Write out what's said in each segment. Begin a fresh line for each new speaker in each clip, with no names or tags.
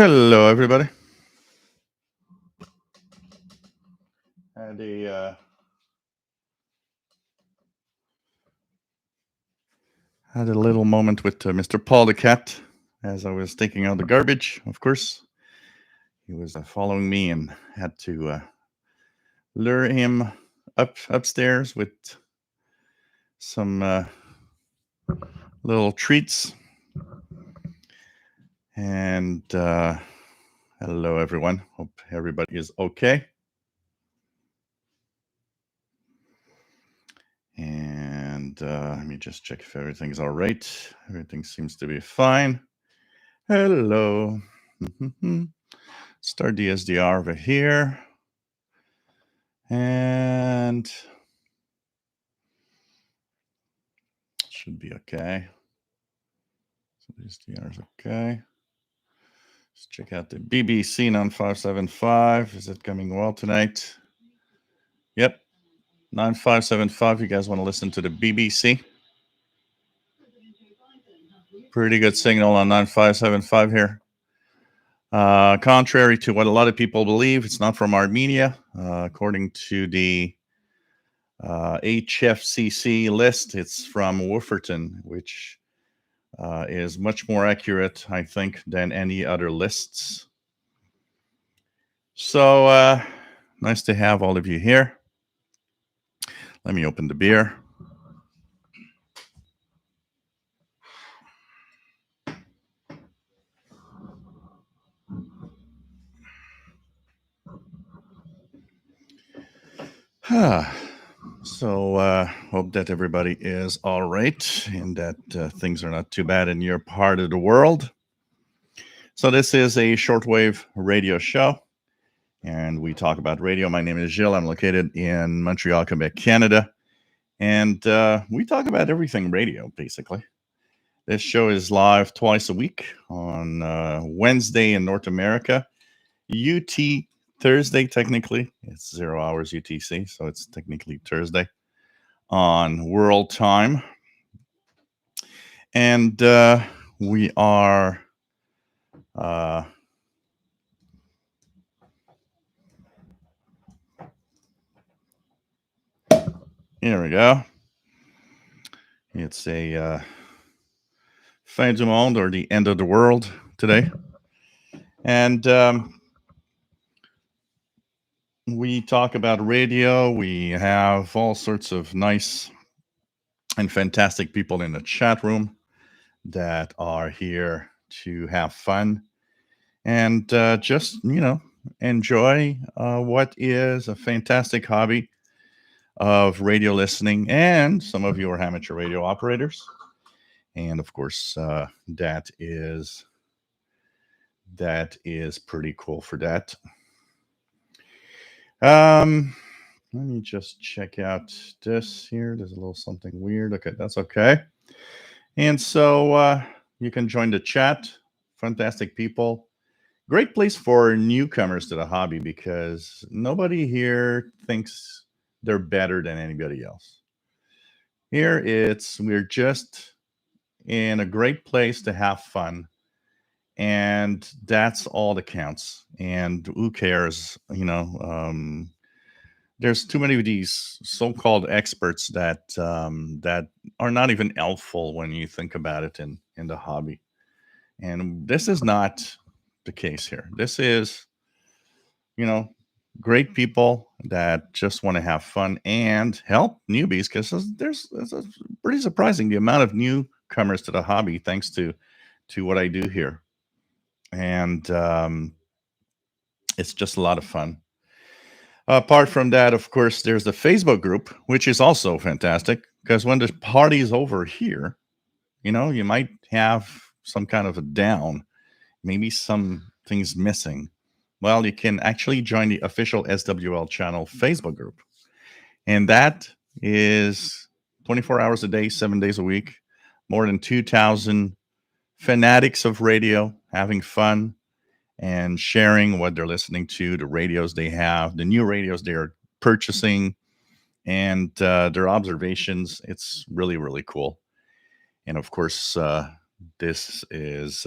Hello, everybody. Had a little moment with Mr. Paul the cat as I was taking out the garbage. Of course, he was following me and had to lure him upstairs with some little treats. And hello, everyone. Hope everybody is okay. And let me just check if everything's all right. Everything seems to be fine. Hello. Start the SDR over here. And should be okay. So the SDR is okay. Let's check out the BBC 9575. Is it coming well tonight? Yep. 9575. You guys want to listen to the BBC? Pretty good signal on 9575 here. Contrary to what a lot of people believe, it's not from Armenia. According to the HFCC list, it's from Wolferton, which is much more accurate, I think, than any other lists. So nice to have all of you here. Let me open the beer. So hope that everybody is all right and that things are not too bad in your part of the world. So this is a shortwave radio show, and we talk about radio. My name is Gilles. I'm located in Montreal, Quebec, Canada, and we talk about everything radio, basically. This show is live twice a week on Wednesday in North America, UT Thursday, technically. It's 0 hours UTC, so it's technically Thursday on world time. And we are here we go. It's a fin du monde, or the end of the world today. And we talk about radio. We have all sorts of nice and fantastic people in the chat room that are here to have fun and just, enjoy what is a fantastic hobby of radio listening. And some of you are amateur radio operators. And of course, that is pretty cool for that. Let me just check out this here. There's a little something weird. Okay, that's okay. And so you can join the chat. Fantastic people. Great place for newcomers to the hobby because nobody here thinks they're better than anybody else. Here we're just in a great place to have fun. And that's all that counts. And who cares? There's too many of these so-called experts that that are not even helpful when you think about it in the hobby. And this is not the case here. This is, great people that just want to have fun and help newbies, because it's pretty surprising the amount of newcomers to the hobby thanks to what I do here. And it's just a lot of fun. Apart from that, of course, there's the Facebook group, which is also fantastic because when the party's over here, you might have some kind of a down, maybe some things missing. Well, you can actually join the official SWL channel Facebook group. And that is 24 hours a day, 7 days a week, more than 2,000 fanatics of radio having fun and sharing what they're listening to, the radios they have, the new radios they're purchasing, and their observations. It's really, really cool. And of course, this is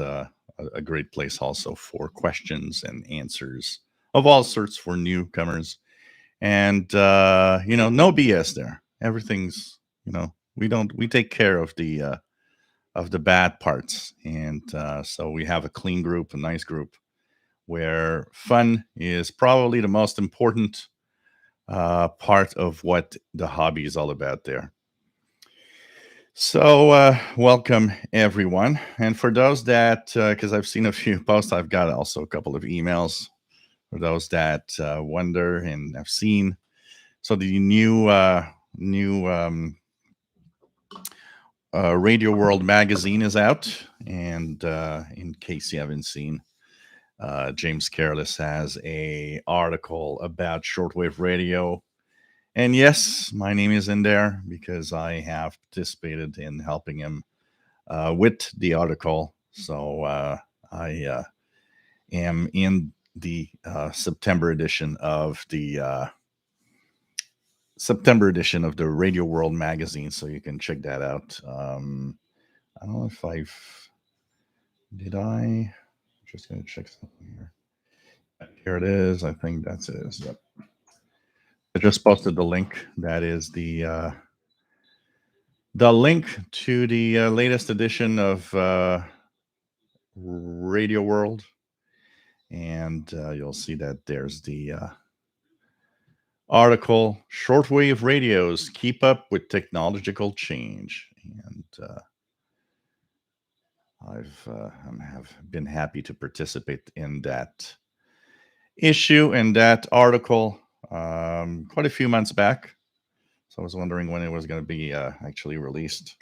a great place also for questions and answers of all sorts for newcomers. And no BS there. Everything's, we take care of the bad parts, and so we have a clean group, a nice group, where fun is probably the most important part of what the hobby is all about there. So, welcome everyone. And for those that, because I've seen a few posts, I've got also a couple of emails for those that wonder and have seen. So the new Radio World magazine is out, and in case you haven't seen, James Careless has a article about shortwave radio. And yes, my name is in there because I have participated in helping him with the article. So I am in the September edition of the Radio World magazine, so you can check that out. I don't know if did I. Just gonna check something here. Here it is. I think that's it. Yep. I just posted the link. That is the link to the latest edition of Radio World, and you'll see that there's the article: "Shortwave radios keep up with technological change," and have been happy to participate in that issue and that article quite a few months back. So I was wondering when it was going to be actually released.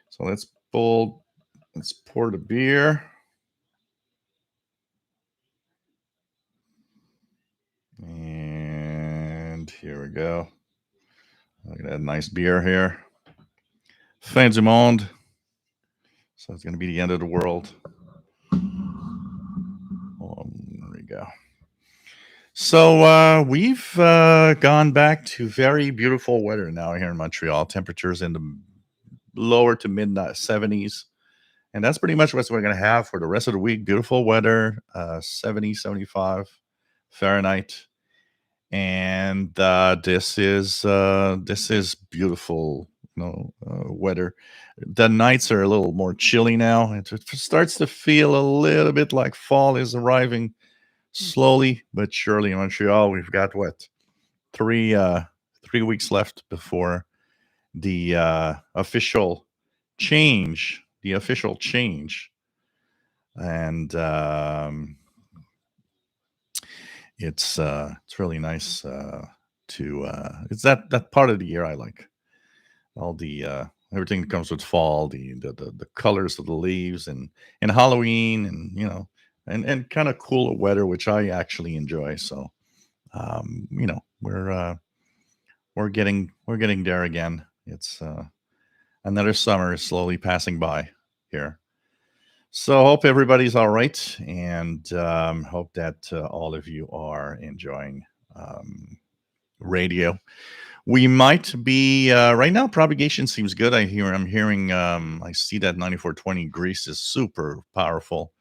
So let's pour the beer. And here we go. Look at that nice beer here. Fin du monde. So it's going to be the end of the world. There we go. So we've gone back to very beautiful weather now here in Montreal. Temperatures in the lower to mid 70s. And that's pretty much what we're going to have for the rest of the week. Beautiful weather, 70, 75 Fahrenheit. And this is beautiful, weather. The nights are a little more chilly now. It starts to feel a little bit like fall is arriving slowly but surely in Montreal. We've got what, 3 weeks left before the official change. And it's really nice it's that part of the year I like. All the everything that comes with fall, the colors of the leaves, and Halloween, and and kind of cooler weather, which I actually enjoy. So we're getting there again. It's another summer is slowly passing by here. So hope everybody's all right, and hope that all of you are enjoying radio. We might be right now. Propagation seems good. I'm hearing. I see that 94.20 Greece is super powerful.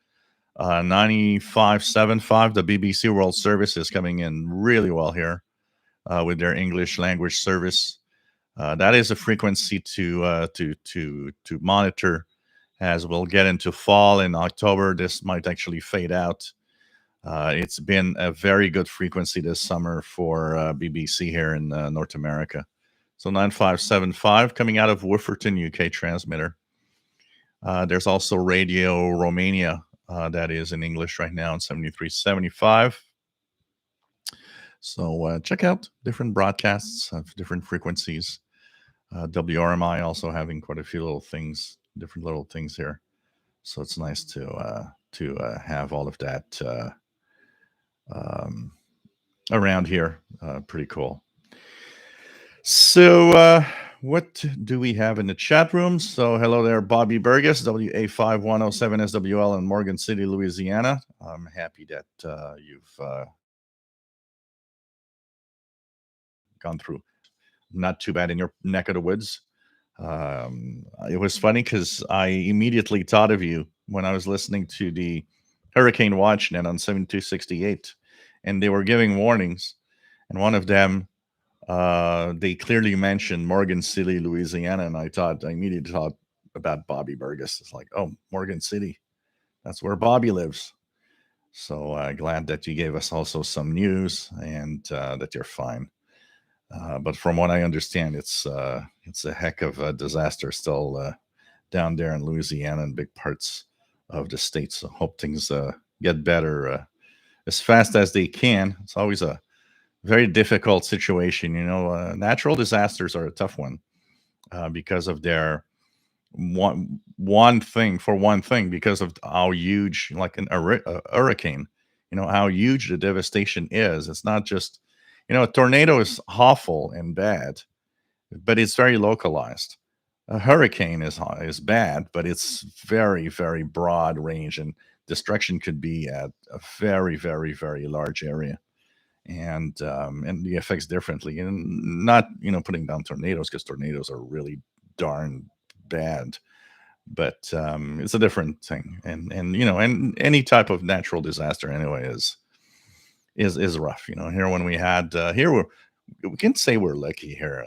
95.75, the BBC World Service, is coming in really well here with their English language service. That is a frequency to monitor. As we'll get into fall in October, this might actually fade out. It's been a very good frequency this summer for BBC here in North America. So 9575 coming out of Wooferton, UK transmitter. There's also Radio Romania that is in English right now in 7375. So check out different broadcasts of different frequencies. WRMI also having quite a few different little things here. So it's nice to have all of that around here. Pretty cool. So what do we have in the chat room? So hello there, Bobby Burgess, WA5107SWL in Morgan City, Louisiana. I'm happy that you've gone through not too bad in your neck of the woods. It was funny because I immediately thought of you when I was listening to the Hurricane Watch net on 7268, and they were giving warnings, and one of them, they clearly mentioned Morgan City, Louisiana, and I immediately thought about Bobby Burgess. It's like, oh, Morgan City, that's where Bobby lives. So glad that you gave us also some news and that you're fine. But from what I understand, it's a heck of a disaster still down there in Louisiana and big parts of the state. So hope things get better as fast as they can. It's always a very difficult situation. Natural disasters are a tough one because of their one thing because of how huge, like a hurricane. How huge the devastation is. It's not just, a tornado is awful and bad, but it's very localized. A hurricane is bad, but it's very, very broad range, and destruction could be at a very, very, very large area, and the effects differently. And not putting down tornadoes, because tornadoes are really darn bad, but it's a different thing. And any type of natural disaster anyway is rough. Here when we had here we can say we're lucky here.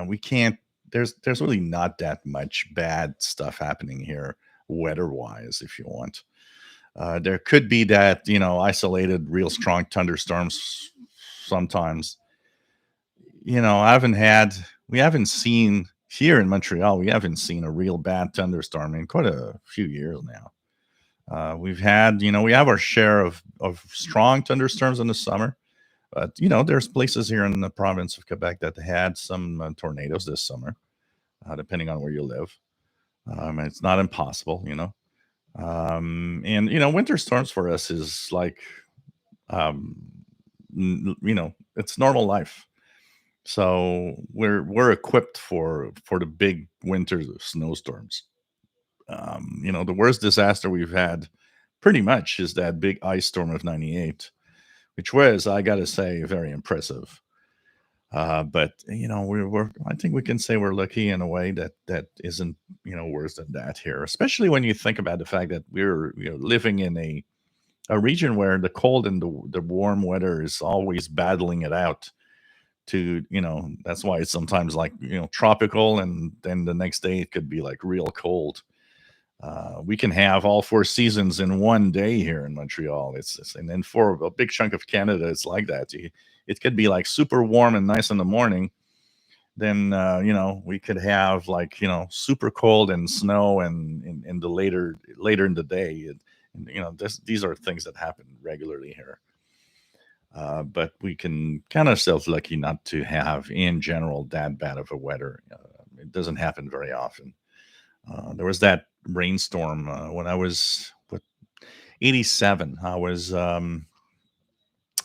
We can't. There's really not that much bad stuff happening here weather wise, if you want. There could be that isolated, real strong thunderstorms sometimes. I haven't had. We haven't seen here in Montreal. We haven't seen a real bad thunderstorm in quite a few years now. We've had, we have our share of strong thunderstorms in the summer, but there's places here in the province of Quebec that had some tornadoes this summer, depending on where you live. It's not impossible. And winter storms for us is like, um, it's normal life. So we're equipped for the big winter snowstorms. The worst disaster we've had, pretty much, is that big ice storm of '98, which was, I got to say, very impressive. But we're I think we can say we're lucky in a way that isn't worse than that here, especially when you think about the fact that we're living in a region where the cold and the warm weather is always battling it out. To that's why it's sometimes like tropical, and then the next day it could be like real cold. We can have all four seasons in one day here in Montreal. And then for a big chunk of Canada, it's like that. It could be like super warm and nice in the morning. Then we could have like super cold and snow, and in the later in the day. These are things that happen regularly here. But we can count ourselves lucky not to have, in general, that bad of a weather. It doesn't happen very often. There was that rainstorm when I was 87. I was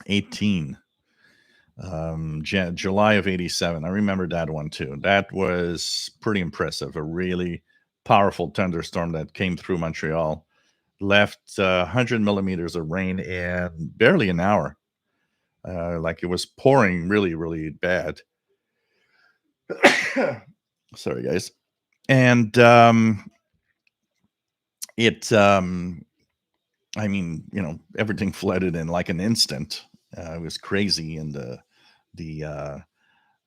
18. July of '87. I remember that one too. That was pretty impressive. A really powerful thunderstorm that came through Montreal, left 100 millimeters of rain in barely an hour. Like it was pouring really, really bad. Sorry, guys. And it I mean, everything flooded in like an instant. It was crazy, and the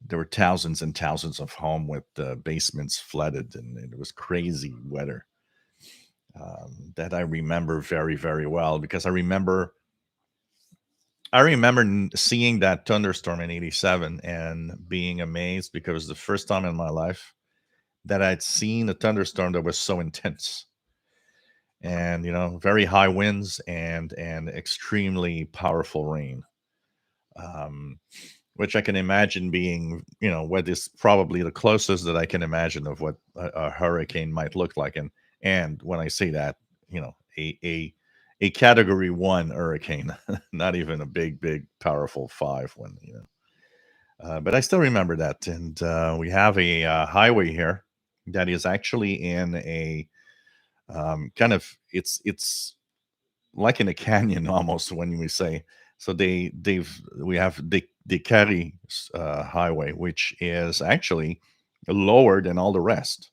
there were thousands and thousands of home with basements flooded, and it was crazy weather. That I remember very, very well, because I remember seeing that thunderstorm in '87 and being amazed, because it was the first time in my life that I'd seen a thunderstorm that was so intense, and very high winds and extremely powerful rain. um, which I can imagine being, what is probably the closest that I can imagine of what a hurricane might look like. And when I say that, a category one hurricane, not even a big, big, powerful five one. But I still remember that, and we have a highway here that is actually in a kind of, it's like in a canyon almost, when we say. So we have the Cary highway, which is actually lower than all the rest,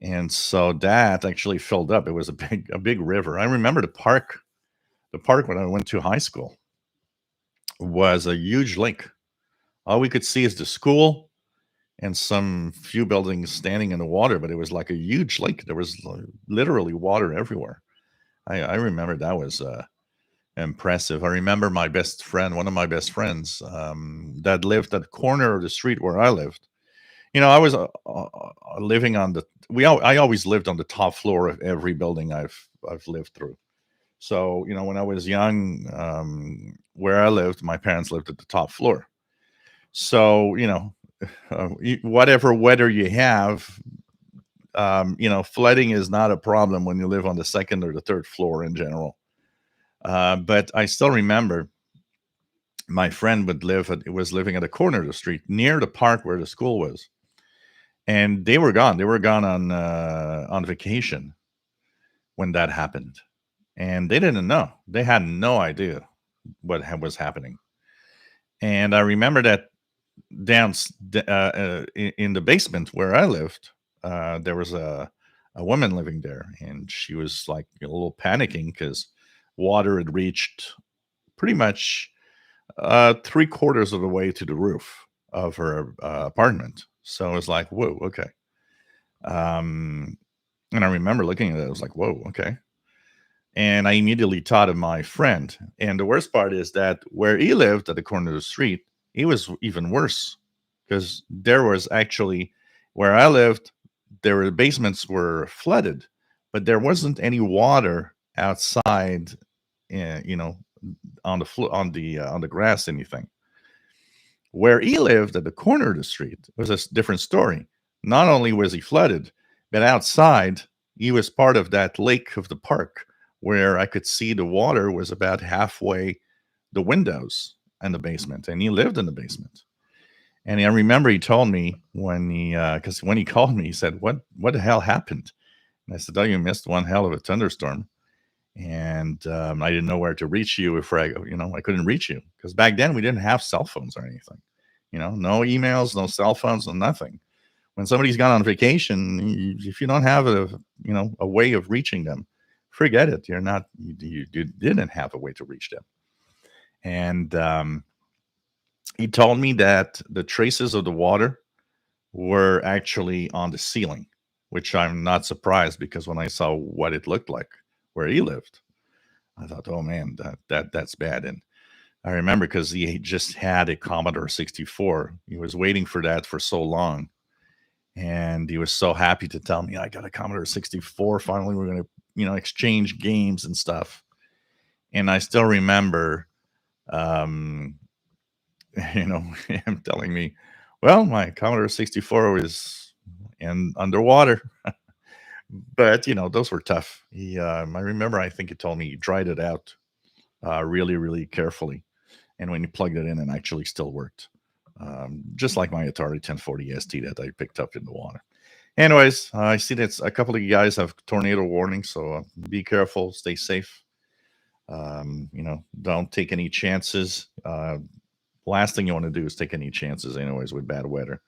And so that actually filled up. It was a big river. I remember the park when I went to high school was a huge lake. All we could see is the school and some few buildings standing in the water, but it was like a huge lake. There was literally water everywhere. I remember that was impressive. I remember my best friend, one of my best friends, that lived at the corner of the street where I lived. I was living on the. I always lived on the top floor of every building I've lived through. So when I was young, where I lived, my parents lived at the top floor. So whatever weather you have, flooding is not a problem when you live on the second or the third floor in general. But I still remember my friend was living at the corner of the street near the park where the school was, and they were gone. They were gone on vacation when that happened, and they didn't know. They had no idea what was happening. And I remember that in the basement where I lived, there was a woman living there, and she was like a little panicking because water had reached pretty much three quarters of the way to the roof of her apartment. So it was like, whoa, okay. And I remember looking at it, I was like, whoa, okay. And I immediately thought of my friend. And the worst part is that where he lived at the corner of the street, it was even worse because there was actually where I lived, basements were flooded, but there wasn't any water outside, you know, on the on the grass, anything. Where he lived at the corner of the street was a different story. Not only was he flooded, but outside he was part of that lake of the park where I could see the water was about halfway the windows and the basement, and he lived in the basement. And I remember he told me because when he called me, he said, "What the hell happened?" And I said, "Oh, you missed one hell of a thunderstorm." And I didn't know where to reach you I couldn't reach you because back then we didn't have cell phones or anything. No emails, no cell phones, no nothing. When somebody's gone on vacation, if you don't have a way of reaching them, forget it. You didn't have a way to reach them. And he told me that the traces of the water were actually on the ceiling, which I'm not surprised because when I saw what it looked like where he lived, I thought, oh man, that's bad. And I remember because he just had a Commodore 64. He was waiting for that for so long. And he was so happy to tell me, I got a Commodore 64. Finally, we're going to, exchange games and stuff. And I still remember, um, him telling me, well, my Commodore 64 was underwater. But, those were tough. I remember, I think he told me he dried it out really, really carefully. And when you plugged it in, it actually still worked. Just like my Atari 1040 ST that I picked up in the water. Anyways, I see that a couple of you guys have tornado warnings, so be careful, stay safe. Don't take any chances. Last thing you want to do is take any chances, anyways, with bad weather.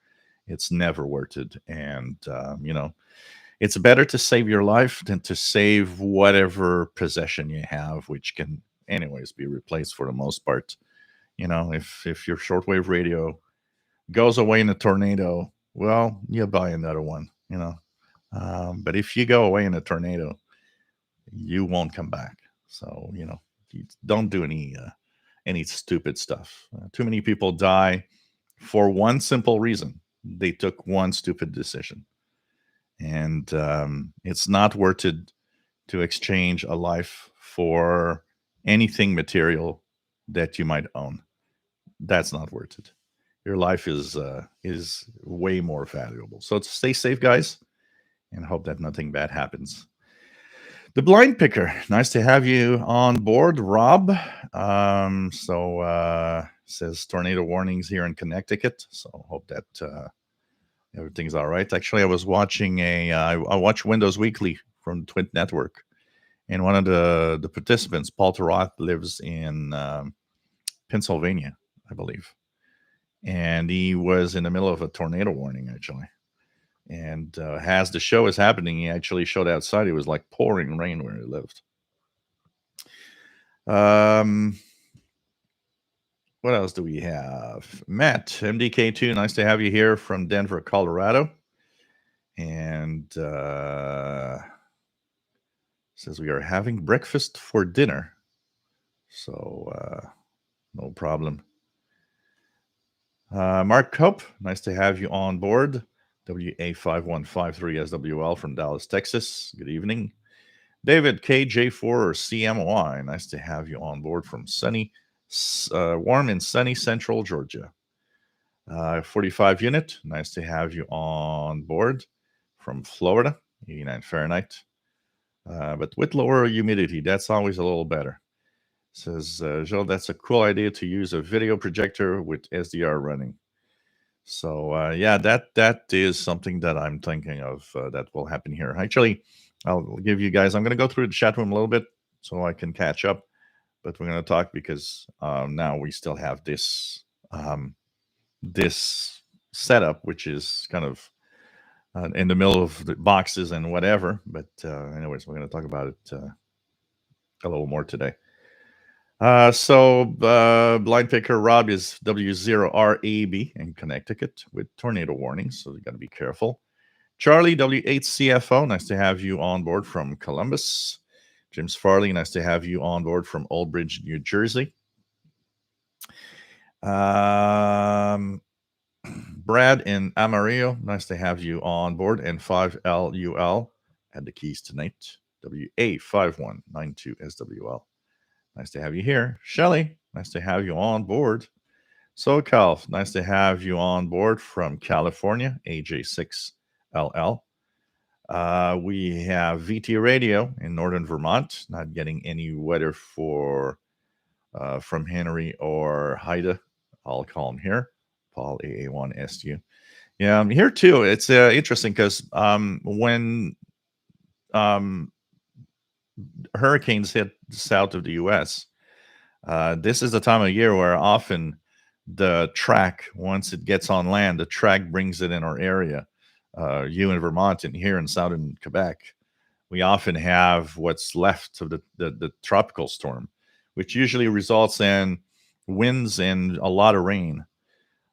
It's never worth it. And, it's better to save your life than to save whatever possession you have, which can, anyways, be replaced for the most part. If your shortwave radio goes away in a tornado, well, you buy another one. But if you go away in a tornado, you won't come back. So you don't do any stupid stuff. Too many people die for one simple reason: they took one stupid decision, and it's not worth it to exchange a life for anything material that you might own. That's not worth it. Your life is way more valuable. So stay safe, guys, and hope that nothing bad happens. The blind picker, nice to have you on board, Rob. Says tornado warnings here in Connecticut. So hope that everything's all right. Actually, I was watching I watch Windows Weekly from Twin Network, and one of the participants, Paul Tarot, lives in Pennsylvania, I believe. And he was in the middle of a tornado warning, actually. And as the show was happening, he actually showed outside. It was like pouring rain where he lived. What else do we have? Matt, MDK2, nice to have you here from Denver, Colorado. And says we are having breakfast for dinner. So no problem. Mark Cope, nice to have you on board. WA5153SWL from Dallas, Texas. Good evening. David KJ4 or CMY, nice to have you on board from warm and sunny Central Georgia. 45 unit, nice to have you on board from Florida, 89 Fahrenheit. But with lower humidity, that's always a little better. Says, Joe, that's a cool idea to use a video projector with SDR running. So yeah, that is something that I'm thinking of that will happen here. Actually, I'll give you guys. I'm going to go through the chat room a little bit so I can catch up. But we're going to talk because now we still have this this setup, which is kind of in the middle of the boxes and whatever. But anyways, we're going to talk about it a little more today. Blind picker Rob is W0RAB in Connecticut with tornado warnings, so you got to be careful. Charlie W8CFO, nice to have you on board from Columbus. James Farley, nice to have you on board from Old Bridge, New Jersey. Brad in Amarillo, nice to have you on board. And 5LUL had the keys tonight. WA5192SWL. Nice to have you here. Shelly, nice to have you on board. SoCal, nice to have you on board from California, AJ6LL. We have VT Radio in Northern Vermont, not getting any weather from Henry or Haida. I'll call him here. Paul AA1SU. Yeah, I'm here too. It's interesting because when hurricanes hit the south of the U.S., this is the time of year where often the track, once it gets on land, the track brings it in our area. You in Vermont and here in southern Quebec, we often have what's left of the tropical storm, which usually results in winds and a lot of rain.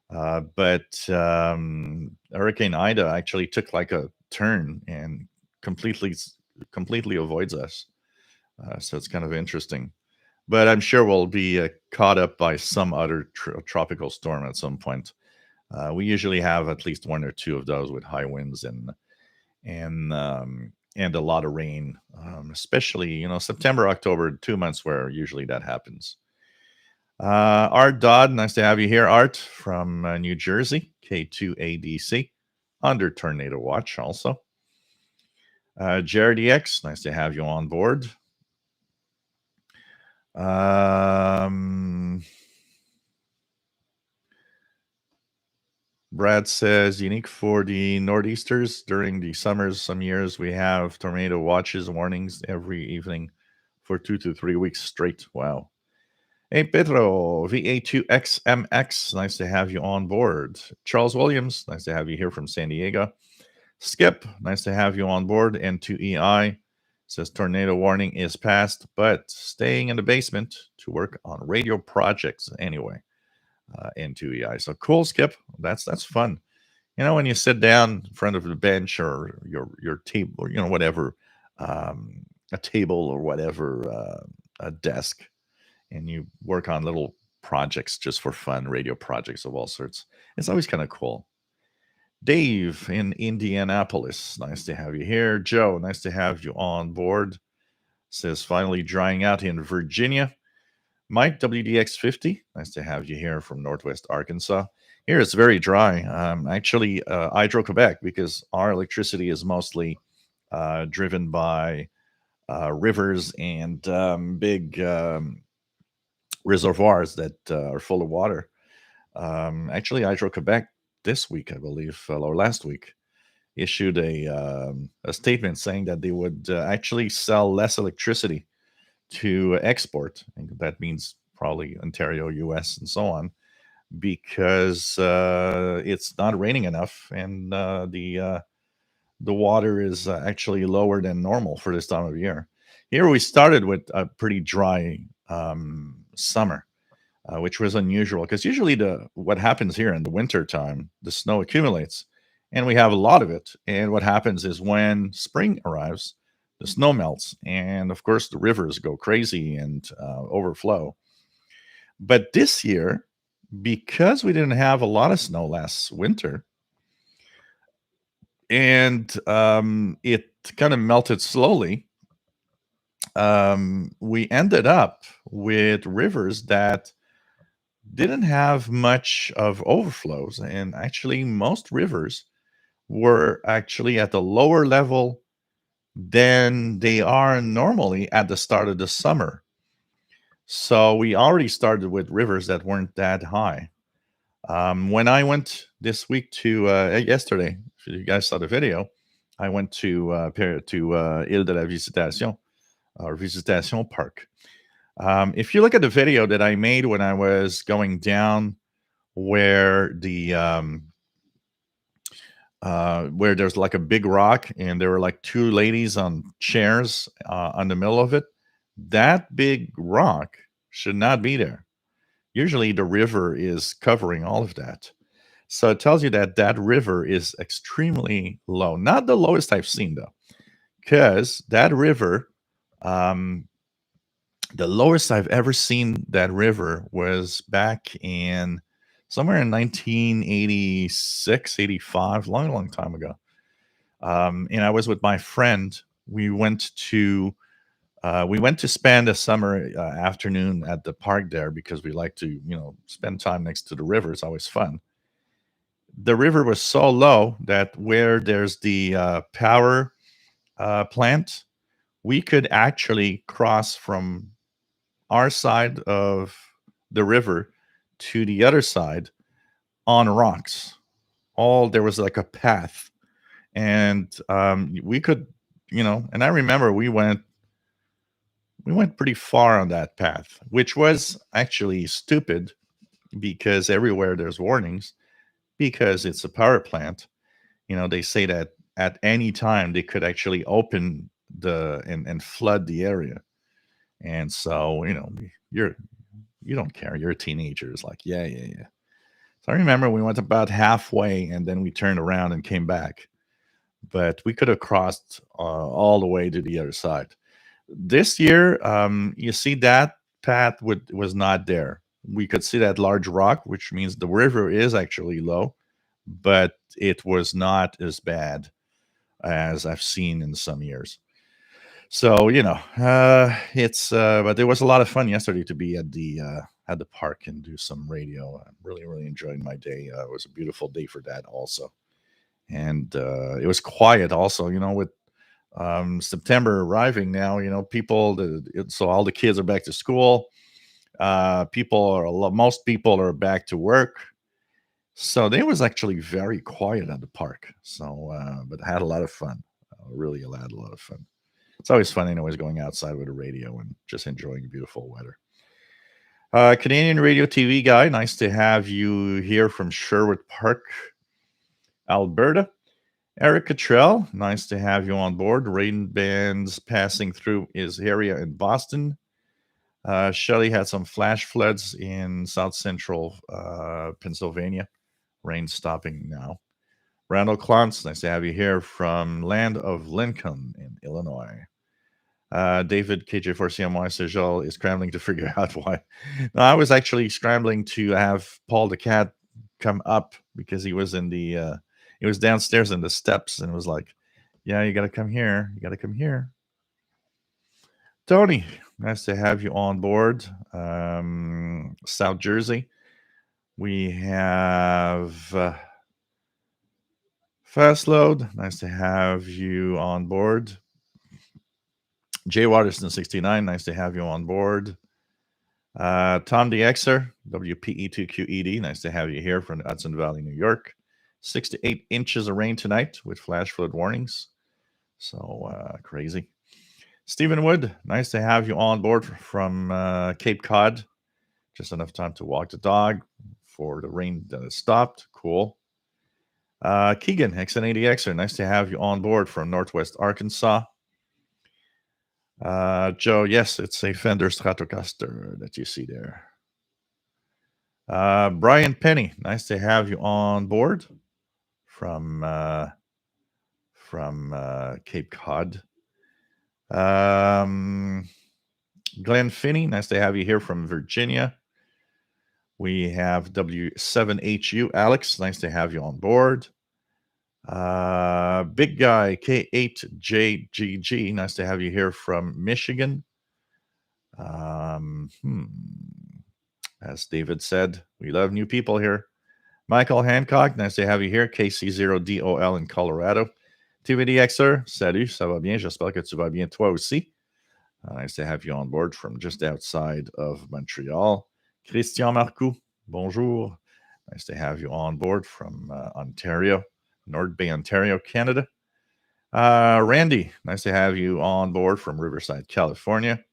But Hurricane Ida actually took like a turn and completely avoids us. So it's kind of interesting. But I'm sure we'll be caught up by some other tropical storm at some point. We usually have at least one or two of those with high winds and a lot of rain, especially September, October, 2 months where usually that happens. Art Dodd, nice to have you here. Art from New Jersey, K2ADC, under tornado watch also. JRDX, nice to have you on board. Brad says, unique for the Northeasters during the summers. Some years we have tornado watches warnings every evening for 2 to 3 weeks straight. Wow. Hey, Pedro, VA2XMX, nice to have you on board. Charles Williams, nice to have you here from San Diego. Skip, nice to have you on board. N2EI says tornado warning is passed, but staying in the basement to work on radio projects anyway. N2EI. So cool, Skip. That's fun. When you sit down in front of the bench or your table, or whatever, a table or whatever, a desk, and you work on little projects just for fun, radio projects of all sorts. It's always kind of cool. Dave in Indianapolis, nice to have you here. Joe, nice to have you on board. Says finally drying out in Virginia. Mike WDX50, nice to have you here from Northwest Arkansas. Here it's very dry. Actually, Hydro-Quebec, because our electricity is mostly driven by rivers and big reservoirs that are full of water. Actually, Hydro-Quebec this week, I believe, or last week, issued a statement saying that they would actually sell less electricity to export. And that means probably Ontario, US, and so on, because it's not raining enough, and the the water is actually lower than normal for this time of year. Here we started with a pretty dry summer, which was unusual because usually the what happens here in the winter time, the snow accumulates, and we have a lot of it. And what happens is when spring arrives, the snow melts, and of course the rivers go crazy and overflow. But this year, because we didn't have a lot of snow last winter, and it kind of melted slowly, we ended up with rivers that didn't have much of overflows. And actually, most rivers were actually at a lower level than they are normally at the start of the summer. So we already started with rivers that weren't that high. When I went this week to yesterday, if you guys saw the video, I went to Ile de la Visitation or Visitation Park. If you look at the video that I made when I was going down where where there's like a big rock and there were like two ladies on chairs on the middle of it, that big rock should not be there. Usually the river is covering all of that. So it tells you that that river is extremely low. Not the lowest I've seen though, because that river, um, the lowest I've ever seen that river was back in somewhere in 1986, 85, long, long time ago. And I was with my friend. We went to spend a summer afternoon at the park there because we like to, spend time next to the river. It's always fun. The river was so low that where there's the power plant, we could actually cross from our side of the river to the other side on rocks. All there was like a path, and we could, And I remember we went pretty far on that path, which was actually stupid because everywhere there's warnings because it's a power plant. They say that at any time they could actually open and flood the area. And so, you don't care. You're a teenager. It's like, yeah, yeah, yeah. So I remember we went about halfway and then we turned around and came back. But we could have crossed all the way to the other side. This year, you see that path was not there. We could see that large rock, which means the river is actually low, but it was not as bad as I've seen in some years. So it's but it was a lot of fun yesterday to be at the park and do some radio. I really really enjoyed my day. It was a beautiful day for that also, and it was quiet also. With September arriving now, so all the kids are back to school. Most people are back to work. So they was actually very quiet at the park. So, but I had a lot of fun. Really, had a lot of fun. It's always fun, anyways, going outside with a radio and just enjoying beautiful weather. Canadian radio TV guy, nice to have you here from Sherwood Park, Alberta. Eric Cottrell, nice to have you on board. Rain bands passing through his area in Boston. Shelley had some flash floods in south central Pennsylvania. Rain stopping now. Randall Klontz, nice to have you here from land of Lincoln in Illinois. David KJ4CMY Sejol is scrambling to figure out why. No, I was actually scrambling to have Paul the cat come up because he was he was downstairs in the steps and was like, yeah, you got to come here. You got to come here. Tony, nice to have you on board. South Jersey. We have Fast Load. Nice to have you on board. Jay Waterston 69. Nice to have you on board. Tom DXer, WPE2QED. Nice to have you here from Hudson Valley, New York. 6 to 8 inches of rain tonight with flash flood warnings. So crazy. Stephen Wood, nice to have you on board from Cape Cod. Just enough time to walk the dog for the rain that has stopped. Cool. Keegan, X80Xer, nice to have you on board from Northwest Arkansas. Joe, yes, it's a Fender Stratocaster that you see there. Brian Penny, nice to have you on board from Cape Cod. Glenn Finney, nice to have you here from Virginia. We have W7HU Alex, nice to have you on board. Big Guy K8JGG, nice to have you here from Michigan. As David said, we love new people here. Michael Hancock, nice to have you here. KC0DOL in Colorado. TVDXer, salut, ça va bien? J'espère que tu vas bien toi aussi. Nice to have you on board from just outside of Montreal. Christian Marcoux, bonjour. Nice to have you on board from Ontario, North Bay, Ontario, Canada. Randy, nice to have you on board from Riverside, California.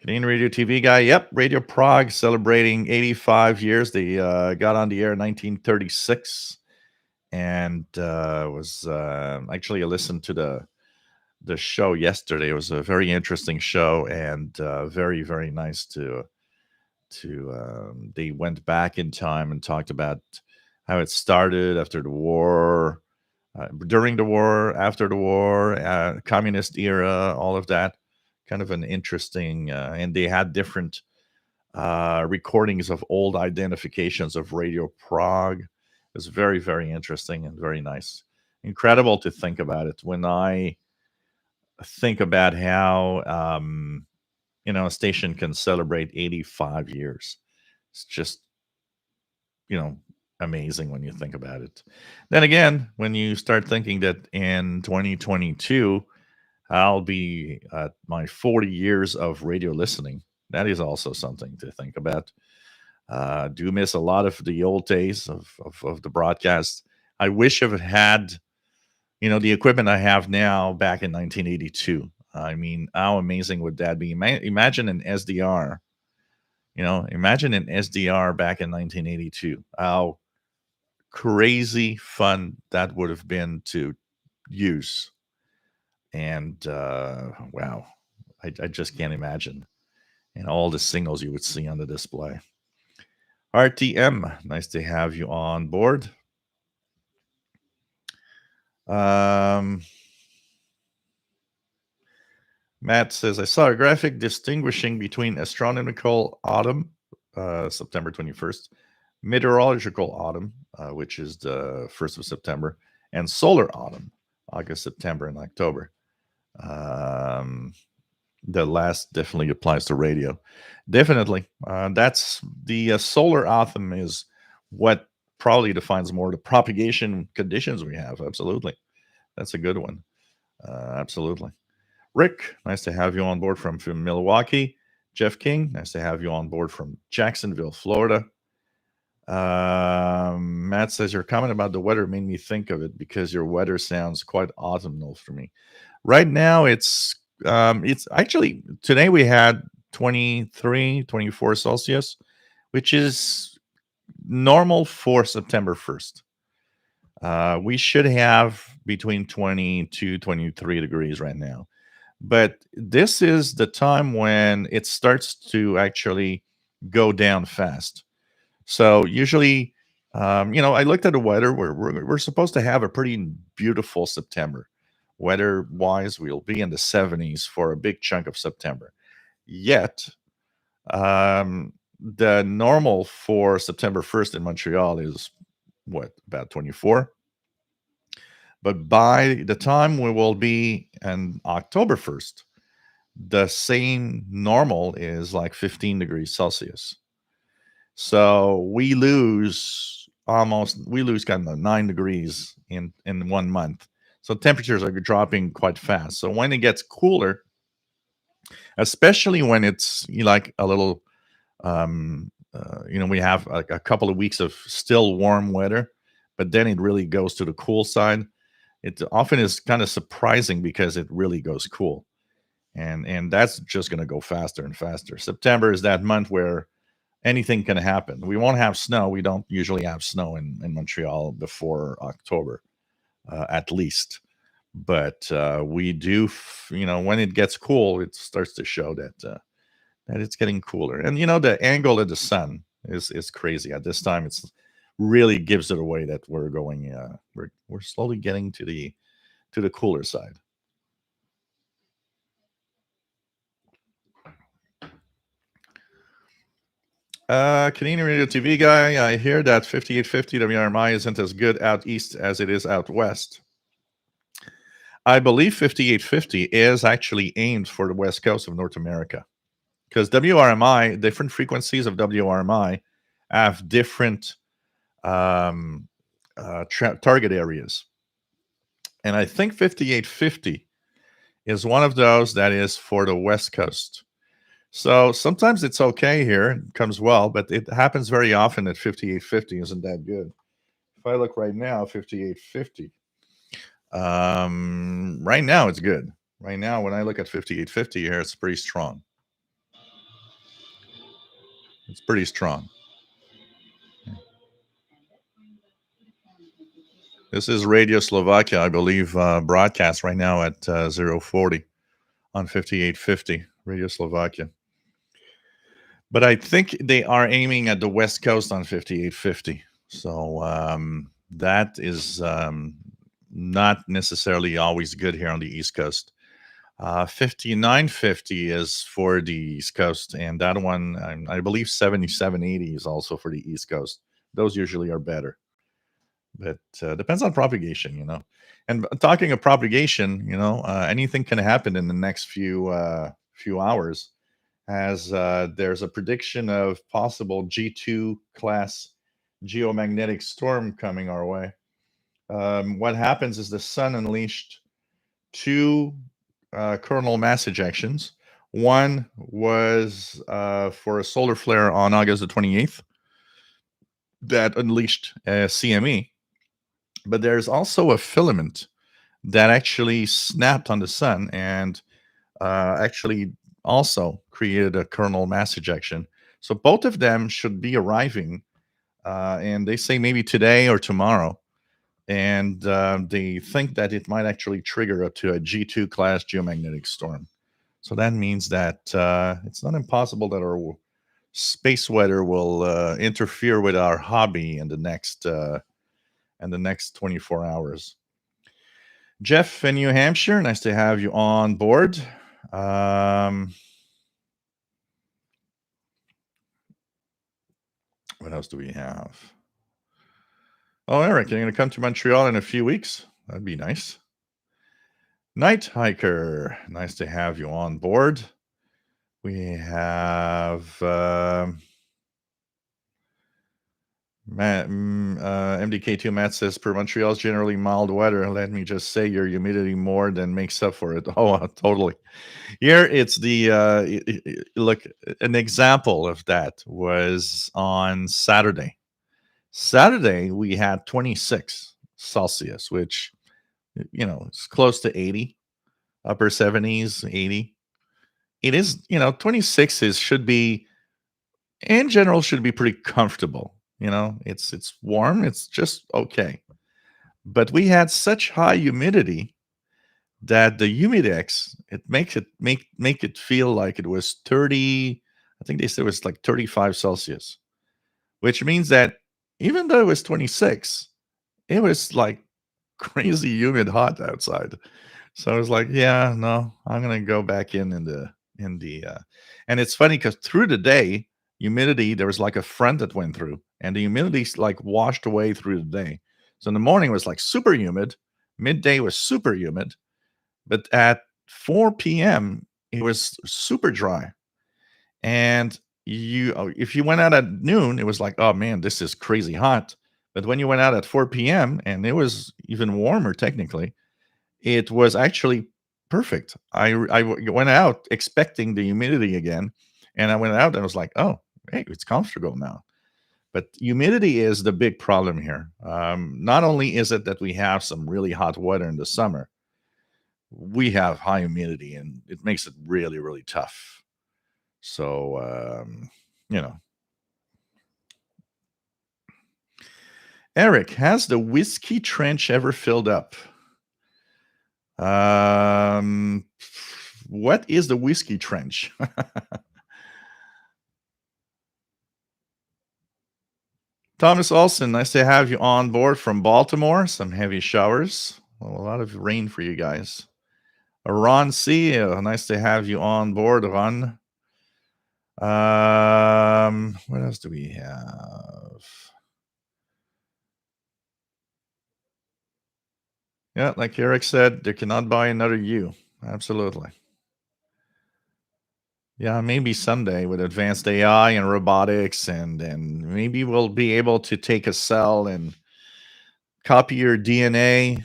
Canadian Radio TV guy. Yep, Radio Prague celebrating 85 years. They got on the air in 1936, and was actually I listened to the show yesterday. It was a very interesting show and very, very nice to they went back in time and talked about how it started after the war, during the war, after the war, communist era, all of that. Kind of an interesting, and they had different recordings of old identifications of Radio Prague. It was very, very interesting and very nice. Incredible to think about it. When I think about how a station can celebrate 85 years, it's just amazing when you think about it. Then again, when you start thinking that in 2022 I'll be at my 40 years of radio listening, that is also something to think about. Do miss a lot of the old days of the broadcast. I wish I had the equipment I have now back in 1982. I mean, how amazing would that be? Imagine an SDR. Imagine an SDR back in 1982. How crazy fun that would have been to use. And wow, I just can't imagine. And all the signals you would see on the display. RTM, nice to have you on board. Matt says, I saw a graphic distinguishing between astronomical autumn, September 21st, meteorological autumn, which is the 1st of September, and solar autumn, August, September, and October. The last definitely applies to radio. Definitely. That's the solar autumn is what probably defines more the propagation conditions we have. Absolutely. That's a good one. Absolutely. Rick, nice to have you on board from Milwaukee. Jeff King, nice to have you on board from Jacksonville, Florida. Matt says your comment about the weather made me think of it because your weather sounds quite autumnal for me. Right now, it's actually today we had 23, 24 Celsius, which is normal for September 1st. We should have between 22, 23 degrees right now. But this is the time when it starts to actually go down fast. So usually, I looked at the weather. We're supposed to have a pretty beautiful September. Weather-wise, we'll be in the 70s for a big chunk of September. Yet, the normal for September 1st in Montreal is, about 24? But by the time we will be on October 1st, the same normal is like 15 degrees Celsius. So we lose kind of 9 degrees in 1 month. So temperatures are dropping quite fast. So when it gets cooler, especially when it's like a little, we have a couple of weeks of still warm weather, but then it really goes to the cool side. It often is kind of surprising because it really goes cool. And that's just going to go faster and faster. September is that month where anything can happen. We won't have snow. We don't usually have snow in Montreal before October, at least. But we do, when it gets cool, it starts to show that it's getting cooler. And the angle of the sun is crazy. At this time, it's really gives it away that we're going. We're slowly getting to the cooler side. Canadian Radio TV guy, I hear that 5850 WRMI isn't as good out east as it is out west. I believe 5850 is actually aimed for the west coast of North America because WRMI, different frequencies of WRMI have different um, target areas. And I think 5850 is one of those that is for the west coast. So sometimes it's okay here, it comes well, but it happens very often that 5850 isn't that good. If I look right now, 5850, right now it's good. Right now, when I look at 5850 here, it's pretty strong. It's pretty strong. This is Radio Slovakia, I believe, broadcast right now at 040 on 5850, Radio Slovakia. But I think they are aiming at the west coast on 5850. So that is not necessarily always good here on the East Coast. 5950 is for the East Coast, and that one, I believe 7780 is also for the East Coast. Those usually are better. But depends on propagation. And talking of propagation, anything can happen in the next few hours, as there's a prediction of possible G2 class geomagnetic storm coming our way. What happens is the sun unleashed two coronal mass ejections. One was for a solar flare on August the 28th that unleashed a CME. But there's also a filament that actually snapped on the sun and actually also created a coronal mass ejection. So both of them should be arriving, and they say maybe today or tomorrow. And they think that it might actually trigger up to a G2 class geomagnetic storm. So that means that it's not impossible that our space weather will interfere with our hobby in the next 24 hours. Jeff in New Hampshire, nice to have you on board. What else do we have? Oh, Eric, you're going to come to Montreal in a few weeks? That'd be nice. Night Hiker, nice to have you on board. We have MDK2 Matt says, per Montreal's generally mild weather, let me just say your humidity more than makes up for it. Oh, totally. Here it's look, an example of that was on Saturday. Saturday, we had 26 Celsius, which, is close to 80, upper 70s, 80. It is, 26 should be, in general, should be pretty comfortable. It's warm. It's just okay. But we had such high humidity that the humidex, it makes it make it feel like it was 30. I think they said it was like 35 Celsius, which means that even though it was 26, it was like crazy humid hot outside. So I was like, yeah, no, I'm gonna go back in the and it's funny because through the day, humidity, there was like a front that went through, and the humidity like washed away through the day. So in the morning it was like super humid, midday was super humid, but at 4 p.m. it was super dry. And if you went out at noon, it was like, oh man, this is crazy hot. But when you went out at 4 p.m. and it was even warmer technically, it was actually perfect. I went out expecting the humidity again, and I went out and I was like, oh, hey, it's comfortable now. But humidity is the big problem here. Not only is it that we have some really hot weather in the summer, we have high humidity, and it makes it really, really tough. So, you know, Eric, has the whiskey trench ever filled up? Um, what is the whiskey trench? Thomas Olson, nice to have you on board from Baltimore. Some heavy showers. Well, a lot of rain for you guys. Ron C, nice to have you on board, Ron. What else do we have? Yeah, like Eric said, they cannot buy another you. Absolutely. Yeah, maybe someday with advanced AI and robotics, and maybe we'll be able to take a cell and copy your DNA,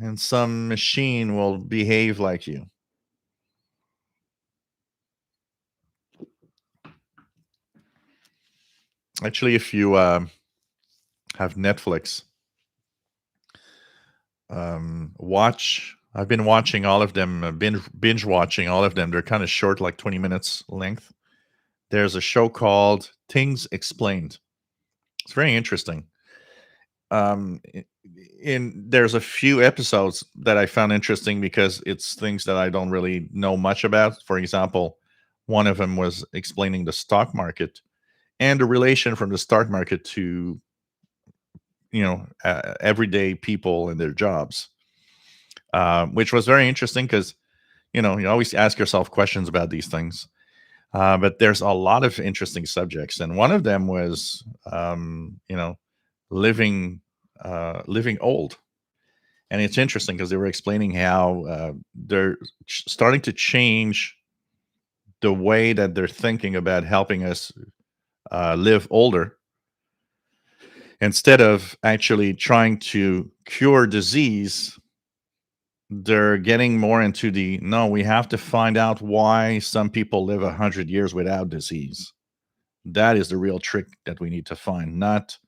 and some machine will behave like you. Actually, if you have Netflix, watch. I've been watching all of them, binge watching all of them. They're kind of short, like 20 minutes length. There's a show called Things Explained. It's very interesting. Um, i- there's a few episodes that I found interesting because it's things that I don't really know much about. For example, one of them was explaining the stock market and the relation from the stock market to everyday people and their jobs, which was very interesting because you always ask yourself questions about these things. But there's a lot of interesting subjects, and one of them was living living old. And it's interesting because they were explaining how they're starting to change the way that they're thinking about helping us live older, instead of actually trying to cure disease. They're getting more into the no, we have to find out why some people live 100 years without disease. That is the real trick that we need to find, not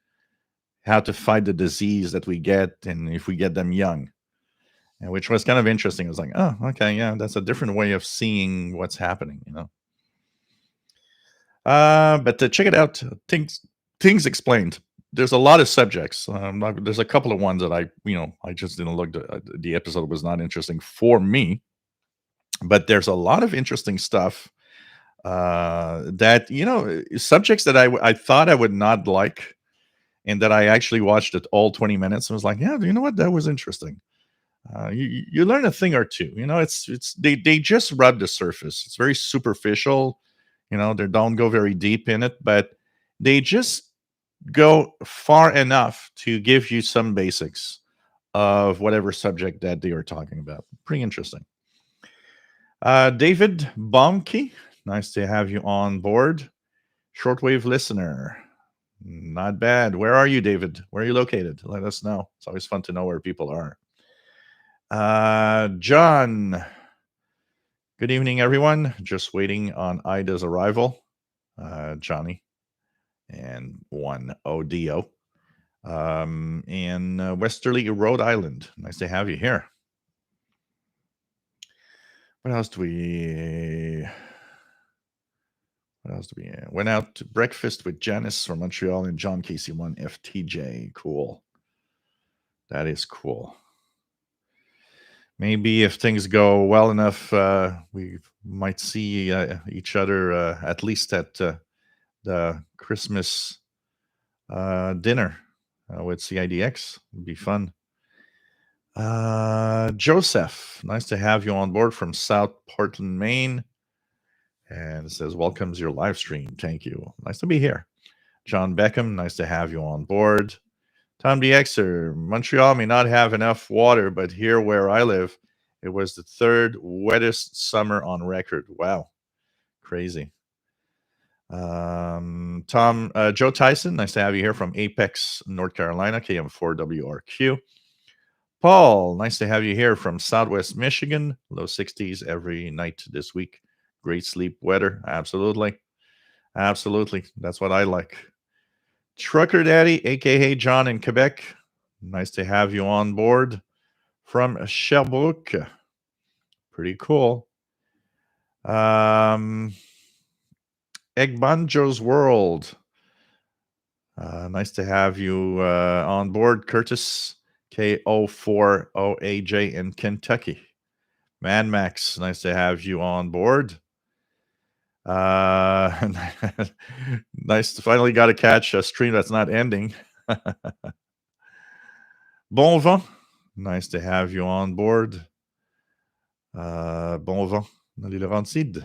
how to fight the disease that we get and if we get them young. And which was kind of interesting. It was like, oh, okay, yeah, that's a different way of seeing what's happening. But to check it out, things explained. There's a lot of subjects. There's a couple of ones that I just didn't look. The episode was not interesting for me, but there's a lot of interesting stuff that subjects that I thought I would not like, and that I actually watched it all 20 minutes and was like, yeah, you know what, that was interesting. You learn a thing or two. It's they just rub the surface. It's very superficial. They don't go very deep in it, but they just go far enough to give you some basics of whatever subject that they are talking about. Pretty interesting. David Baumke, nice to have you on board. Shortwave listener. Not bad. Where are you, David? Where are you located? Let us know. It's always fun to know where people are. John. Good evening, everyone. Just waiting on Ida's arrival. Johnny and one ODO. In Westerly, Rhode Island. Nice to have you here. What else do we? What else do we? Went out to breakfast with Janice from Montreal and John KC1 FTJ. Cool. That is cool. Maybe if things go well enough, we might see each other at least at the Christmas dinner with CIDX. It'd be fun. Joseph, nice to have you on board from South Portland, Maine. And it says, welcomes your live stream. Thank you. Nice to be here. John Beckham, nice to have you on board. Tom DXer, Montreal may not have enough water, but here where I live, it was the third wettest summer on record. Wow. Crazy. Joe Tyson, nice to have you here from Apex, North Carolina, KM4WRQ. Paul, nice to have you here from Southwest Michigan, low 60s every night this week. Great sleep weather. Absolutely. Absolutely. That's what I like. Trucker Daddy, aka John in Quebec. Nice to have you on board from Sherbrooke. Pretty cool. Egg Banjo's World. Nice to have you on board, Curtis K04OAJ in Kentucky. Man Max, nice to have you on board. Nice to finally got to catch a stream that's not ending. Bon vent, nice to have you on board. Bon vent dans les Laurentides.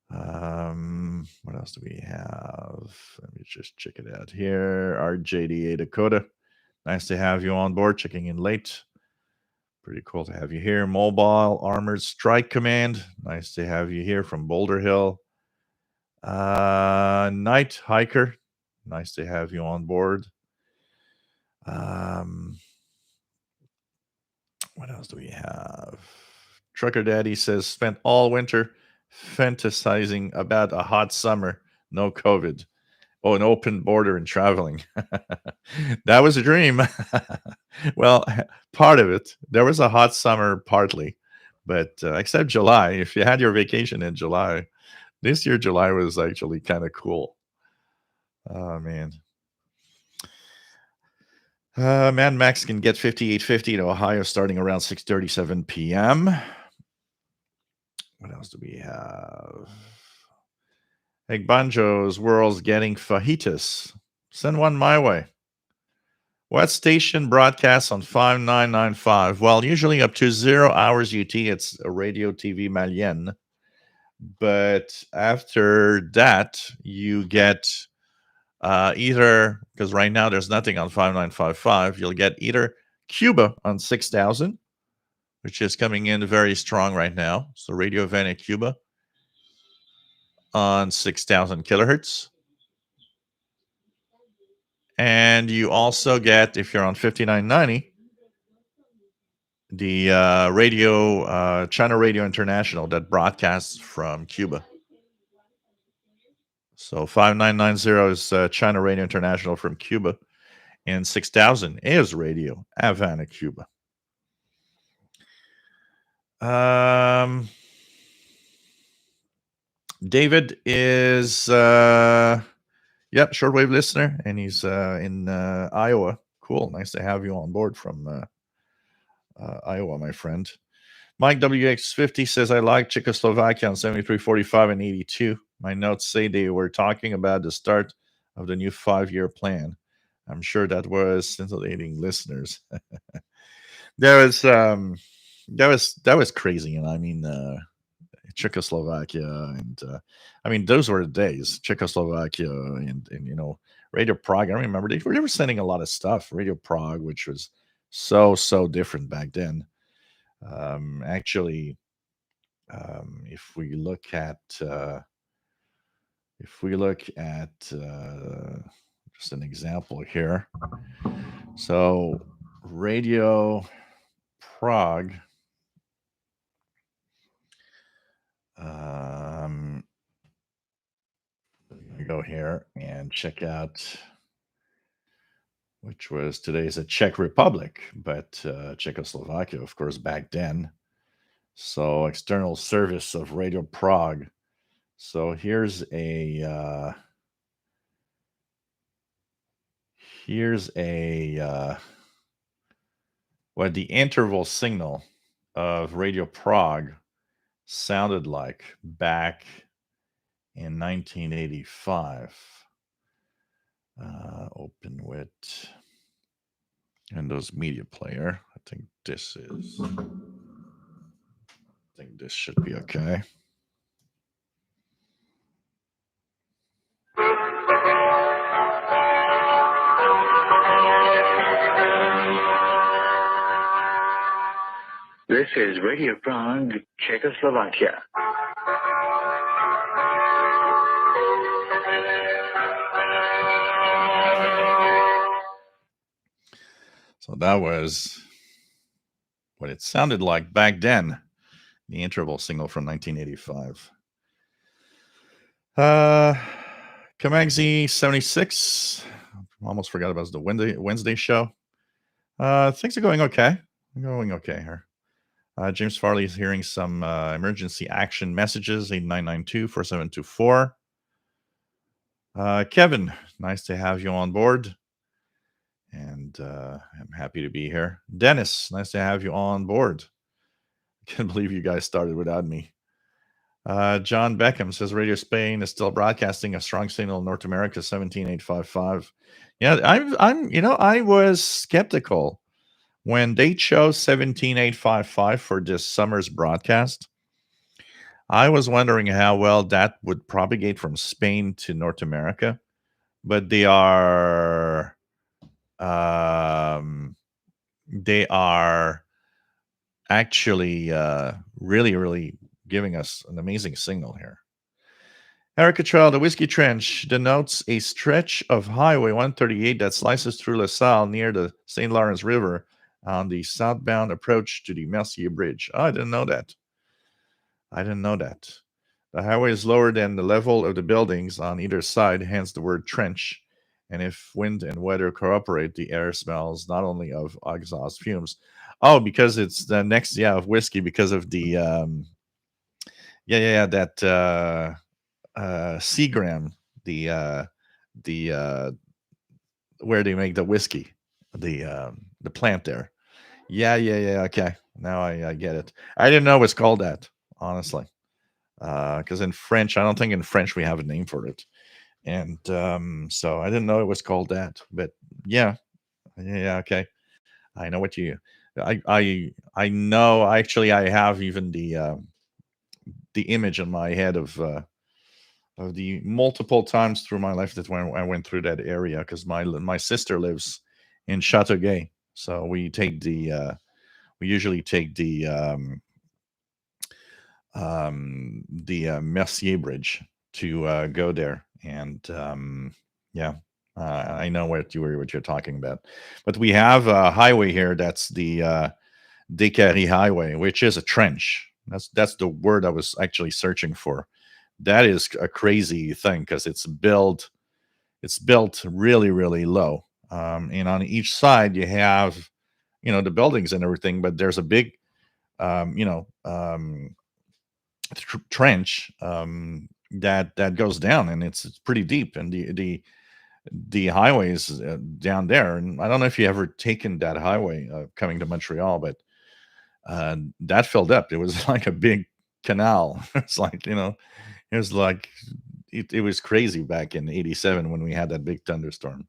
What else do we have? Let me just check it out here. RJDA Dakota, nice to have you on board. Checking in late. Pretty cool to have you here. Mobile Armored Strike Command, nice to have you here from Boulder Hill. Night Hiker, nice to have you on board. What else do we have? Trucker Daddy says, spent all winter fantasizing about a hot summer, no COVID. Oh, an open border and traveling. That was a dream. Well, part of it. There was a hot summer partly, but except July. If you had your vacation in July, this year July was actually kind of cool. Oh, man. Man Max can get 5850 to Ohio starting around 6:37 p.m. What else do we have? Egg Banjo's World's getting fajitas. Send one my way. What station broadcasts on 5995? Well, usually up to 0 hours UT, it's a Radio TV Malienne. But after that, you get either, because right now there's nothing on 5955, you'll get either Cuba on 6000, which is coming in very strong right now. So Radio Havana Cuba on 6000 kilohertz. And you also get, if you're on 5990, the China Radio International that broadcasts from Cuba. So 5990 is China Radio International from Cuba, and 6000 is Radio Havana, Cuba. David is shortwave listener, and he's in Iowa. Cool, nice to have you on board from Iowa, my friend. Mike WX50 says, I like Czechoslovakia on 7345 and 82. My notes say they were talking about the start of the new 5-year plan. I'm sure that was scintillating listeners. That was crazy. And I mean, Czechoslovakia, and I mean, those were the days. Czechoslovakia and Radio Prague. I remember they were sending a lot of stuff. Radio Prague, which was so different back then. Actually, if we look at just an example here, so Radio Prague. Go here and check out, which was today's a Czech Republic, but Czechoslovakia, of course, back then. So external service of Radio Prague. So here's a what the interval signal of Radio Prague sounded like back in 1985. Open with Windows Media Player. I think this should be okay.
This is Radio Prague, Czechoslovakia.
So that was what it sounded like back then, the interval signal from 1985. Kamagzi 76. Almost forgot about the Wednesday show. Things are going okay. Here. James Farley is hearing some emergency action messages, 8992-4724. Kevin, nice to have you on board, and I'm happy to be here. Dennis, nice to have you on board. Can't believe you guys started without me. John Beckham says Radio Spain is still broadcasting a strong signal in North America, 17855. Yeah, I was skeptical when they chose 17855 for this summer's broadcast. I was wondering how well that would propagate from Spain to North America, but um, they are actually really, really giving us an amazing signal here. Eric Cottrell, the Whiskey Trench denotes a stretch of Highway 138 that slices through LaSalle near the St. Lawrence River on the southbound approach to the Mercier Bridge. Oh, I didn't know that. The highway is lower than the level of the buildings on either side, hence the word trench. And if wind and weather cooperate, the air smells not only of exhaust fumes. Oh, because it's the next, of whiskey, because of the, that Seagram, the where they make the whiskey, the plant there. Yeah. Okay, now I get it. I didn't know it's called that, honestly, because in French, I don't think in French we have a name for it, and so I didn't know it was called that. But yeah, yeah, okay. I know what you. I know. Actually, I have even the image in my head of the multiple times through my life that when I went through that area, because my sister lives in Chateauguay, so we usually take the Mercier Bridge to go there, and yeah, I know what you're talking about. But we have a highway here that's the Descaries Highway, which is a trench. That's the word I was actually searching for. That is a crazy thing because it's built really, really low, and on each side you have the buildings and everything, but there's a big um, you know um, trench that goes down, and it's pretty deep, and the highway is down there. And I don't know if you ever taken that highway coming to Montreal, but that filled up. It was like a big canal. It's like it was like it was crazy back in '87 when we had that big thunderstorm.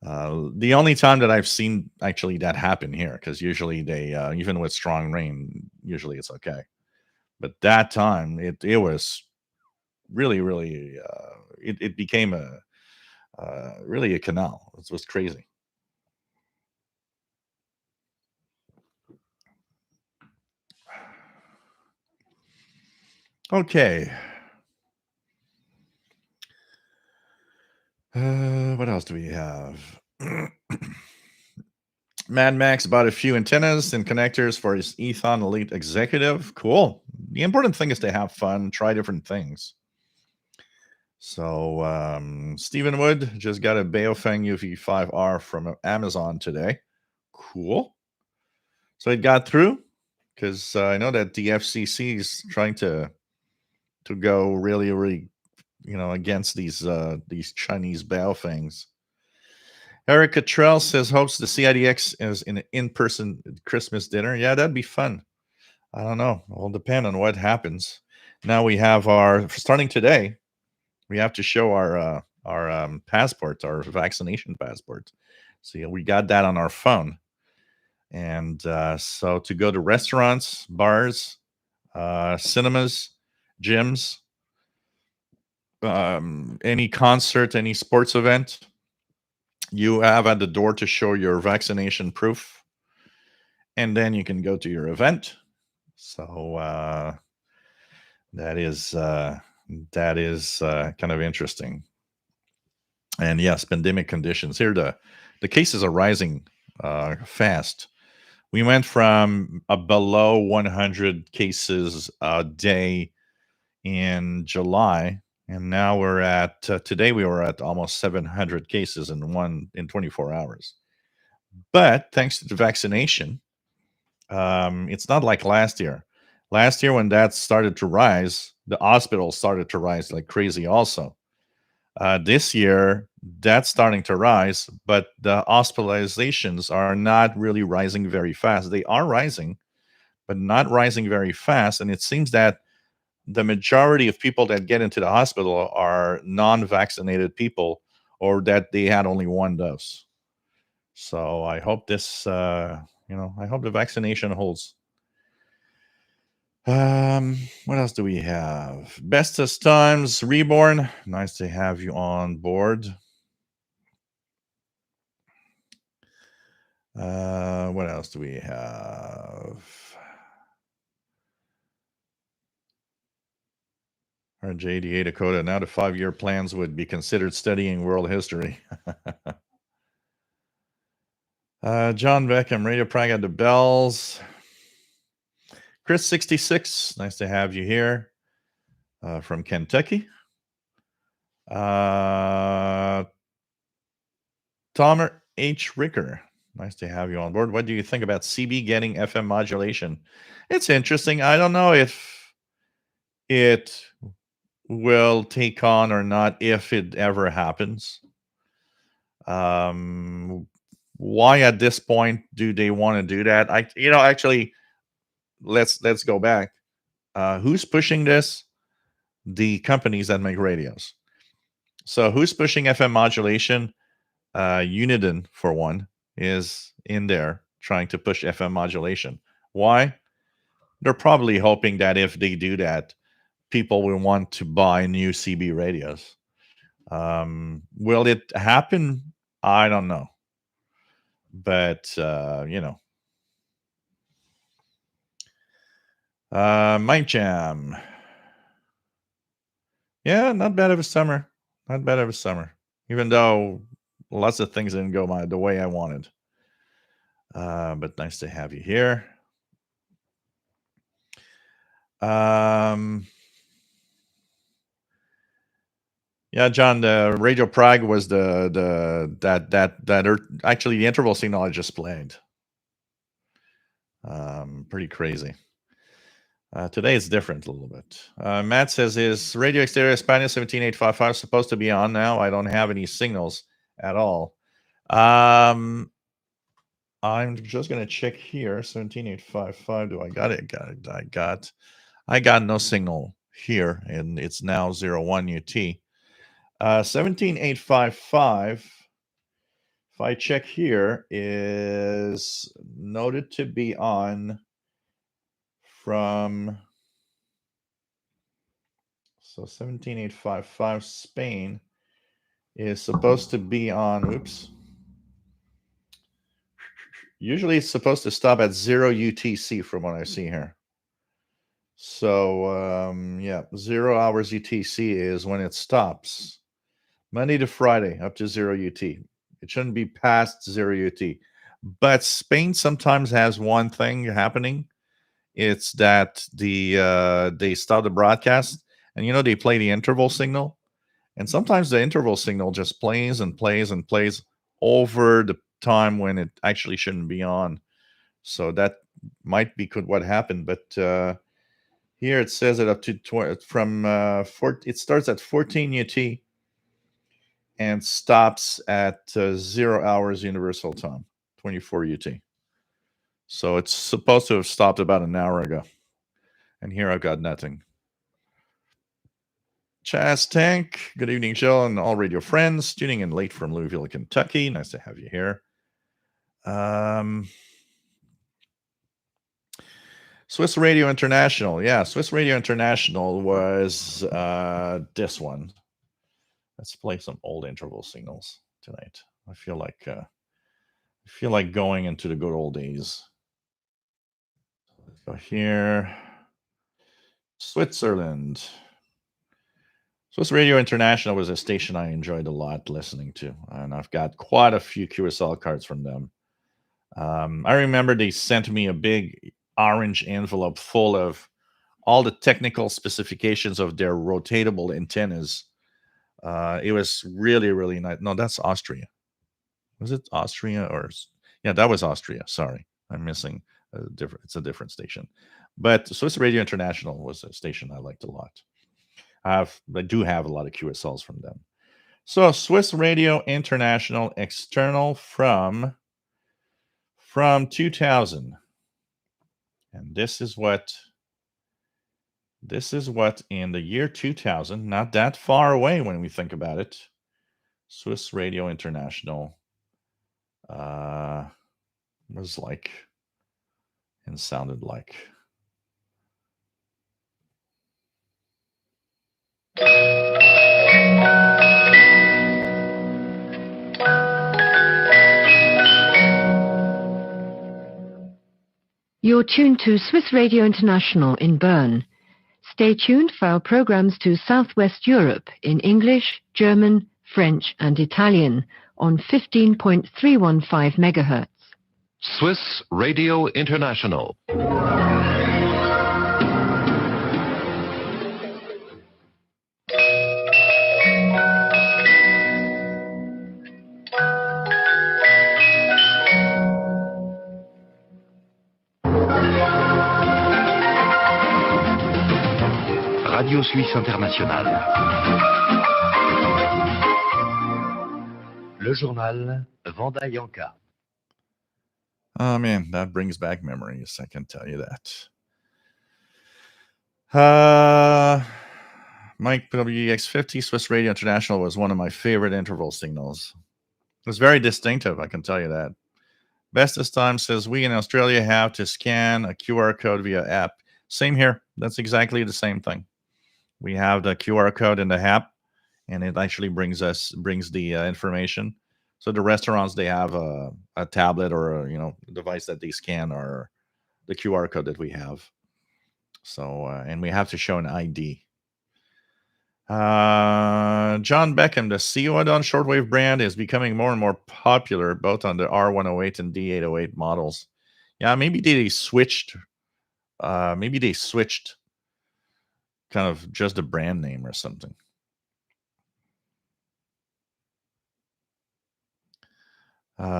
The only time that I've seen actually that happen here, because usually they even with strong rain, usually it's okay. But that time it was really, really it became a really a canal. It was crazy. Okay. What else do we have? Mad Max bought a few antennas and connectors for his Ethon Elite Executive. Cool. The important thing is to have fun, try different things. So Stephen Wood just got a Baofeng UV5R from Amazon today. Cool. So it got through, because I know that the FCC is trying to go really, really, against these Chinese Baofengs. Eric Cottrell says hopes the CIDX is an in-person Christmas dinner. Yeah, that'd be fun. I don't know. It'll depend on what happens. Now we have our starting today. We have to show our passports, our vaccination passports. So we got that on our phone, and so to go to restaurants, bars, cinemas, gyms, any concert, any sports event, you have at the door to show your vaccination proof, and then you can go to your event. So that is kind of interesting. And yes, pandemic conditions here. The cases are rising fast. We went from a below 100 cases a day in July, and now we're at today we were at almost 700 cases in 24 hours. But thanks to the vaccination, it's not like last year. Last year, when that started to rise, the hospitals started to rise like crazy also. This year, that's starting to rise, but the hospitalizations are not really rising very fast. They are rising, but not rising very fast. And it seems that the majority of people that get into the hospital are non-vaccinated people, or that they had only one dose. So I hope this, I hope the vaccination holds. What else do we have? Bestest Times Reborn. Nice to have you on board. What else do we have? RJ88 Dakota. Now the 5-year plans would be considered studying world history. John Beckham, Radio Prague at the Bells. Chris66, nice to have you here from Kentucky. Tomer H. Ricker, nice to have you on board. What do you think about CB getting FM modulation? It's interesting. I don't know if it will take on or not, if it ever happens. Why at this point do they want to do that? Actually, let's go back. Who's pushing this? The companies that make radios. So who's pushing FM modulation? Uniden, for one, is in there trying to push FM modulation. Why? They're probably hoping that if they do that, people will want to buy new CB radios. Will it happen? I don't know. But, Mind Jam. Yeah, not bad of a summer. Not bad of a summer. Even though lots of things didn't go the way I wanted. But nice to have you here. Yeah, John, the Radio Prague was actually the interval signal I just played. Pretty crazy. Today it's different a little bit. Matt says, is Radio Exterior Spanish 17855 supposed to be on now? I don't have any signals at all. I'm just gonna check here. 17855. Do I got it? I got no signal here, and it's now 01 UT. 17855. If I check here, is noted to be on from, so 17855 Spain is supposed to be on, oops. Usually it's supposed to stop at 0 UTC from what I see here. So, 0 hours UTC is when it stops. Monday to Friday up to 0 UT. It shouldn't be past 0 UT. But Spain sometimes has one thing happening. It's that they stop the broadcast, and they play the interval signal. And sometimes the interval signal just plays and plays and plays over the time when it actually shouldn't be on. So that might be what happened. But here it says it up to it starts at 14 UT and stops at 0 hours Universal Time, 24 UT. So it's supposed to have stopped about an hour ago. And here I've got nothing. Chaz Tank, good evening, Jill, and all radio friends. Tuning in late from Louisville, Kentucky. Nice to have you here. Swiss Radio International. Yeah, Swiss Radio International was this one. Let's play some old interval signals tonight. I feel like going into the good old days. Let's go here. Switzerland. Swiss Radio International was a station I enjoyed a lot listening to, and I've got quite a few QSL cards from them. I remember they sent me a big orange envelope full of all the technical specifications of their rotatable antennas. It was really, really nice. No, that's Austria. Was it Austria or? Yeah, that was Austria. Sorry, I'm missing a different. It's a different station. But Swiss Radio International was a station I liked a lot. I do have a lot of QSLs from them. So Swiss Radio International external from 2000. And this is what in the year 2000, not that far away when we think about it, Swiss Radio International was like and sounded like.
You're tuned to Swiss Radio International in Bern. Stay tuned for our programs to Southwest Europe in English, German, French and Italian on 15.315 megahertz.
Swiss Radio International.
Radio Suisse Internationale. Le journal Vanda Yanka.
Oh man, that brings back memories, I can tell you that. Mike WEX50 Swiss Radio International was one of my favorite interval signals. It was very distinctive, I can tell you that. Bestest Time says, we in Australia have to scan a QR code via app. Same here. That's exactly the same thing. We have the QR code in the app, and it actually brings the information. So the restaurants, they have a tablet or a device that they scan, or the QR code that we have. So and we have to show an ID. John Beckham, the COD shortwave brand is becoming more and more popular, both on the R108 and D808 models. Yeah, maybe they switched. Kind of just a brand name or something. What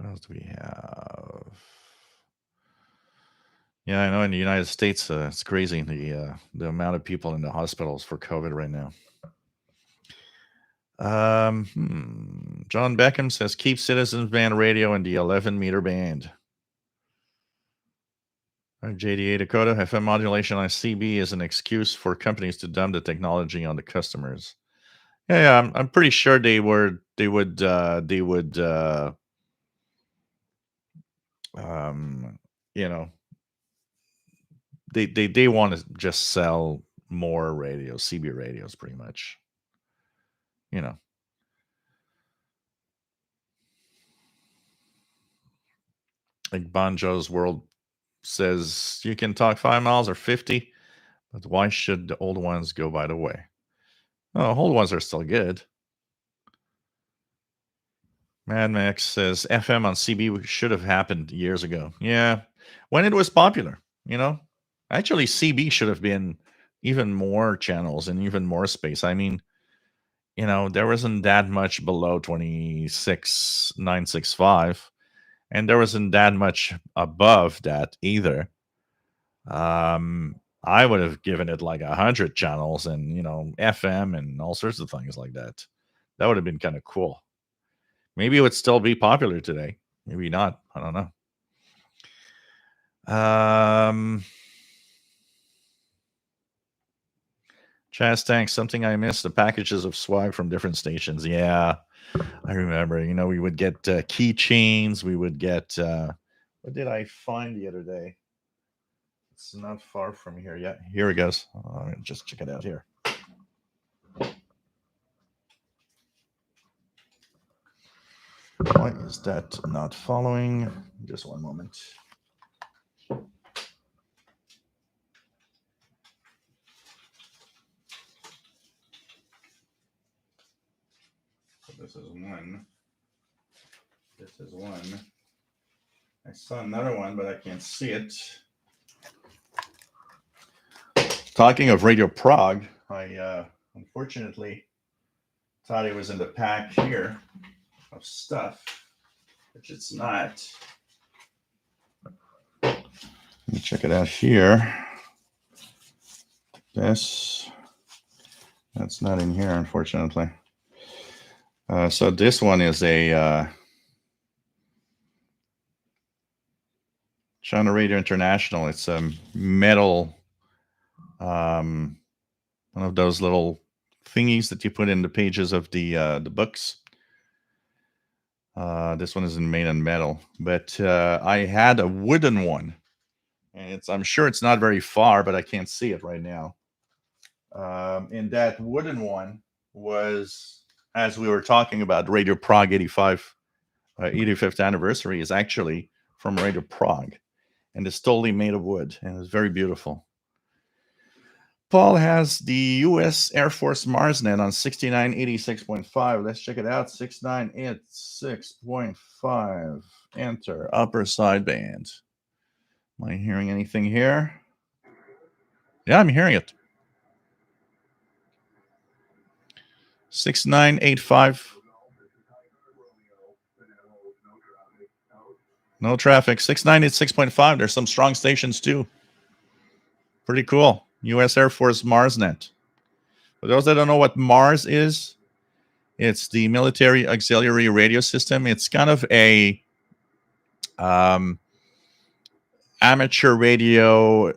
else do we have? Yeah, I know in the United States, it's crazy the amount of people in the hospitals for COVID right now. John Beckham says, keep Citizens Band radio in the 11-meter band. JDA Dakota, FM modulation on CB is an excuse for companies to dump the technology on the customers. Yeah, I'm pretty sure they would they want to just sell more radios, CB radios, pretty much. Like Banjo's World says, you can talk 5 miles or 50, but why should the old ones go by the way? Oh, old ones are still good. Mad Max says, FM on CB should have happened years ago. Yeah, when it was popular, Actually, CB should have been even more channels and even more space. I mean, there wasn't that much below 26,965, and there wasn't that much above that either. I would have given it like 100 channels and, FM and all sorts of things like that. That would have been kind of cool. Maybe it would still be popular today. Maybe not. I don't know. Chaz Tank, something I missed, the packages of swag from different stations. Yeah, I remember. We would get keychains. We would get, what did I find the other day? It's not far from here yet. Here it goes. Just check it out here. Why is that not following? Just one moment. So this is one. This is one. I saw another one, but I can't see it. Talking of Radio Prague, I unfortunately thought it was in the pack here of stuff, which it's not. Let me check it out here. That's not in here, unfortunately. So this one is a China Radio International. It's a metal, one of those little thingies that you put in the pages of the books. This one isn't made in metal, but I had a wooden one, and I'm sure it's not very far, but I can't see it right now. And that wooden one was, as we were talking about, Radio Prague 85th anniversary is actually from Radio Prague, and it's totally made of wood, and it's very beautiful. Paul has the U.S. Air Force Marsnet on 6986.5. Let's check it out. 6986.5. Enter. Upper sideband. Am I hearing anything here? Yeah, I'm hearing it. 6985. No traffic. 6986.5. There's some strong stations too. Pretty cool. U.S. Air Force Marsnet. For those that don't know what Mars is, it's the Military Auxiliary Radio System. It's kind of a amateur radio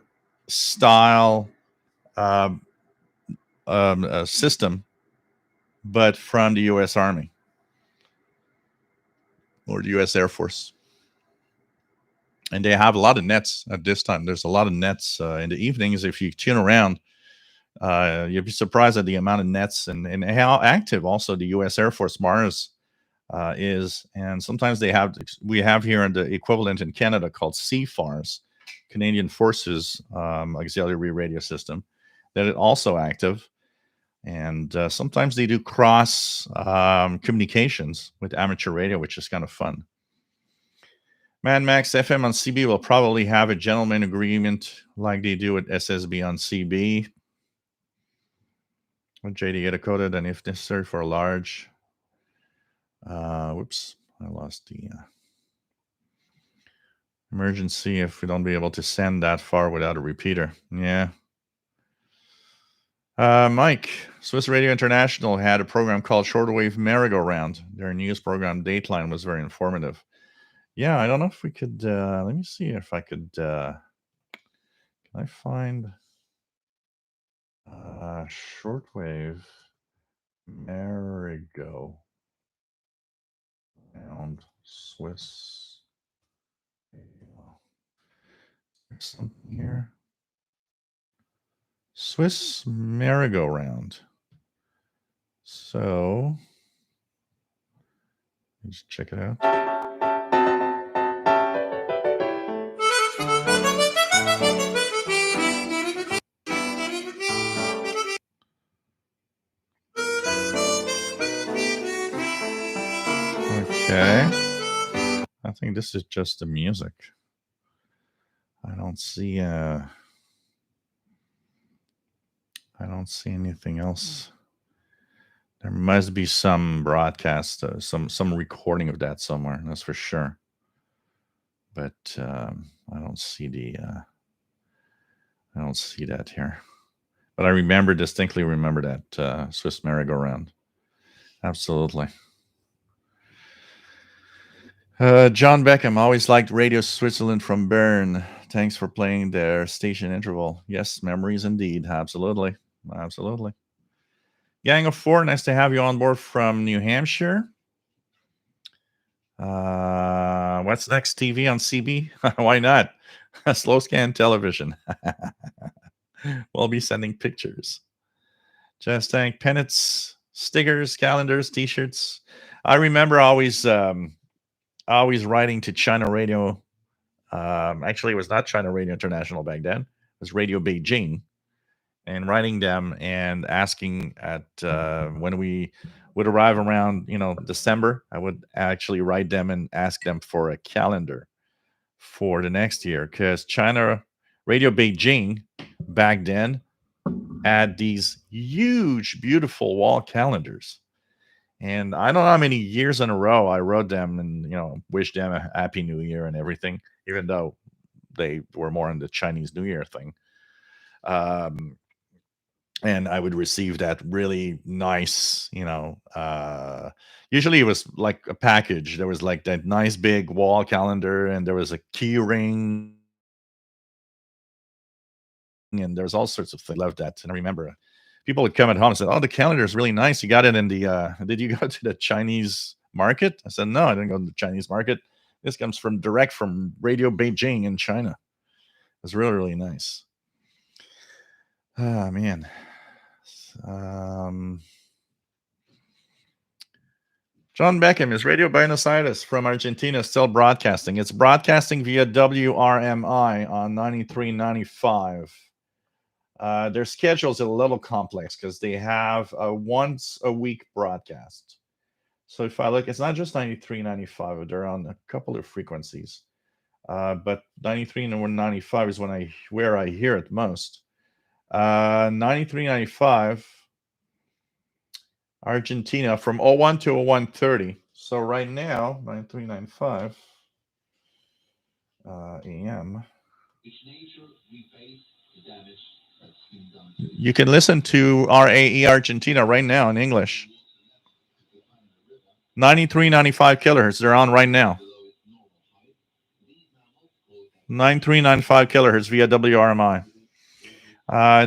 style system, but from the U.S. Army or the U.S. Air Force. And they have a lot of nets at this time. There's a lot of nets in the evenings. If you tune around, you'll be surprised at the amount of nets and how active also the U.S. Air Force Mars is. And sometimes we have here the equivalent in Canada called CFARS, Canadian Forces Auxiliary Radio System, that is also active. And sometimes they do cross communications with amateur radio, which is kind of fun. Mad Max FM on CB will probably have a gentleman agreement like they do with SSB on CB. With JD get a coded, and if necessary for a large. Whoops, I lost the emergency if we don't be able to send that far without a repeater. Yeah. Mike, Swiss Radio International had a program called Shortwave Merry-Go-Round. Their news program, Dateline, was very informative. Yeah, I don't know if we could, let me see if I could, can I find Shortwave Merry-Go-Round Swiss Radio. There's something here. Swiss Merry-Go-Round. So, let's check it out. Okay. I think this is just the music. I don't see anything else. There must be some broadcast, some recording of that somewhere. That's for sure. But I don't see I don't see that here. But I distinctly remember that Swiss Merry-Go-Round. Absolutely. John Beckham always liked Radio Switzerland from Bern. Thanks for playing their station interval. Yes, memories indeed. Absolutely. Absolutely. Gang of Four, nice to have you on board from New Hampshire. What's next? TV on CB? Why not? Slow scan television. We'll be sending pictures. Just thank pennants, stickers, calendars, T-shirts. I remember always writing to China Radio. Actually, it was not China Radio International back then. It was Radio Beijing, and writing them and asking at when we would arrive around December, I would actually write them and ask them for a calendar for the next year, because China Radio Beijing back then had these huge, beautiful wall calendars. And I don't know how many years in a row I wrote them and, wished them a happy new year and everything, even though they were more in the Chinese New Year thing. and I would receive that really nice, usually it was like a package. There was like that nice big wall calendar, and there was a key ring, and there was all sorts of things. Loved that. And I remember people would come at home and said, "Oh, the calendar is really nice. You got it in the did you go to the Chinese market?" I said, "No, I didn't go to the Chinese market. This comes from direct from Radio Beijing in China." It was really, really nice. Ah, man. John Beckham, is Radio Buenos Aires from Argentina still broadcasting? It's broadcasting via WRMI on 93.95. Their schedule's a little complex because they have a once a week broadcast. So if I look, it's not just 93.95. They're on a couple of frequencies. But 93 and 95 is where I hear it most. 93.95 Argentina from 01 to 01:30. So right now, 93.95 AM. You can listen to RAE Argentina right now in English. 93.95 kilohertz. They're on right now. 93.95 kilohertz via WRMI.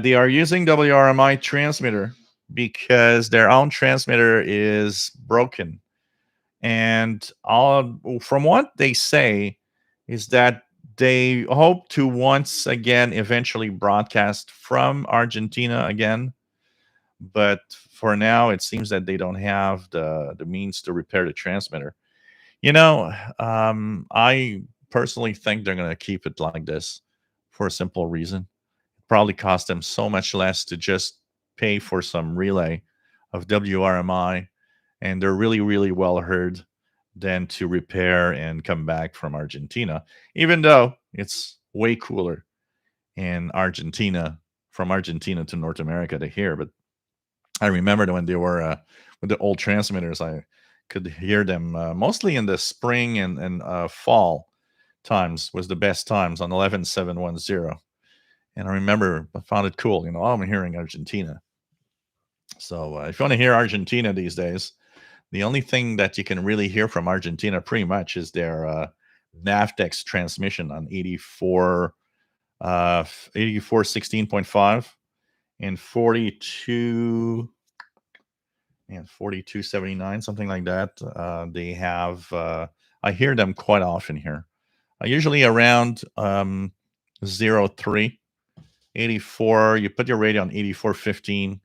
They are using WRMI transmitter because their own transmitter is broken. And from what they say is that they hope to once again eventually broadcast from Argentina again. But for now, it seems that they don't have the means to repair the transmitter. I personally think they're going to keep it like this for a simple reason. Probably cost them so much less to just pay for some relay of WRMI, and they're really, really well heard, than to repair and come back from Argentina, even though it's way cooler in Argentina, from Argentina to North America to hear. But I remember when they were with the old transmitters, I could hear them mostly in the spring and fall times was the best times on 11710. And I remember I found it cool. I'm hearing Argentina. So if you want to hear Argentina these days, the only thing that you can really hear from Argentina pretty much is their Navtex transmission on 84 16.5 and 42 and 4279, something like that. They have I hear them quite often here. Usually around 03 84. You put your radio on 8415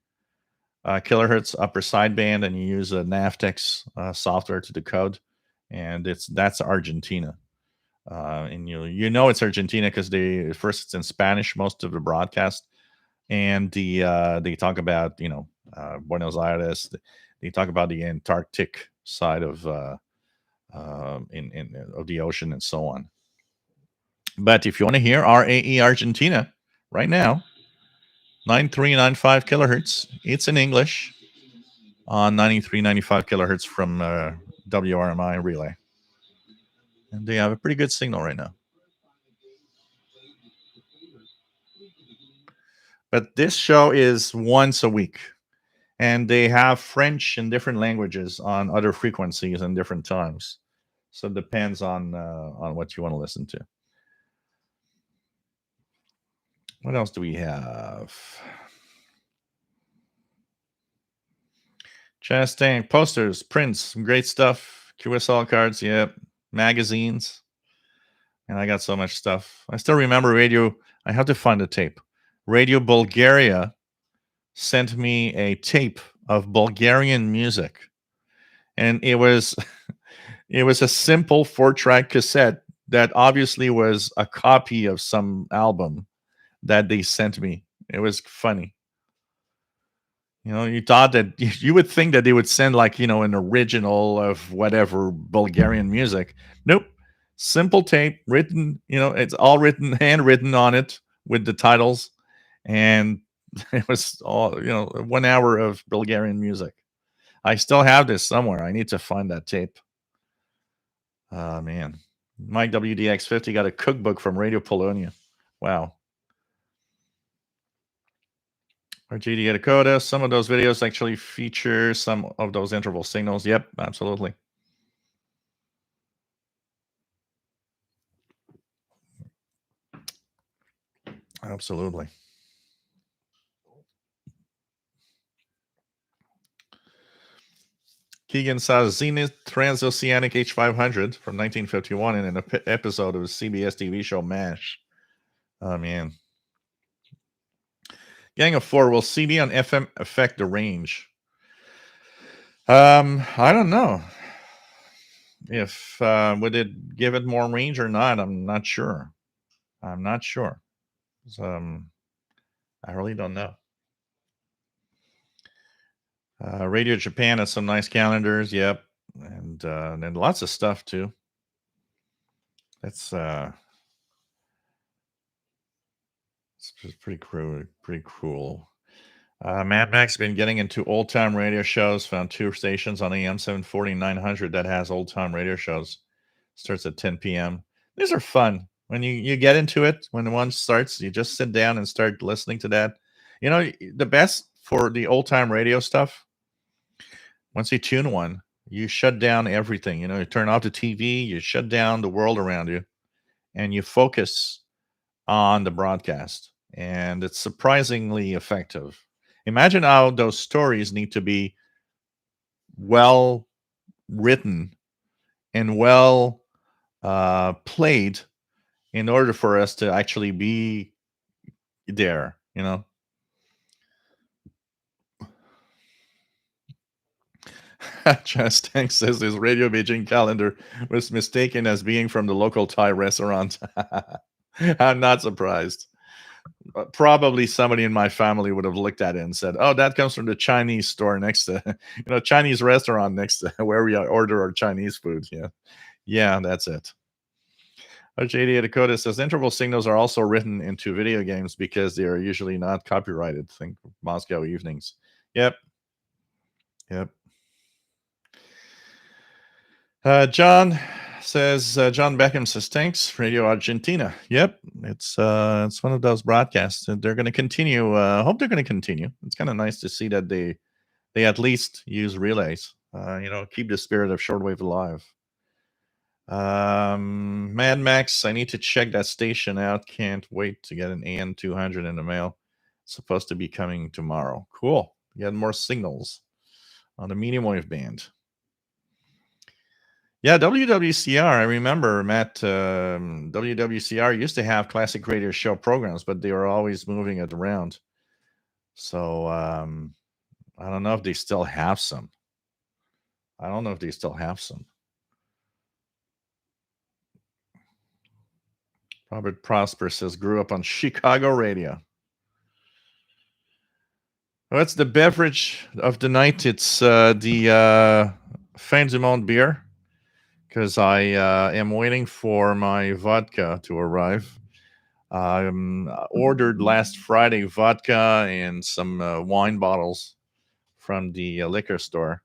kilohertz upper sideband, and you use a Navtex software to decode, and that's Argentina. And it's Argentina because first it's in Spanish, most of the broadcast, and they talk about Buenos Aires. They talk about the Antarctic side of of the ocean and so on. But if you want to hear RAE Argentina right now, 9395 kilohertz, it's in English on 9395 kilohertz from WRMI relay, and they have a pretty good signal right now. But this show is once a week, and they have French and different languages on other frequencies and different times. So it depends on what you want to listen to. What else do we have? Chastain, posters, prints, some great stuff. QSL cards, yep. Magazines. And I got so much stuff. I still remember radio. I have to find the tape. Radio Bulgaria sent me a tape of Bulgarian music. And it was it was a simple 4-track cassette that obviously was a copy of some album that they sent me. It was funny. You thought that you would think that they would send an original of whatever Bulgarian music. Nope. Simple tape written, it's all written, handwritten on it with the titles. And it was all, 1 hour of Bulgarian music. I still have this somewhere. I need to find that tape. Man. Mike WDX50 got a cookbook from Radio Polonia. Wow. RGD Dakota, some of those videos actually feature some of those interval signals. Yep, absolutely. Absolutely. Keegan saw Zenith Transoceanic H500 from 1951 in an episode of the CBS TV show MASH. Oh, man. Gang of Four, will CB on FM affect the range? I don't know. If would it give it more range or not? I'm not sure. I really don't know. Radio Japan has some nice calendars. Yep, and then lots of stuff too. That's it's just pretty cool. Mad Max been getting into old time radio shows. Found 2 stations on AM 740 900 that has old time radio shows. Starts at 10 p.m. These are fun. When you get into it, when one starts, you just sit down and start listening to that. You know, the best for the old time radio stuff, once you tune one, you shut down everything. You know, you turn off the TV, you shut down the world around you, and you focus on the broadcast. And it's surprisingly effective. Imagine how those stories need to be well written and well played in order for us to actually be there, you know. Just Tank says his Radio Beijing calendar was mistaken as being from the local Thai restaurant. I'm not surprised. Probably somebody in my family would have looked at it and said, "Oh, that comes from the Chinese store next to, Chinese restaurant next to where we order our Chinese food." Yeah, that's it. JD Dakota says interval signals are also written into video games because they are usually not copyrighted. Think Moscow Evenings. Yep. John Beckham says thanks. Radio Argentina. Yep, it's one of those broadcasts. They're going to continue. Hope they're going to continue. It's kind of nice to see that they at least use relays. Keep the spirit of shortwave alive. Mad Max, I need to check that station out. Can't wait to get an AN 200 in the mail. It's supposed to be coming tomorrow. Cool. Get more signals on the medium wave band. Yeah, WWCR. I remember, Matt. WWCR used to have classic radio show programs, but they were always moving it around. So I don't know if they still have some. Robert Prosper says, grew up on Chicago radio. What's the beverage of the night? It's the Fin du Monde beer, because I am waiting for my vodka to arrive. I ordered last Friday vodka and some wine bottles from the liquor store.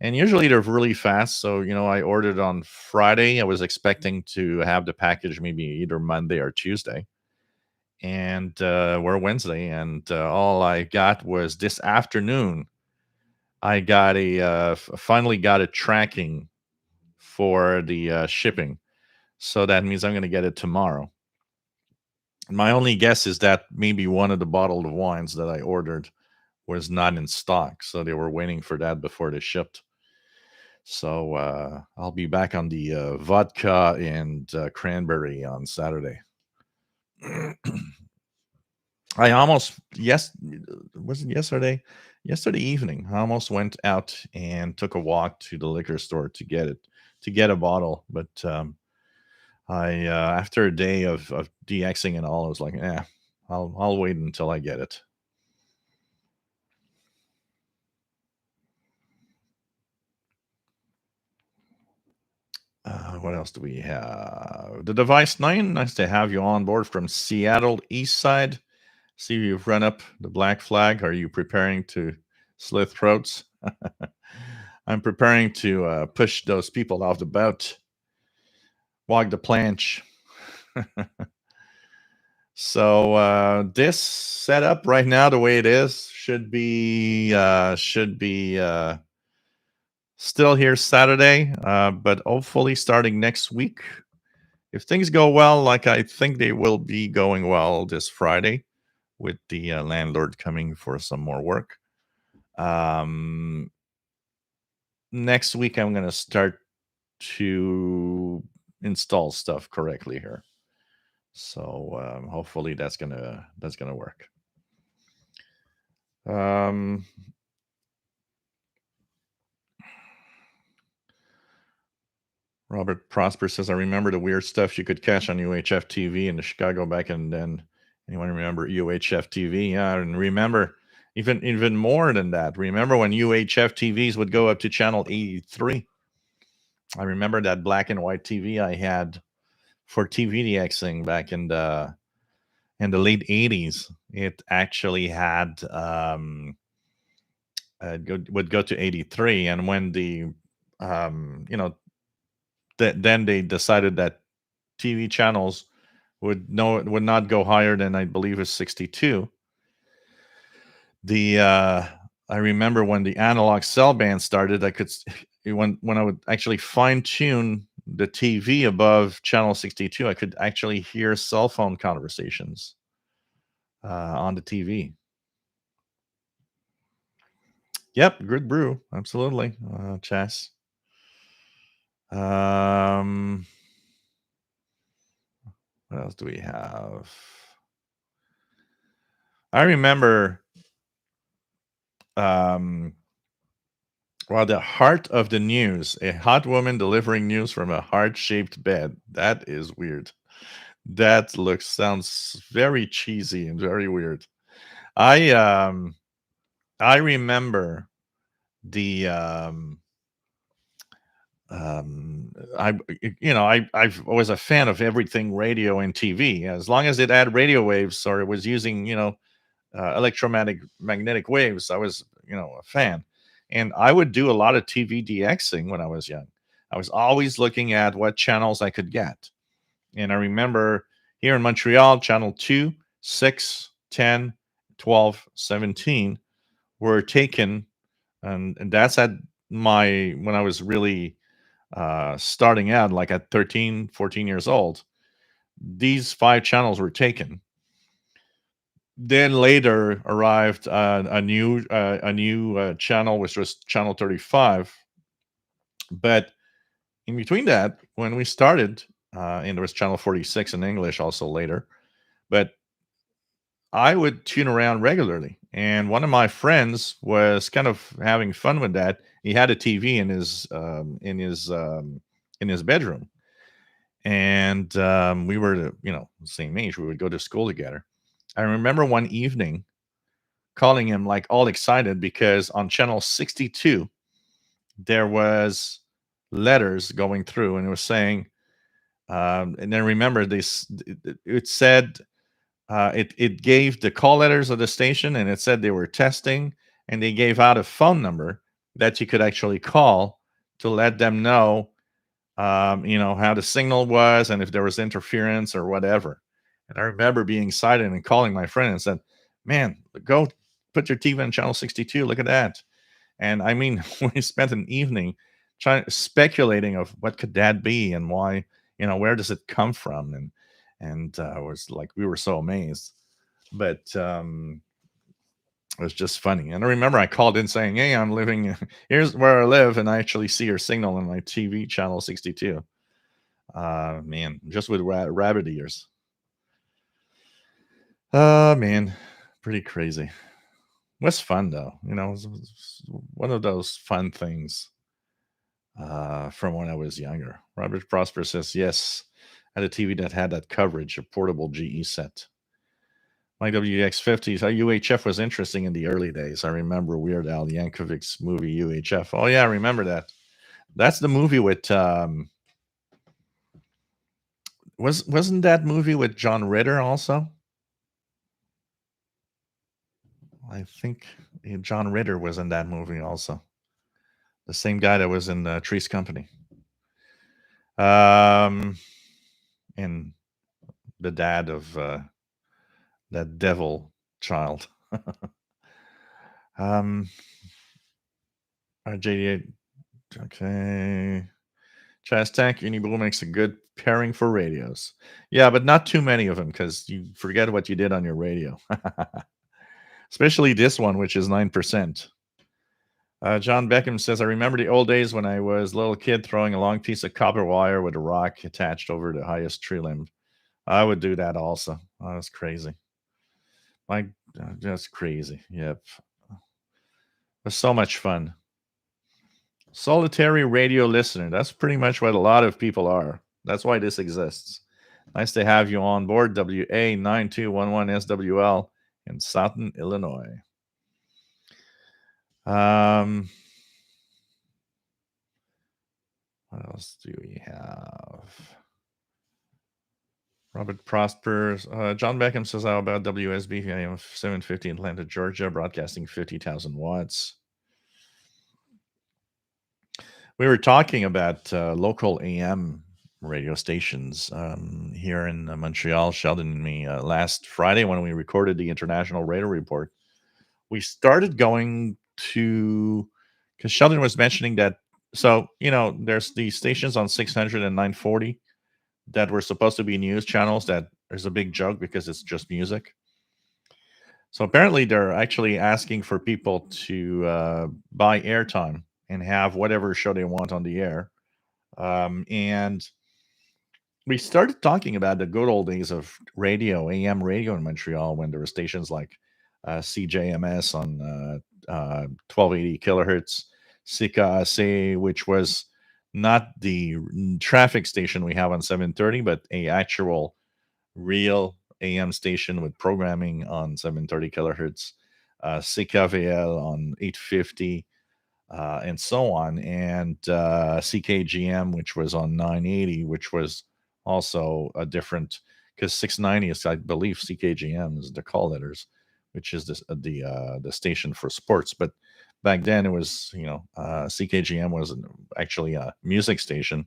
And usually they're really fast. So, I ordered on Friday. I was expecting to have the package maybe either Monday or Tuesday. And we're Wednesday. And all I got was this afternoon. I got finally got a tracking for the shipping. So that means I'm going to get it tomorrow. My only guess is that maybe one of the bottled wines that I ordered was not in stock. So they were waiting for that before they shipped. So I'll be back on the vodka and cranberry on Saturday. I almost, was it yesterday? Yesterday evening, I almost went out and took a walk to the liquor store to get a bottle. But I after a day of DXing and all, I was like, I'll wait until I get it. What else do we have? The Device 9, nice to have you on board from Seattle East Side. See you've run up the black flag. Are you preparing to slit throats? I'm preparing to push those people off the boat. Walk the planche. So this setup right now, the way it is, should be still here Saturday, but hopefully starting next week, if things go well, like I think they will be going well this Friday, with the landlord coming for some more work. Next week, I'm gonna start to install stuff correctly here. So hopefully that's gonna work. Robert Prosper says, I remember the weird stuff you could catch on UHF TV in the Chicago back and then. Anyone remember UHF TV? Yeah, and remember even more than that. Remember when UHF TVs would go up to channel 83? I remember that black and white TV I had for TVDXing back in the late 80s. It actually had would go to 83, and when the then they decided that TV channels would not go higher than, I believe, is 62. I remember when the analog cell band started, I could when I would actually fine tune the TV above channel 62, I could actually hear cell phone conversations on the TV. Yep, good brew, absolutely, Chess. What else do we have? I remember, the heart of the news, a hot woman delivering news from a heart-shaped bed. That is weird. That sounds very cheesy and very weird. I remember the I was a fan of everything radio and TV, as long as it had radio waves or it was using electromagnetic waves. I was a fan, and I would do a lot of TV DXing when I was young. I was always looking at what channels I could get, and I remember here in Montreal, channel 2, 6, 10, 12, 17 were taken, and that's at when I was really starting out, like at 13, 14 years old. These 5 channels were taken. Then later arrived a new channel, which was channel 35. But in between that, when we started, and there was channel 46 in English also later, but I would tune around regularly. And one of my friends was kind of having fun with that. He had a TV in his bedroom, and we were the same age. We would go to school together. I remember one evening calling him like all excited because on channel 62 there was letters going through, and it was saying, and then remember this, it said, it gave the call letters of the station, and it said they were testing, and they gave out a phone number that you could actually call to let them know how the signal was and if there was interference or whatever. And I remember being excited and calling my friend and said, man, go put your TV on channel 62. Look at that. And I mean, we spent an evening speculating of what could that be and why, where does it come from? And it was like, we were so amazed, but it was just funny. And I remember I called in saying, hey, I'm living, here's where I live, and I actually see your signal on my TV channel 62. Man, just with rabbit ears. Man, pretty crazy. It was fun though. It was one of those fun things from when I was younger. Robert Prosper says, yes, I had a TV that had that coverage, a portable GE set. My WX50s, UHF was interesting in the early days. I remember Weird Al Yankovic's movie UHF. Oh yeah, I remember that. That's the movie with wasn't that movie with John Ritter also? I think John Ritter was in that movie also. The same guy that was in Three's Company. And the dad of that devil child. um, JD8, okay. Chastak Unibrew makes a good pairing for radios. Yeah, but not too many of them because you forget what you did on your radio. Especially this one, which is 9%. John Beckham says, I remember the old days when I was a little kid throwing a long piece of copper wire with a rock attached over the highest tree limb. I would do that also. Oh, that's crazy. Like, that's crazy. Yep. It was so much fun. Solitary radio listener. That's pretty much what a lot of people are. That's why this exists. Nice to have you on board, WA9211SWL in Southern Illinois. What else do we have? Robert Prosper. John Beckham says, how about WSB? I am 750 Atlanta, Georgia, broadcasting 50,000 watts. We were talking about local AM radio stations here in Montreal. Sheldon and me last Friday when we recorded the International Radio Report. We started going to, because Sheldon was mentioning that. So, there's these stations on 600 and 940 that were supposed to be news channels that there's a big joke because it's just music. So apparently they're actually asking for people to buy airtime and have whatever show they want on the air. And we started talking about the good old days of radio, AM radio in Montreal, when there were stations like CJMS on 1280 kilohertz, CKAC, which was not the traffic station we have on 730, but a actual real AM station with programming on 730 kilohertz, CKVL on 850, and so on, and CKGM, which was on 980, which was also a different, because 690 is, I believe, CKGM is the call letters, which is the station for sports. But back then it was, CKGM was actually a music station.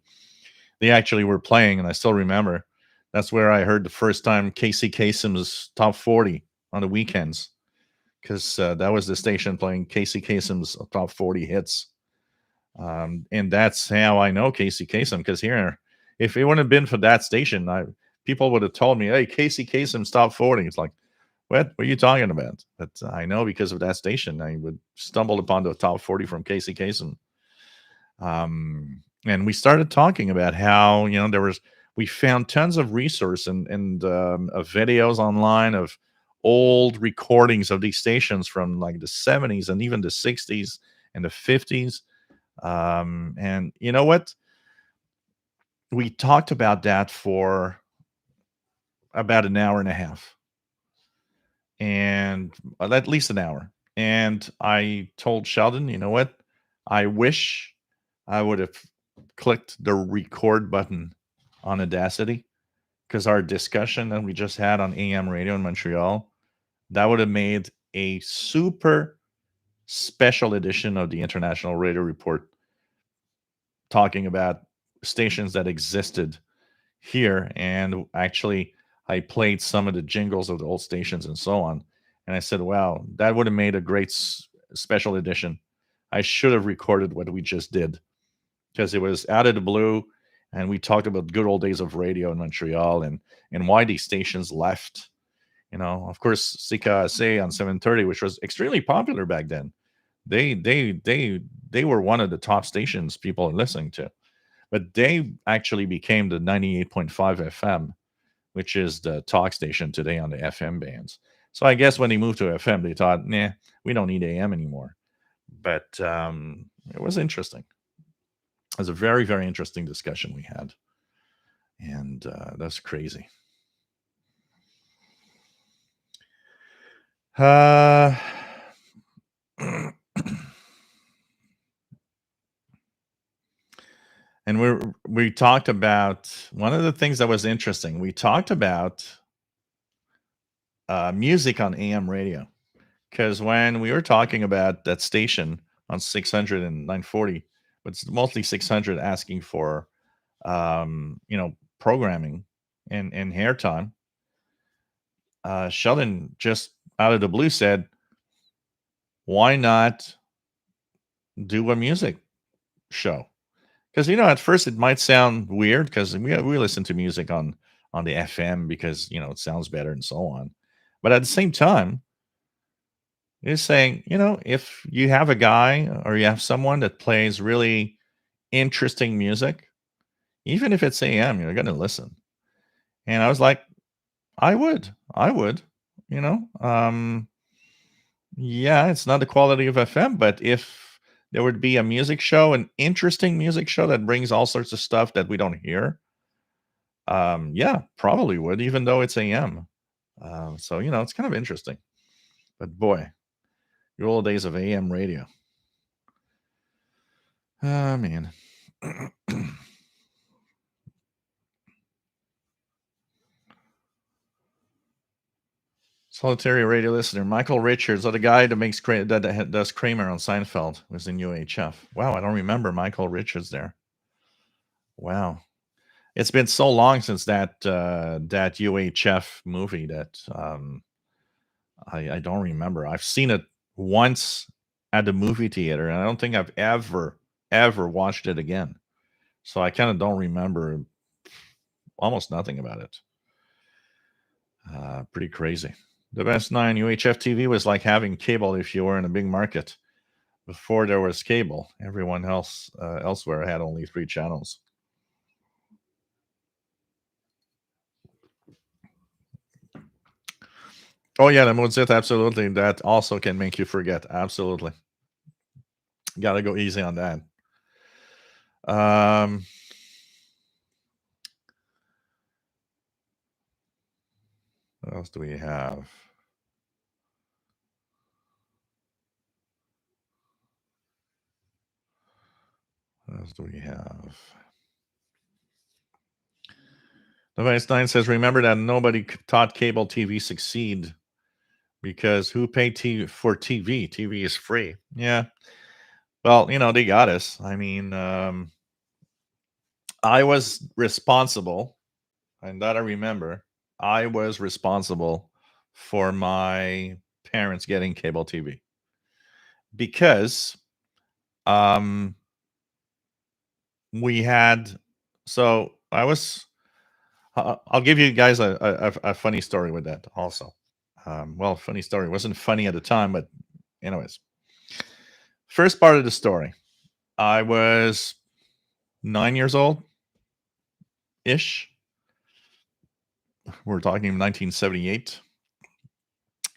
They actually were playing, and I still remember that's where I heard the first time Casey Kasem's Top 40 on the weekends, because that was the station playing Casey Kasem's Top 40 hits. And that's how I know Casey Kasem, because here, if it wouldn't have been for that station, people would have told me, hey, Casey Kasem's Top 40. It's like, what are you talking about? But I know because of that station, I would stumble upon the Top 40 from Casey Kasem. And we started talking about how, we found tons of resource and of videos online of old recordings of these stations from like the 70s and even the 60s and the 50s. And you know what? We talked about that for about an hour and a half, and at least an hour. And I told Sheldon, you know what? I wish I would have clicked the record button on Audacity, because our discussion that we just had on AM radio in Montreal, that would have made a super special edition of the International Radio Report, talking about stations that existed here. And actually, I played some of the jingles of the old stations and so on. And I said, wow, that would have made a great special edition. I should have recorded what we just did, because it was out of the blue. And we talked about good old days of radio in Montreal and why these stations left. Of course, CKAC on 730, which was extremely popular back then. They were one of the top stations people are listening to. But they actually became the 98.5 FM, which is the talk station today on the FM bands. So I guess when they moved to FM, they thought, nah, we don't need AM anymore. But it was interesting. It was a very, very interesting discussion we had. And that's crazy. And we talked about one of the things that was interesting. We talked about music on AM radio, because when we were talking about that station on 600 and 940, but it's mostly 600 asking for programming and hair time, Sheldon just out of the blue said, why not do a music show? Because, at first it might sound weird because we listen to music on the FM because, it sounds better and so on. But at the same time, it's saying, if you have a guy or you have someone that plays really interesting music, even if it's AM, you're going to listen. And I was like, I would. Yeah, it's not the quality of FM, but if there would be a music show, an interesting music show that brings all sorts of stuff that we don't hear, yeah, probably would, even though it's AM. So, it's kind of interesting. But boy, the old days of AM radio. Ah, man. Solitary radio listener Michael Richards, the guy that makes that does Kramer on Seinfeld, was in UHF. Wow, I don't remember Michael Richards there. Wow, it's been so long since that UHF movie that I don't remember. I've seen it once at the movie theater, and I don't think I've ever watched it again. So I kind of don't remember almost nothing about it. Pretty crazy. The best 9 UHF TV was like having cable if you were in a big market. Before there was cable, everyone else elsewhere had only 3 channels. Oh yeah, the Mozit, absolutely. That also can make you forget. Absolutely. Gotta go easy on that. What else do we have? What else do we have? Device 9 says, remember that nobody taught cable TV succeed because who paid for TV? TV is free. Yeah. Well, they got us. I mean, I was responsible, and that I remember, I was responsible for my parents getting cable TV because we had, so I was, I'll give you guys a funny story with that also. Well, funny story. It wasn't funny at the time, but anyways. First part of the story. I was 9 years old ish. We're talking 1978.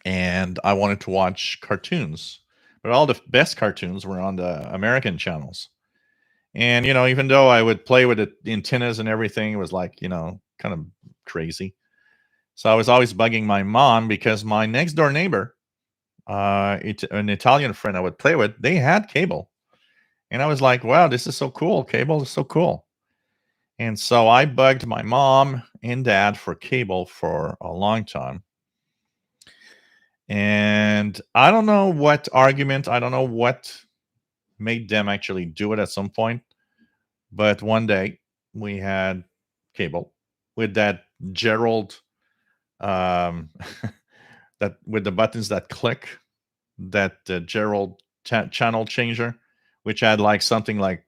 And I wanted to watch cartoons. But all the best cartoons were on the American channels. And, even though I would play with the antennas and everything, it was like, kind of crazy. So I was always bugging my mom because my next door neighbor, an Italian friend I would play with, they had cable. And I was like, wow, this is so cool. Cable is so cool. And so I bugged my mom and dad for cable for a long time. And I don't know what argument, I don't know what made them actually do it at some point. But one day we had cable with that Gerald, that with the buttons that click, that Gerald channel changer, which had like something like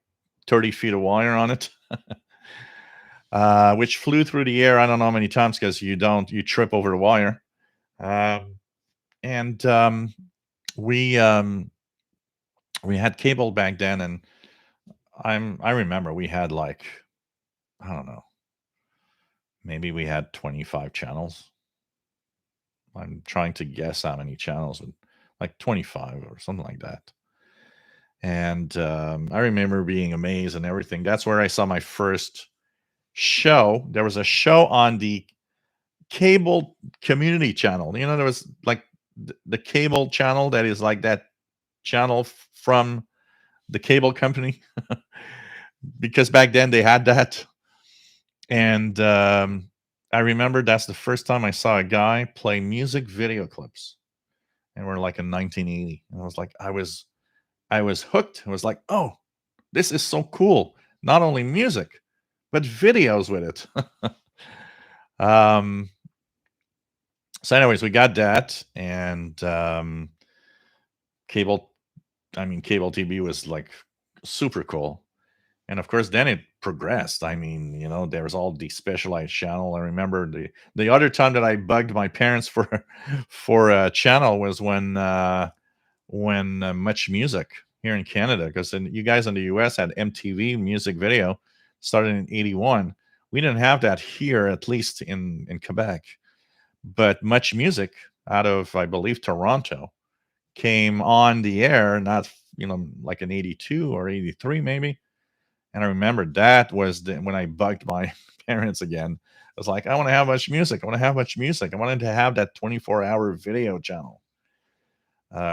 30 feet of wire on it, which flew through the air. I don't know how many times because you trip over the wire. And we had cable back then, and I remember we had like, I don't know, maybe we had 25 channels. I'm trying to guess how many channels, like 25 or something like that. And I remember being amazed and everything. That's where I saw my first show. There was a show on the cable community channel. There was like the cable channel that is like that channel from the cable company because back then they had that. And I remember that's the first time I saw a guy play music video clips, and we're like in 1980, and I was like, I was hooked. I was like, oh, this is so cool. Not only music, but videos with it. So anyways, we got that, and cable cable TV was like super cool. And of course, then it progressed. There was all the specialized channel. I remember the other time that I bugged my parents for for a channel was when Much Music here in Canada, because you guys in the US had MTV Music Video, started in '81. We didn't have that here, at least in Quebec. But Much Music, out of, I believe, Toronto, came on the air, not like in '82 or '83 maybe. And I remember that was when I bugged my parents again. I was like, I want to have Much Music. I want to have Much Music. I wanted to have that 24-hour video channel,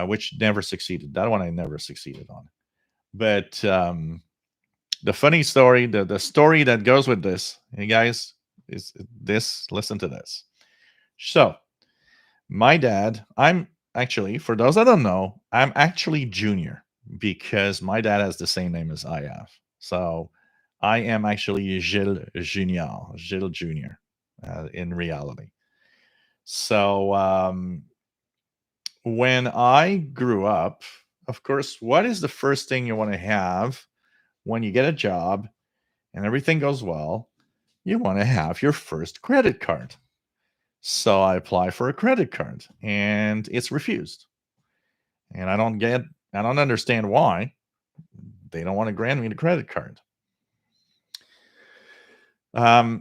which never succeeded. That one I never succeeded on. But the funny story, the story that goes with this, hey guys, is this. Listen to this. So, my dad, I'm actually, for those that don't know, I'm actually junior, because my dad has the same name as I have. So I am actually Gilles Junior, in reality. So when I grew up, of course, what is the first thing you want to have when you get a job and everything goes well? You want to have your first credit card. So I apply for a credit card and it's refused. And I don't understand why they don't want to grant me the credit card. I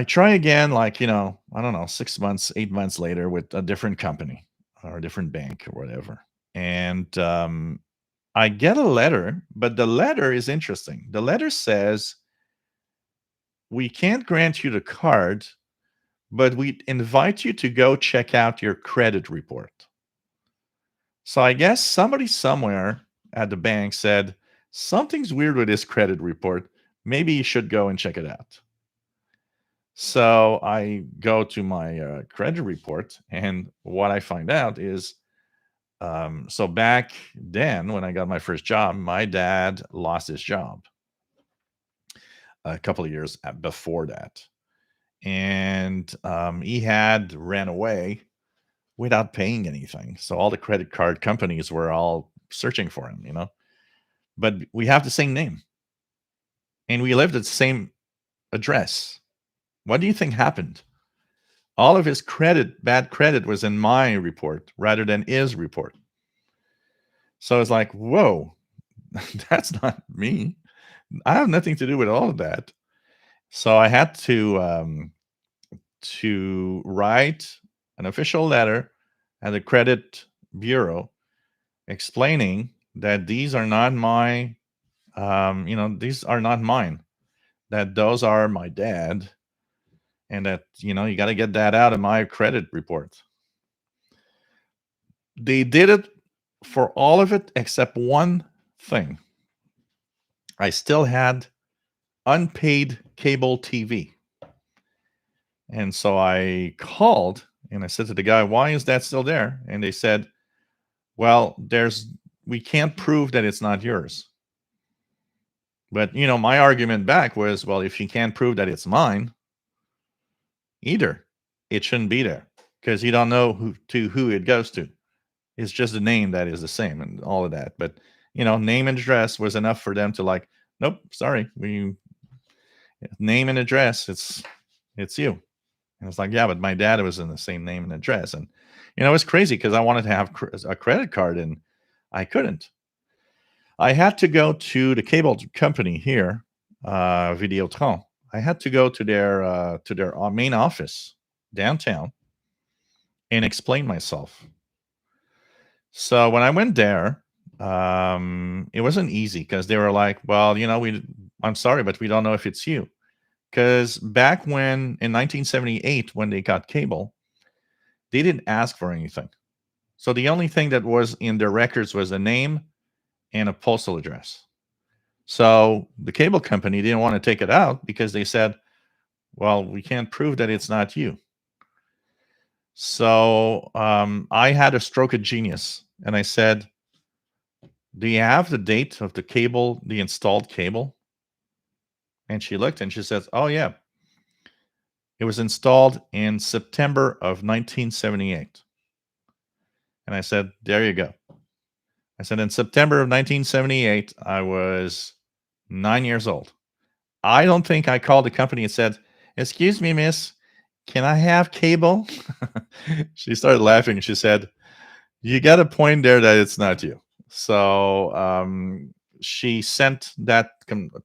try again, like, I don't know, 6 months, 8 months later with a different company or a different bank or whatever. And I get a letter, but the letter is interesting. The letter says, we can't grant you the card, but we invite you to go check out your credit report. So I guess somebody somewhere at the bank said, something's weird with this credit report. Maybe you should go and check it out. So I go to my credit report, and what I find out is, so back then when I got my first job, my dad lost his job a couple of years before that. And he had ran away without paying anything. So all the credit card companies were all searching for him. But we have the same name and we lived at the same address. What do you think happened? All of his bad credit was in my report rather than his report. So it's like, whoa, that's not me. I have nothing to do with all of that. So I had to write an official letter at the credit bureau explaining that these are not my, these are not mine, that those are my dad, and that, you got to get that out of my credit report. They did it for all of it except one thing. I still had unpaid cable TV. And so I called and I said to the guy, why is that still there? And they said, well, we can't prove that it's not yours. But, my argument back was, well, if you can't prove that it's mine either, it shouldn't be there, because you don't know who it goes to. It's just the name that is the same and all of that. But, name and address was enough for them to, like, nope, sorry, name and address, it's you. And it's like, yeah, but my dad was in the same name and address. And, it was crazy because I wanted to have a credit card and I couldn't. I had to go to the cable company here, Videotron. I had to go to their main office downtown and explain myself. So when I went there, it wasn't easy because they were like, well, I'm sorry, but we don't know if it's you. Because back when, in 1978, when they got cable, they didn't ask for anything. So the only thing that was in their records was a name and a postal address. So the cable company didn't want to take it out because they said, well, we can't prove that it's not you. So I had a stroke of genius and I said, do you have the date of the installed cable? And she looked and she says, oh, yeah. It was installed in September of 1978. And I said, there you go. I said, in September of 1978, I was 9 years old. I don't think I called the company and said, excuse me, miss, can I have cable? She started laughing. She said, you got a point there that it's not you. So she sent that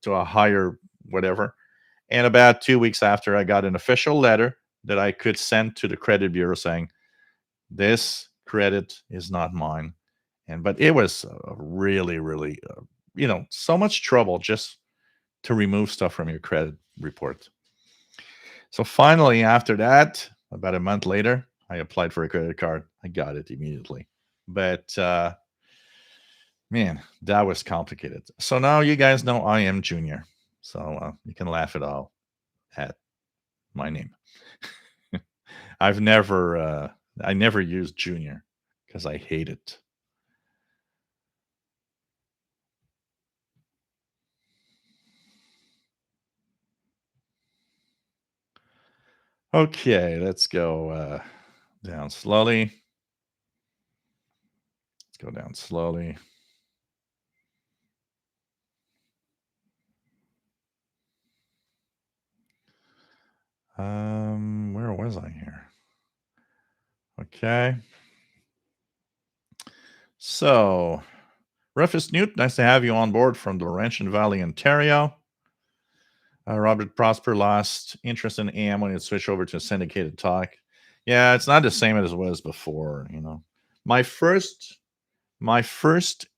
to a higher whatever. And about 2 weeks after, I got an official letter that I could send to the credit bureau saying, this credit is not mine. But it was really, really, so much trouble just to remove stuff from your credit report. So finally, after that, about a month later, I applied for a credit card. I got it immediately. But man, that was complicated. So now you guys know I am Junior. So you can laugh it all at my name. I never used Junior because I hate it. Okay, let's go down slowly. Let's go down slowly. Where was I here? Okay. So, Rufus Newt, nice to have you on board from the Laurentian Valley, Ontario. Robert Prosper lost interest in AM when it switched over to syndicated talk. Yeah, it's not the same as it was before. My first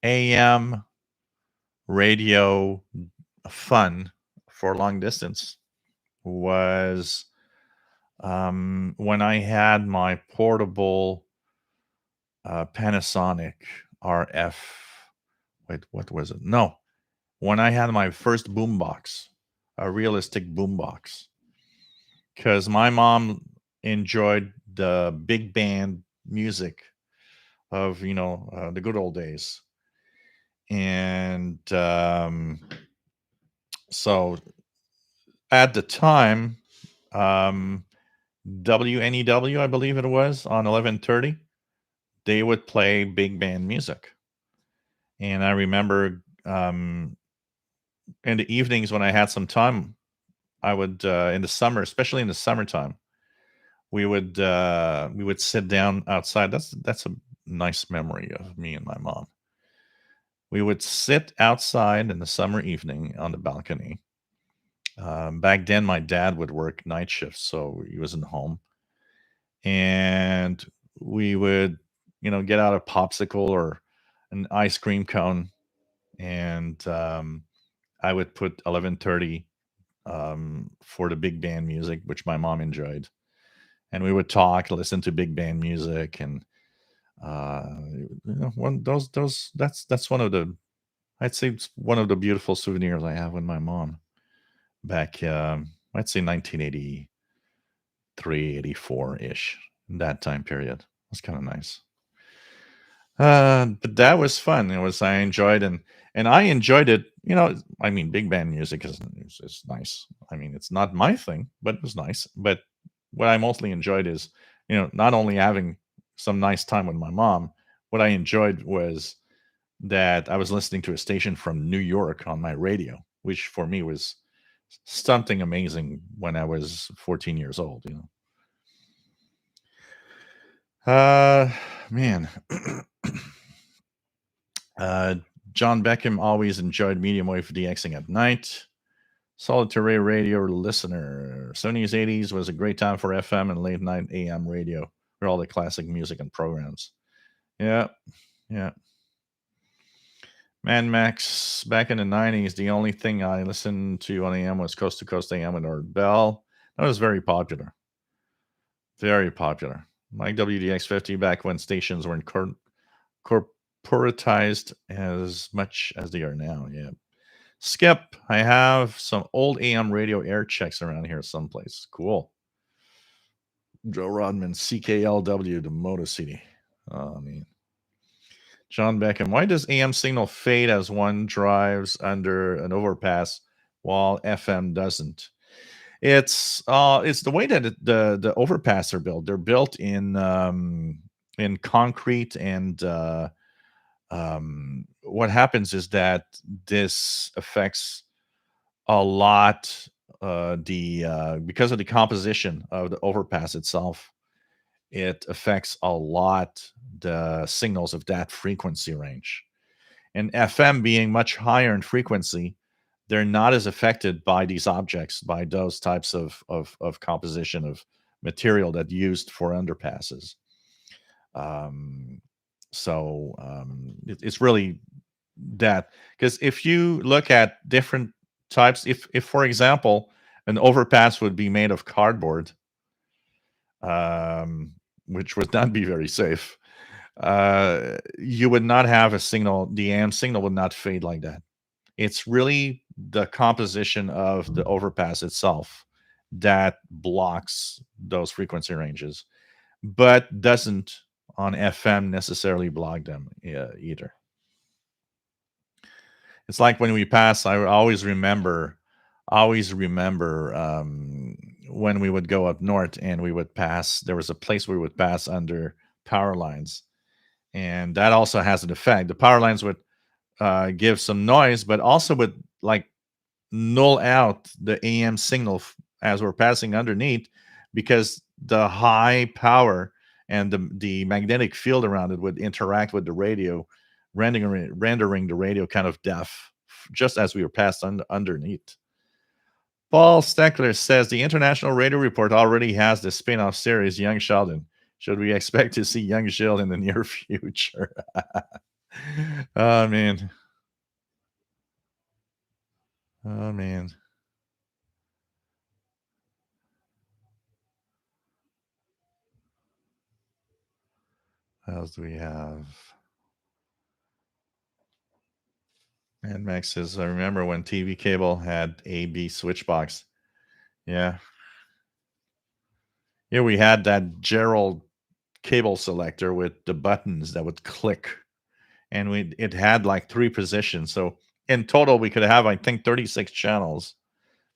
AM radio fun for long distance was when I had my portable Panasonic RF. Wait, what was it? No, when I had my first boombox, a realistic boombox, because my mom enjoyed the big band music of the good old days, and so at the time, WNEW, I believe it was on 1130, they would play big band music, and I remember in the evenings when I had some time, I would in the summer, especially in the summertime, we would sit down outside. That's a nice memory of me and my mom. We would sit outside in the summer evening on the balcony. Back then, my dad would work night shifts, so he wasn't home, and we would, get out a popsicle or an ice cream cone, and I would put 1130 for the big band music, which my mom enjoyed, and we would talk, listen to big band music, and that's one of the, I'd say it's one of the beautiful souvenirs I have with my mom back, I'd say 1983, 84 ish, that time period. It was kind of nice. But that was fun. I enjoyed, and I enjoyed it. I mean, big band music is nice. I mean, it's not my thing, but it was nice. But what I mostly enjoyed is, not only having some nice time with my mom. What I enjoyed was that I was listening to a station from New York on my radio, which for me was something amazing when I was 14 years old. Man. John Beckham always enjoyed medium wave DXing at night. Solitary radio listener. 70s, 80s was a great time for FM and late night AM radio for all the classic music and programs. Yeah. Man Max, back in the 90s, the only thing I listened to on AM was Coast to Coast AM with Art Bell. That was very popular. Very popular. Mike WDX50 back when stations weren't corporatized as much as they are now. Yeah. Skip, I have some old AM radio air checks around here someplace. Cool. Joe Rodman, CKLW to Motor City. Oh, man. John Beckham, why does AM signal fade as one drives under an overpass while FM doesn't? It's the way that the overpass are built. They're built in concrete, and what happens is that this affects a lot the because of the composition of the overpass itself. It affects a lot the signals of that frequency range. And FM being much higher in frequency, they're not as affected by these objects, by those types of composition of material that used for underpasses. Um, it's really that, because if you look at different types, if for example an overpass would be made of cardboard, um, which would not be very safe, you would not have a signal. The AM signal would not fade like that. It's really the composition of the overpass itself that blocks those frequency ranges, but doesn't on FM necessarily block them either. It's like when we pass, I always remember when we would go up north and we would pass, there was a place where we would pass under power lines. And that also has an effect. The power lines would give some noise, but also would like null out the AM signal as we're passing underneath, because the high power and the magnetic field around it would interact with the radio, rendering the radio kind of deaf, just as we were passed underneath. Paul Steckler says the International Radio Report already has the spin-off series Young Sheldon. Should we expect to see Young Sheldon in the near future? Oh man. Oh man. What else do we have? And Max says, I remember when TV cable had A/B switch box. Yeah. Here we had that Gerald cable selector with the buttons that would click, and it had like 3 positions. So in total, we could have, I think, 36 channels,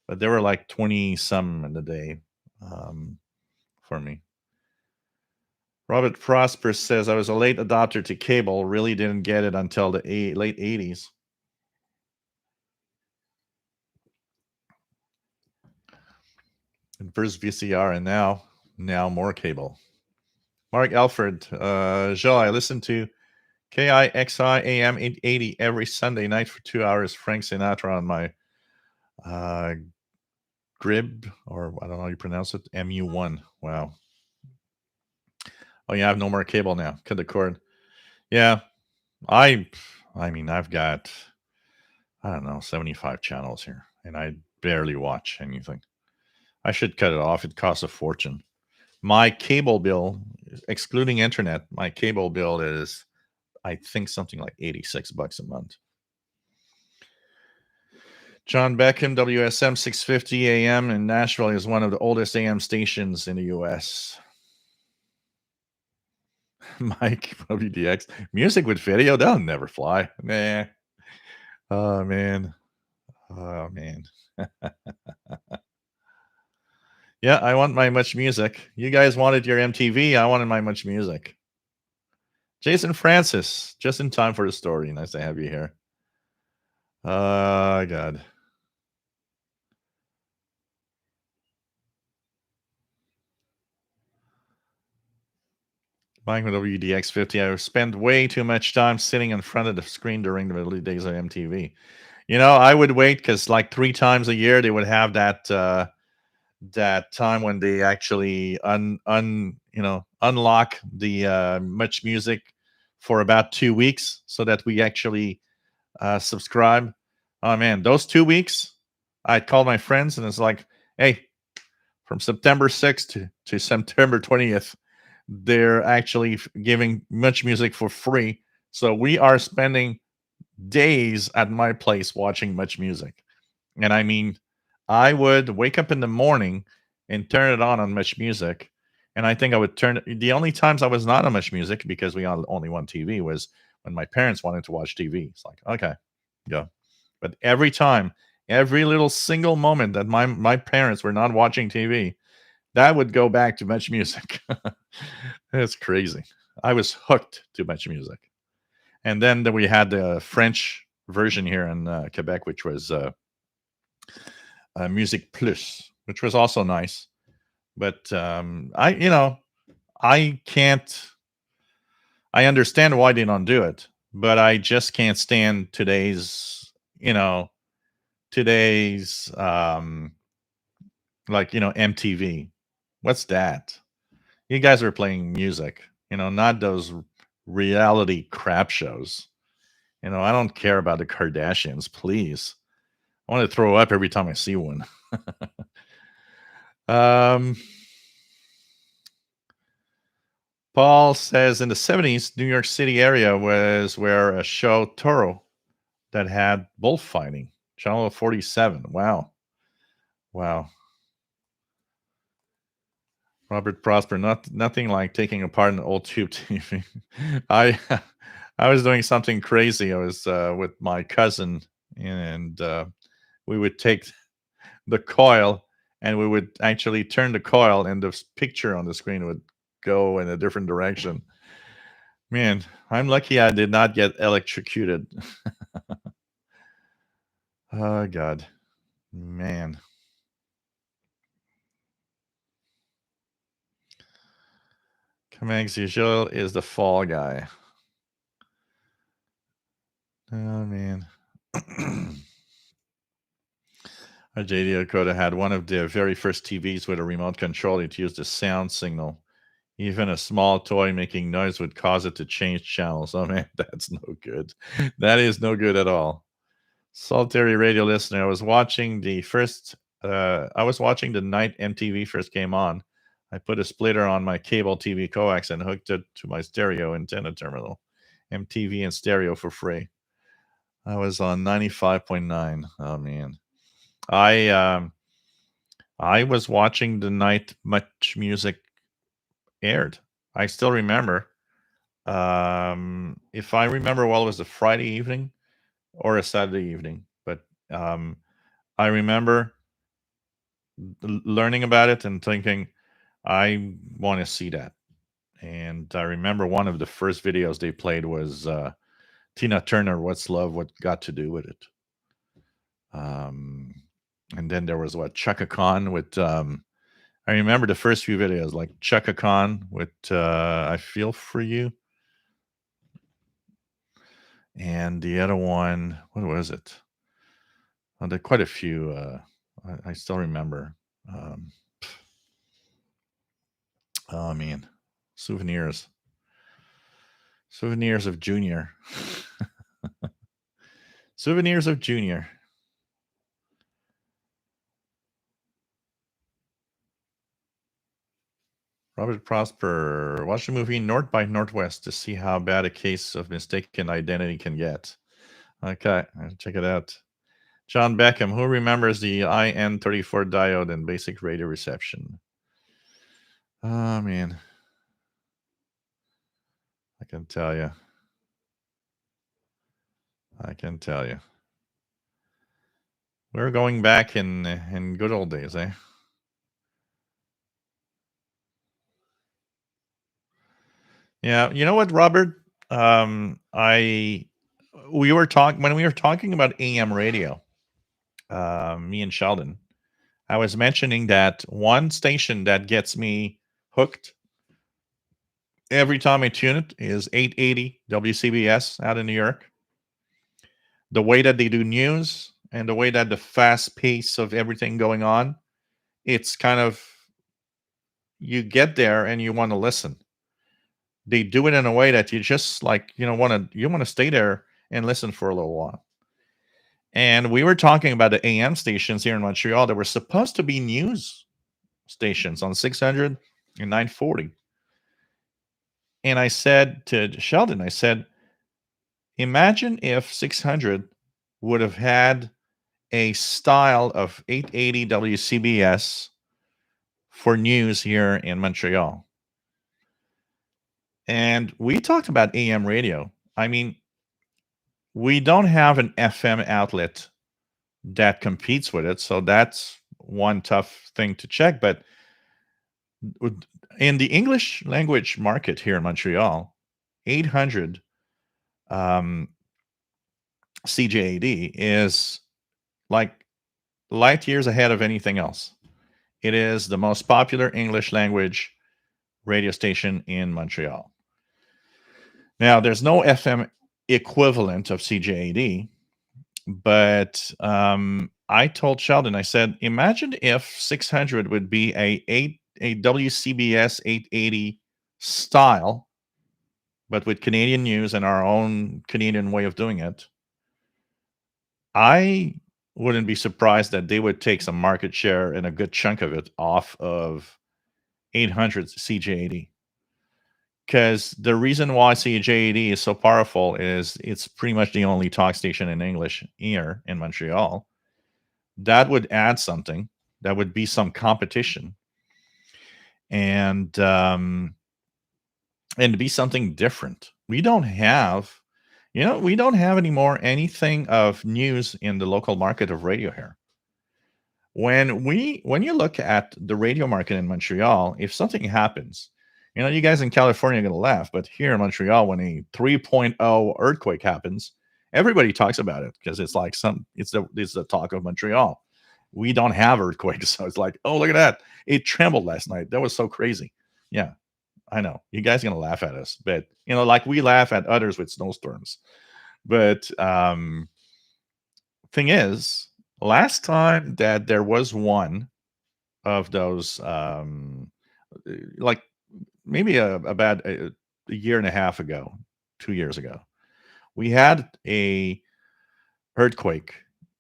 but there were like 20 some in the day for me. Robert Prosper says, I was a late adopter to cable, really didn't get it until the late 80s. And first VCR, and now more cable. Mark Alfred, Joe, I listen to KIXI AM 880 every Sunday night for 2 hours. Frank Sinatra on my Grib, or I don't know how you pronounce it, MU1. Wow. Oh, yeah, I have no more cable now. Cut the cord. Yeah, I mean, I've got, I don't know, 75 channels here, and I barely watch anything. I should cut it off. It costs a fortune. My cable bill, excluding internet, my cable bill is, I think, something like $86 a month. John Beckham, WSM 650 AM in Nashville, is one of the oldest AM stations in the U.S. Mike, WDX, music with video, that'll never fly. Nah. Oh, man. Oh, man. Yeah, I want my Much Music. You guys wanted your MTV. I wanted my Much Music. Jason Francis, just in time for the story. Nice to have you here. Oh, God. Mike with WDX50. I spent way too much time sitting in front of the screen during the early days of MTV. You know, I would wait because like 3 times a year they would have that that time when they actually unlock the Much Music for about 2 weeks, so that we actually subscribe. Oh man, those 2 weeks, I'd call my friends and it's like, hey, from September 6th to September 20th, they're actually giving Much Music for free. So we are spending days at my place watching Much Music. And I mean, I would wake up in the morning and turn it on Much Music. And I think I would turn it. The only times I was not on Much Music, because we had only one TV, was when my parents wanted to watch TV. It's like, okay, go. But every time every little single moment that my parents were not watching TV, that would go back to Much Music. It's crazy. I was hooked to Much Music. And then we had the French version here in Quebec, which was Music Plus, which was also nice. But I can't. I understand why they don't do it, but I just can't stand today's MTV. What's that? You guys are playing music, not those reality crap shows. I don't care about the Kardashians, please. I want to throw up every time I see one. um, Paul says in the 70s, New York City area was where a show Toro that had bullfighting. Channel 47. Wow. Wow. Robert Prosper, nothing like taking apart an old tube TV. I I was doing something crazy. I was with my cousin, and we would take the coil and we would actually turn the coil, and the picture on the screen would go in a different direction. Man, I'm lucky I did not get electrocuted. Oh God, man. Comme as usual is the fall guy. Oh man. Our JD Dakota had one of the very first TVs with a remote control. It used a sound signal. Even a small toy making noise would cause it to change channels. Oh man, that's no good. That is no good at all. Solitary radio listener. I was watching the night MTV first came on. I put a splitter on my cable TV coax and hooked it to my stereo antenna terminal. MTV and stereo for free. I was on 95.9. Oh man. I was watching the night Much Music aired. I still remember. If I remember well, it was a Friday evening or a Saturday evening. But I remember learning about it and thinking, I want to see that. And I remember one of the first videos they played was Tina Turner, "What's Love? What Got to Do with It?" And then there was Chaka Khan with. I remember the first few videos, like Chaka Khan with "I Feel for You," and the other one, what was it? There are quite a few. I still remember. Um, oh man, souvenirs of Junior. Souvenirs of Junior. Robert Prosper, watch the movie North by Northwest to see how bad a case of mistaken identity can get. Okay, I'll check it out. John Beckham, who remembers the IN34 diode and basic radio reception? Oh man, I can tell you. We're going back in good old days, eh? Yeah, you know what, Robert? We were talking about AM radio. Me and Sheldon. I was mentioning that one station that gets me hooked every time I tune it is 880 WCBS out in New York. The way that they do news and the way that the fast pace of everything going on, it's kind of, you get there and you want to listen. They do it in a way that you just want to stay there and listen for a little while. And we were talking about the AM stations here in Montreal that were supposed to be news stations on 600 and 940. And I said to Sheldon, imagine if 600 would have had a style of 880 WCBS for news here in Montreal. And we talked about AM radio. I mean, we don't have an FM outlet that competes with it. So that's one tough thing to check. But in the English language market here in Montreal, 800 CJAD is like light years ahead of anything else. It is the most popular English language radio station in Montreal. Now, there's no FM equivalent of CJAD, but I told Sheldon, I said, imagine if 600 would be a WCBS 880 style, but with Canadian news and our own Canadian way of doing it. I wouldn't be surprised that they would take some market share and a good chunk of it off of 800 CJAD. Because the reason why CJAD is so powerful is it's pretty much the only talk station in English here in Montreal. That would add something. That would be some competition, and be something different. We don't have, we don't have anymore anything of news in the local market of radio here. When you look at the radio market in Montreal, if something happens, you guys in California are going to laugh, but here in Montreal, when a 3.0 earthquake happens, everybody talks about it because it's like it's the talk of Montreal. We don't have earthquakes, so it's like, oh, look at that. It trembled last night. That was so crazy. Yeah, I know. You guys are going to laugh at us, but, like we laugh at others with snowstorms. But thing is, last time that there was one of those, like maybe about a year and a half ago, 2 years ago, we had a earthquake,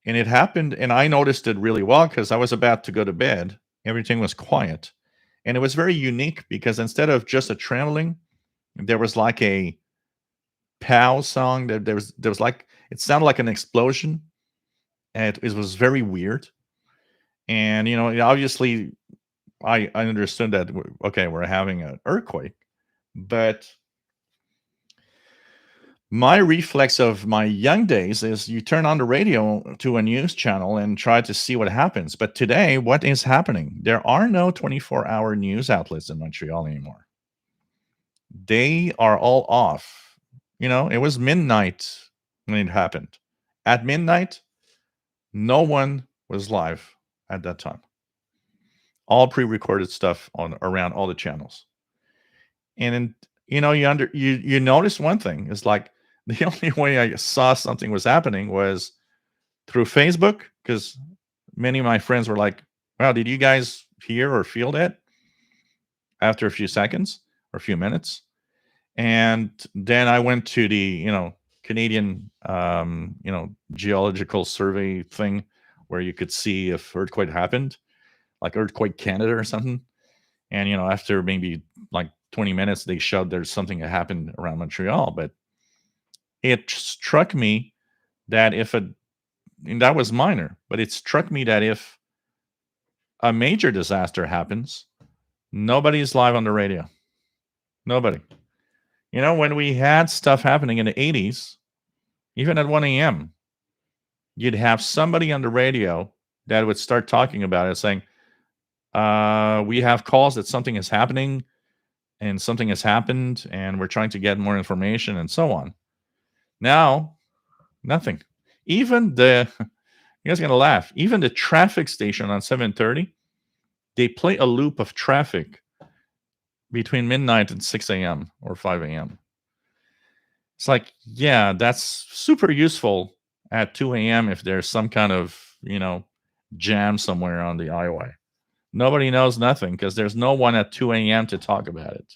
and it happened, and I noticed it really well because I was about to go to bed. Everything was quiet, and it was very unique because instead of just a trembling, there was like a pow song. There was like, it sounded like an explosion, and it was very weird. And obviously, I understood that, okay, we're having an earthquake, but my reflex of my young days is you turn on the radio to a news channel and try to see what happens. But today, what is happening? There are no 24-hour news outlets in Montreal anymore. They are all off. It was midnight when it happened. At midnight, no one was live at that time. All pre-recorded stuff around all the channels. And you notice one thing is like, the only way I saw something was happening was through Facebook, because many of my friends were like, wow, did you guys hear or feel that? After a few seconds or a few minutes. And then I went to the, Canadian, geological survey thing where you could see if earthquake happened, like Earthquake Canada or something. And, after maybe like 20 minutes, they showed there's something that happened around Montreal. But it struck me that and that was minor, but it struck me that if a major disaster happens, nobody's live on the radio. Nobody. When we had stuff happening in the 80s, even at 1 a.m., you'd have somebody on the radio that would start talking about it, saying, we have calls that something is happening and something has happened and we're trying to get more information and so on. Now, nothing. Even you guys are going to laugh, even the traffic station on 730, they play a loop of traffic between midnight and 6 a.m. or 5 a.m. It's like, yeah, that's super useful at 2 a.m. if there's some kind of, jam somewhere on the highway. Nobody knows nothing because there's no one at 2 a.m. to talk about it.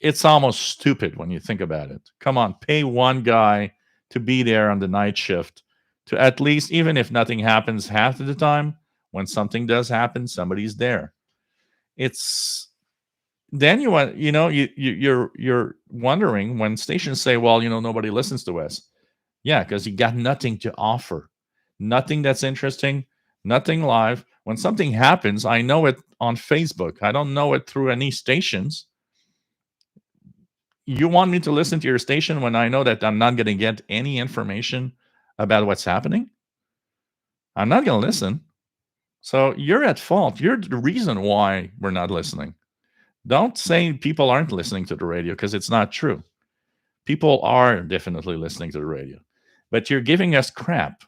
It's almost stupid when you think about it. Come on, pay one guy to be there on the night shift to at least, even if nothing happens half of the time, when something does happen, somebody's there. It's then you're wondering when stations say, well, nobody listens to us. Yeah, because you got nothing to offer, nothing that's interesting, nothing live. When something happens, I know it on Facebook. I don't know it through any stations. You want me to listen to your station when I know that I'm not going to get any information about what's happening? I'm not going to listen. So you're at fault. You're the reason why we're not listening. Don't say people aren't listening to the radio, because it's not true. People are definitely listening to the radio, but you're giving us crap,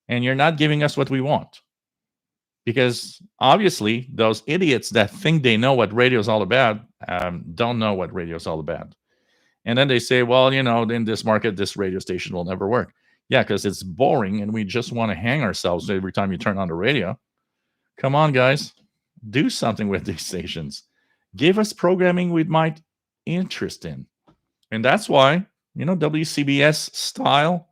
and you're not giving us what we want. Because obviously, those idiots that think they know what radio is all about don't know what radio is all about. And then they say, well, in this market, this radio station will never work. Yeah, because it's boring, and we just want to hang ourselves every time you turn on the radio. Come on, guys. Do something with these stations. Give us programming we might interest in. And that's why, WCBS style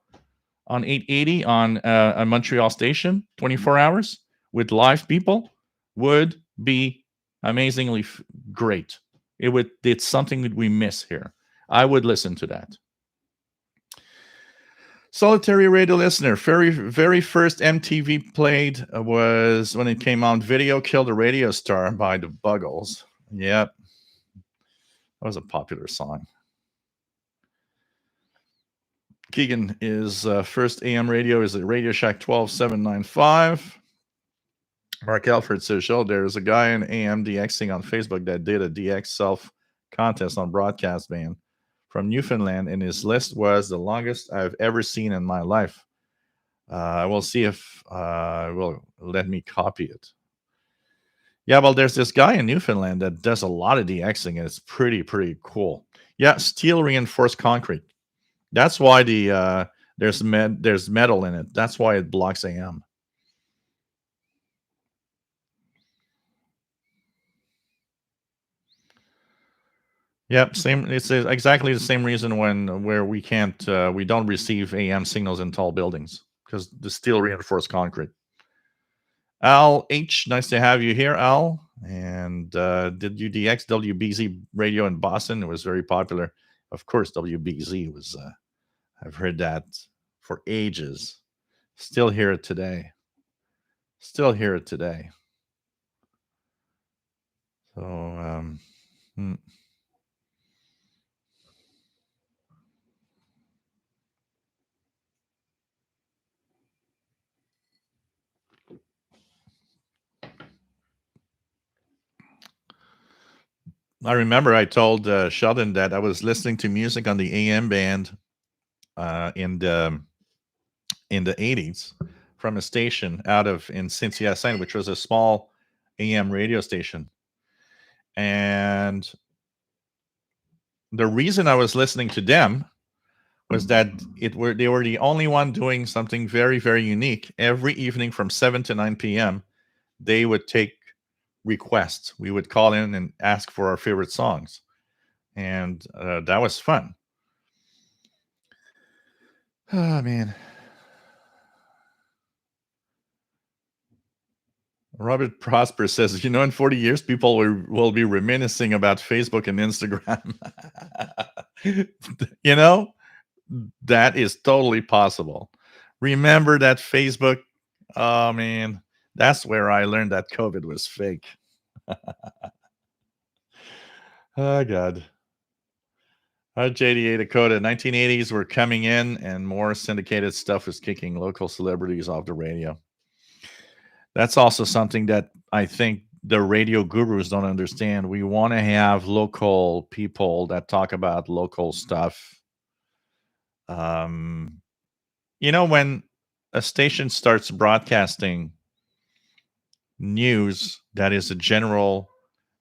on 880 on a Montreal station, 24 hours with live people would be amazingly great. It's something that we miss here. I would listen to that. Solitary radio listener, very, very first MTV played was when it came out, Video Killed a Radio Star by the Buggles. Yep. That was a popular song. Keegan is first AM radio is at Radio Shack 12795. Mark Alfred says, there's a guy in AM DXing on Facebook that did a DX self contest on Broadcast Band from Newfoundland, and his list was the longest I've ever seen in my life. I will see if will let me copy it. Yeah, well, there's this guy in Newfoundland that does a lot of DXing, and it's pretty cool. Yeah, steel reinforced concrete. That's why there's metal in it. That's why it blocks AM. Yep, same. It's exactly the same reason where we don't receive AM signals in tall buildings, because the steel reinforced concrete. Al H, nice to have you here, Al. And did you DX WBZ radio in Boston? It was very popular. Of course, WBZ was. I've heard that for ages. Still hear it today. So, I remember I told Sheldon that I was listening to music on the AM band in the 80s from a station out in Saint-Hyacinthe, which was a small AM radio station. And the reason I was listening to them was that they were the only one doing something very, very unique. Every evening from 7 to 9 p.m., they would take requests. We would call in and ask for our favorite songs. And that was fun. Oh, man. Robert Prosper says, in 40 years, people will be reminiscing about Facebook and Instagram. That is totally possible. Remember that Facebook? Oh, man. That's where I learned that COVID was fake. Oh, God. JDA Dakota, 1980s were coming in, and more syndicated stuff was kicking local celebrities off the radio. That's also something that I think the radio gurus don't understand. We want to have local people that talk about local stuff. When a station starts broadcasting news that is a general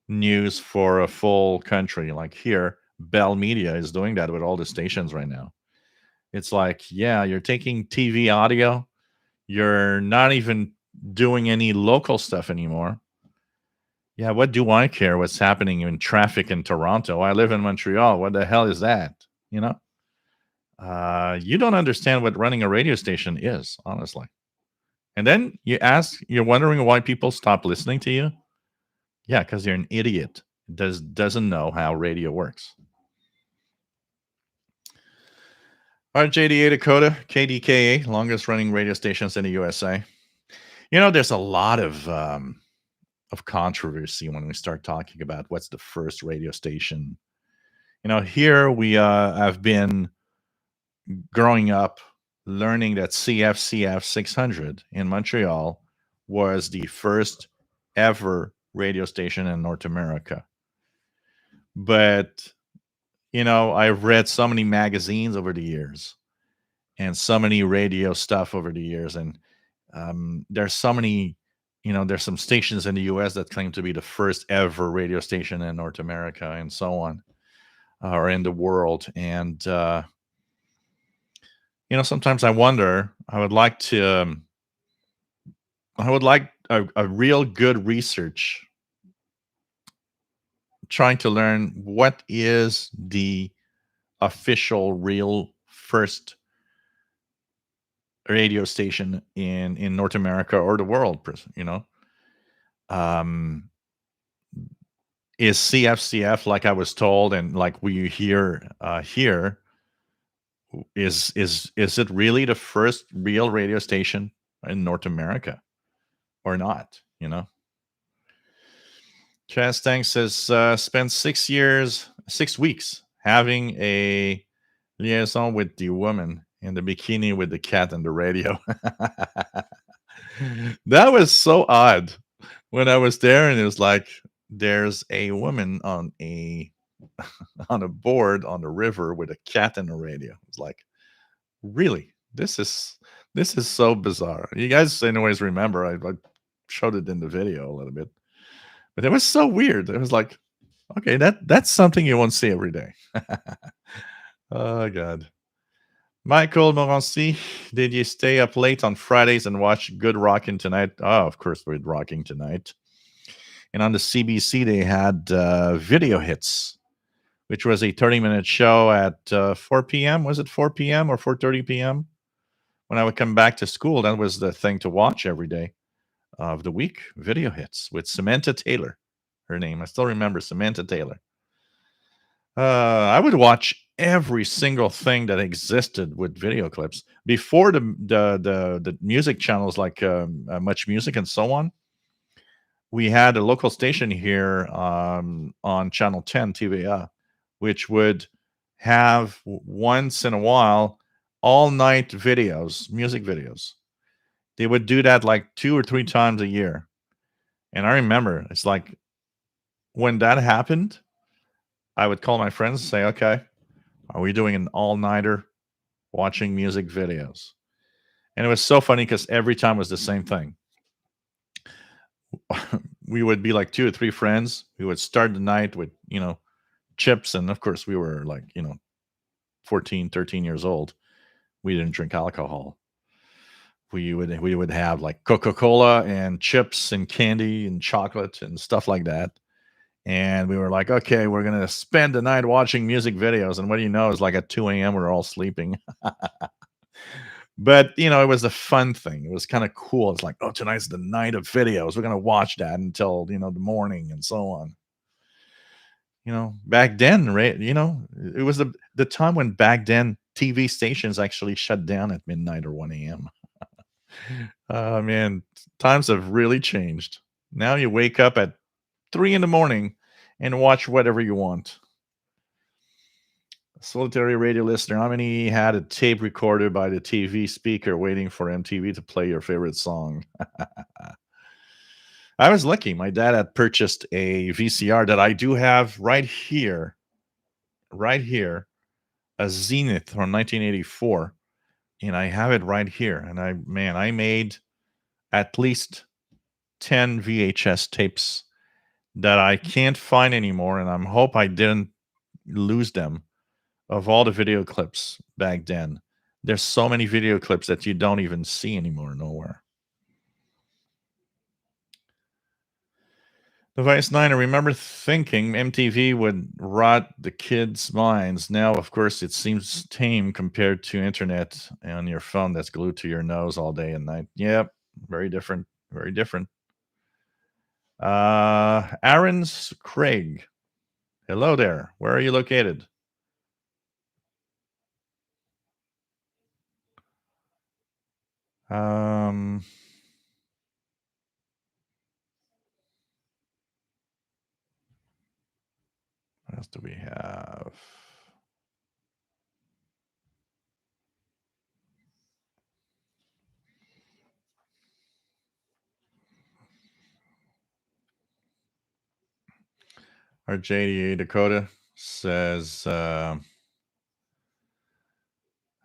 news for a full country, like here, Bell Media is doing that with all the stations right now. It's like, yeah, you're taking TV audio. You're not even doing any local stuff anymore. Yeah, what do I care what's happening in traffic in Toronto? I live in Montreal. What the hell is that? You don't understand what running a radio station is, honestly. And then you're wondering why people stop listening to you? Yeah, because you're an idiot. Doesn't know how radio works. RJDA Dakota, KDKA, longest running radio stations in the USA. There's a lot of controversy when we start talking about what's the first radio station. Here we have been growing up learning that CFCF 600 in Montreal was the first ever radio station in North America. But, I've read so many magazines over the years and so many radio stuff over the years. And there's so many, there's some stations in the US that claim to be the first ever radio station in North America and so on, or in the world. And, sometimes I wonder, I would like a real good research trying to learn what is the official real first radio station in North America or the world, um is CFCF, like I was told and like we hear here, is it really the first real radio station in North America or not? Chastang says, spent 6 weeks having a liaison with the woman in the bikini with the cat and the radio. That was so odd when I was there, and it was like there's a woman on a on a board on the river with a cat and a radio. It's like, really? This is so bizarre. You guys anyways remember I showed it in the video a little bit. But it was so weird. It was like, okay, that's something you won't see every day. Oh God. Michael Morancy, did you stay up late on Fridays and watch Good Rockin' Tonight? Oh, of course, we're Rocking Tonight. And on the CBC, they had Video Hits, which was a 30-minute show at 4 p.m. Was it 4 p.m. or 4:30 p.m.? When I would come back to school, that was the thing to watch every day of the week. Video Hits with Samantha Taylor, her name. I still remember Samantha Taylor. I would watch every single thing that existed with video clips before the music channels like Much Music and so on. We had a local station here on Channel 10 TVA, which would have once in a while all night videos, music videos. They would do that like 2 or 3 times a year. And I remember it's like when that happened, I would call my friends and say, okay, are we doing an all-nighter watching music videos? And it was so funny because every time was the same thing. We would be like 2 or 3 friends. We would start the night with, chips. And of course, we were like, 14, 13 years old. We didn't drink alcohol. We would have like Coca-Cola and chips and candy and chocolate and stuff like that. And we were like, okay, we're going to spend the night watching music videos. And what do you know, it's like at 2 a.m. we're all sleeping. But, it was a fun thing. It was kind of cool. It's like, oh, tonight's the night of videos. We're going to watch that until, the morning and so on. Back then, right? It was the time when back then TV stations actually shut down at midnight or 1 a.m. Oh, man, times have really changed. Now you wake up at 3 in the morning and watch whatever you want. Solitary radio listener, how many had a tape recorder by the TV speaker waiting for MTV to play your favorite song? I was lucky. My dad had purchased a VCR that I do have right here, a Zenith from 1984. And I have it right here. And I made at least 10 VHS tapes that I can't find anymore. And I hope I didn't lose them, of all the video clips back then. There's so many video clips that you don't even see anymore, nowhere. Device 9, I remember thinking MTV would rot the kids' minds. Now, of course, it seems tame compared to internet on your phone that's glued to your nose all day and night. Yep, very different, very different. Aaron's Craig. Hello there. Where are you located? Um, what else do we have? Our JDA Dakota says, I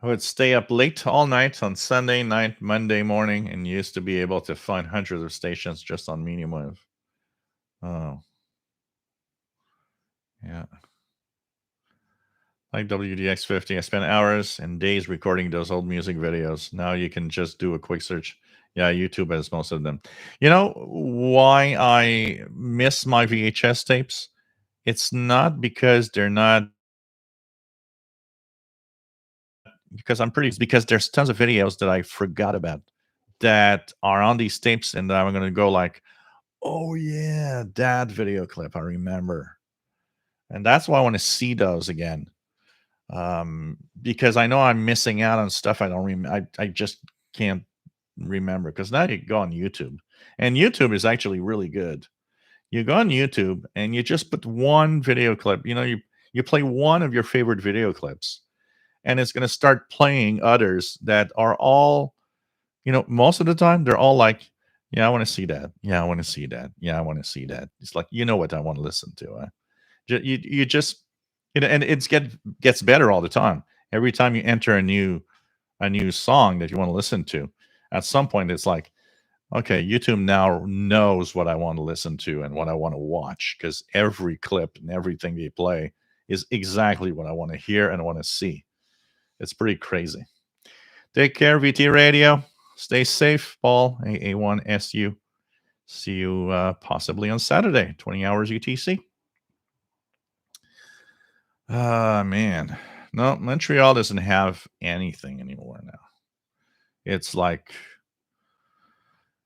would stay up late all night on Sunday night, Monday morning, and used to be able to find hundreds of stations just on medium wave. Oh. Yeah. Like WDX50, I spent hours and days recording those old music videos. Now you can just do a quick search. Yeah, YouTube has most of them. You know why I miss my VHS tapes? It's not because they're not, because I'm pretty, it's because there's tons of videos that I forgot about that are on these tapes, and I'm going to go like, oh yeah, that video clip, I remember. And that's why I want to see those again. Because I know I'm missing out on stuff I don't remember. I just can't remember, because now you go on YouTube, and YouTube is actually really good. You go on YouTube and you just put one video clip. You play one of your favorite video clips, and it's going to start playing others that are all, most of the time they're all like, yeah, I want to see that. Yeah, I want to see that. Yeah, I want to see that. It's like, what I want to listen to. You just, and gets better all the time. Every time you enter a new song that you want to listen to, at some point it's like, okay, YouTube now knows what I want to listen to and what I want to watch, because every clip and everything they play is exactly what I want to hear and want to see. It's pretty crazy. Take care, VT Radio. Stay safe, Paul, AA1SU. See you possibly on Saturday, 20 hours UTC. Man. No, Montreal doesn't have anything anymore now. It's like,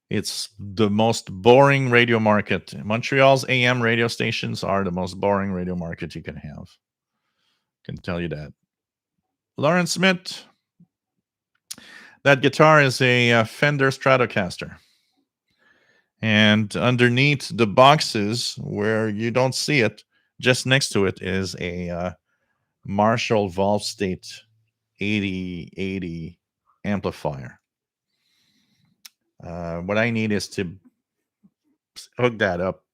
it's the most boring radio market. Montreal's AM radio stations are the most boring radio market you can have. Can tell you that. Lawrence Smith, that guitar is a Fender Stratocaster. And underneath the boxes, where you don't see it, just next to it is a Marshall Valve State 8080 amplifier. What I need is to hook that up.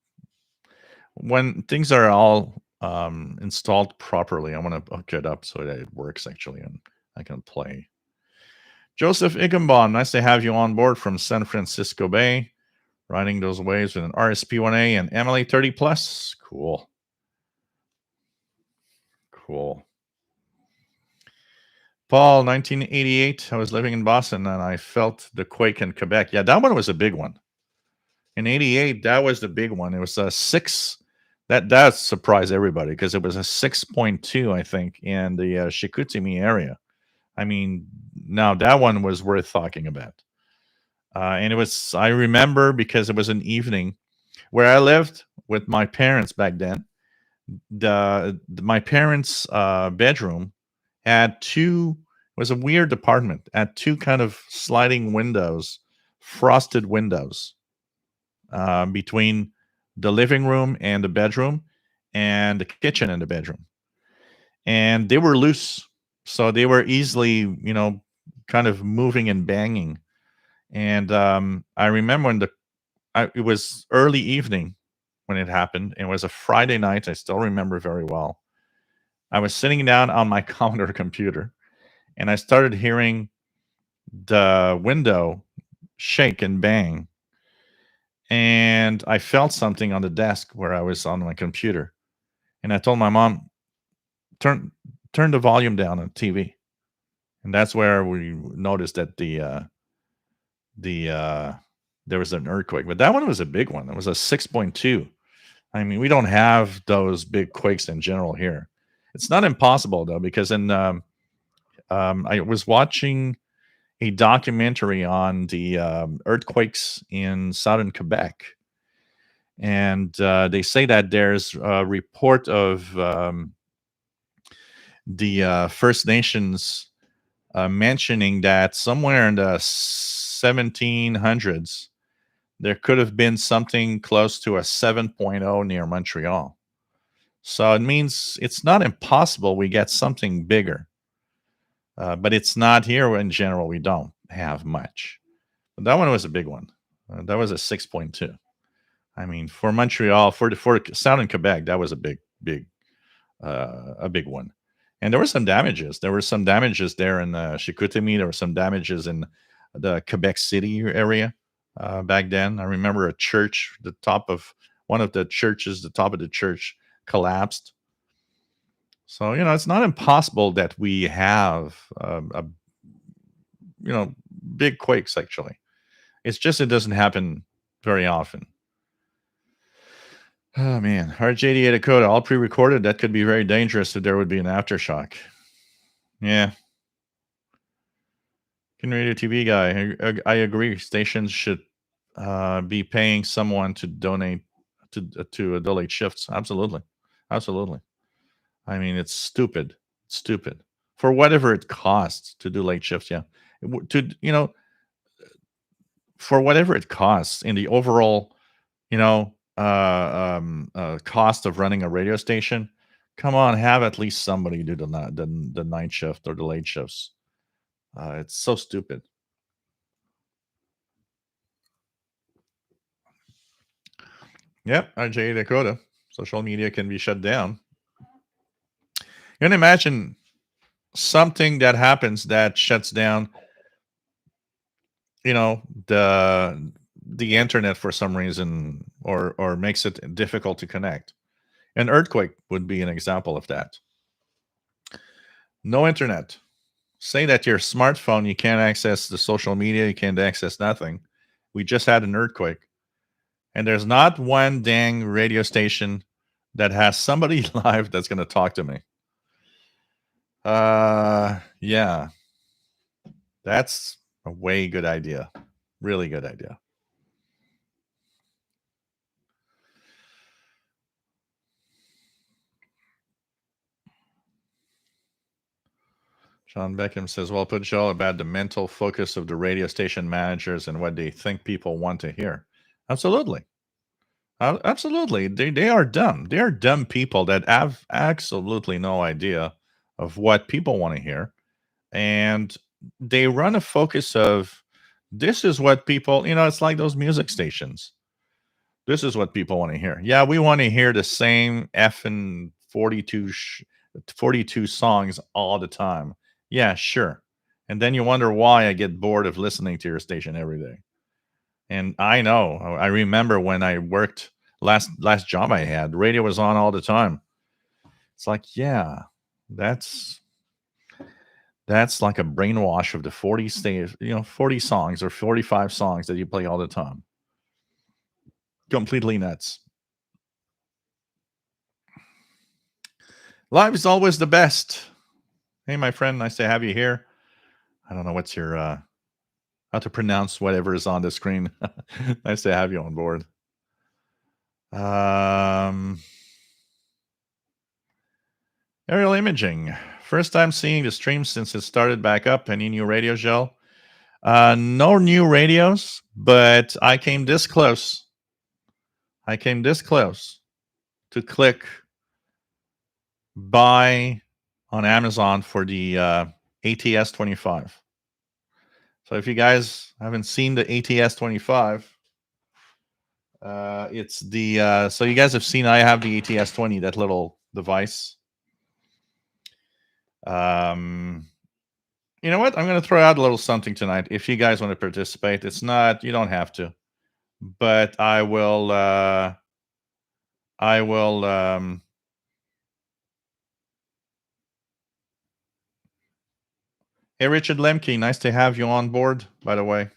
When things are all installed properly, I want to hook it up so that it works actually, and I can play. Joseph Igenbaum, nice to have you on board from San Francisco Bay, riding those waves with an RSP1A and MLA 30 plus. Cool. Paul, 1988, I was living in Boston and I felt the quake in Quebec. Yeah, that one was a big one. In 88, that was the big one. It was a 6. That surprised everybody, because it was a 6.2, I think, in the Chicoutimi area. I mean, now that one was worth talking about. And it was, I remember, because it was an evening where I lived with my parents back then. My parents' bedroom had two, it was a weird apartment, had two kind of sliding windows, frosted windows, between the living room and the bedroom, and the kitchen and the bedroom. And they were loose, so they were easily, kind of moving and banging. And I remember when it was early evening when it happened. It was a Friday night. I still remember very well. I was sitting down on my Commodore computer, and I started hearing the window shake and bang. And I felt something on the desk where I was on my computer. And I told my mom, turn the volume down on TV. And that's where we noticed that there was an earthquake. But that one was a big one. It was a 6.2. I mean, we don't have those big quakes in general here. It's not impossible, though, because I was watching a documentary on the earthquakes in southern Quebec. And they say that there's a report of the First Nations mentioning that somewhere in the 1700s, there could have been something close to a 7.0 near Montreal. So it means it's not impossible we get something bigger. But it's not here in general. We don't have much. But that one was a big one. That was a 6.2. I mean, for Montreal, for sound in Quebec, that was a big one. And there were some damages. There were some damages there in Chicoutimi. There were some damages in the Quebec City area back then. I remember a church, the top of one of the churches, the top of the church collapsed. So it's not impossible that we have big quakes. Actually, it's just it doesn't happen very often. Oh man, RJ88 Dakota, all pre-recorded. That could be very dangerous if there would be an aftershock. Yeah. Radio TV guy, I agree. Stations should be paying someone to donate to delayed shifts. Absolutely. I mean, it's stupid. For whatever it costs to do late shifts. Yeah, for whatever it costs in the overall, cost of running a radio station. Come on, have at least somebody do the night shift or the late shifts. It's so stupid. Yep, RJ Dakota. Social media can be shut down. You can imagine something that happens that shuts down, the internet for some reason, or makes it difficult to connect. An earthquake would be an example of that. No internet. Say that your smartphone, you can't access the social media, you can't access nothing. We just had an earthquake. And there's not one dang radio station that has somebody live that's going to talk to me. Yeah. That's a way good idea. Really good idea. John Beckham says, well put, Joel, about the mental focus of the radio station managers and what they think people want to hear. Absolutely. Absolutely. They are dumb. They are dumb people that have absolutely no idea of what people want to hear. And they run a focus of, this is what people, it's like those music stations. This is what people want to hear. Yeah, we want to hear the same effing 42 songs all the time. Yeah, sure. And then you wonder why I get bored of listening to your station every day. And I know, I remember when I worked last job I had, radio was on all the time. It's like, yeah, that's like a brainwash of the 40 songs or 45 songs that you play all the time. Completely nuts. Live is always the best. Hey, my friend, nice to have you here. I don't know what's your how to pronounce whatever is on the screen. Nice to have you on board. Aerial imaging. First time seeing the stream since it started back up. Any new radios, Joel? No new radios, but I came this close. To click buy on Amazon for the ATS 25. So if you guys haven't seen the ATS 25, it's the so you guys have seen I have the ATS 20, that little device. You know what? I'm going to throw out a little something tonight. If you guys want to participate, it's not, you don't have to, but I will. Hey, Richard Lemke, nice to have you on board, by the way.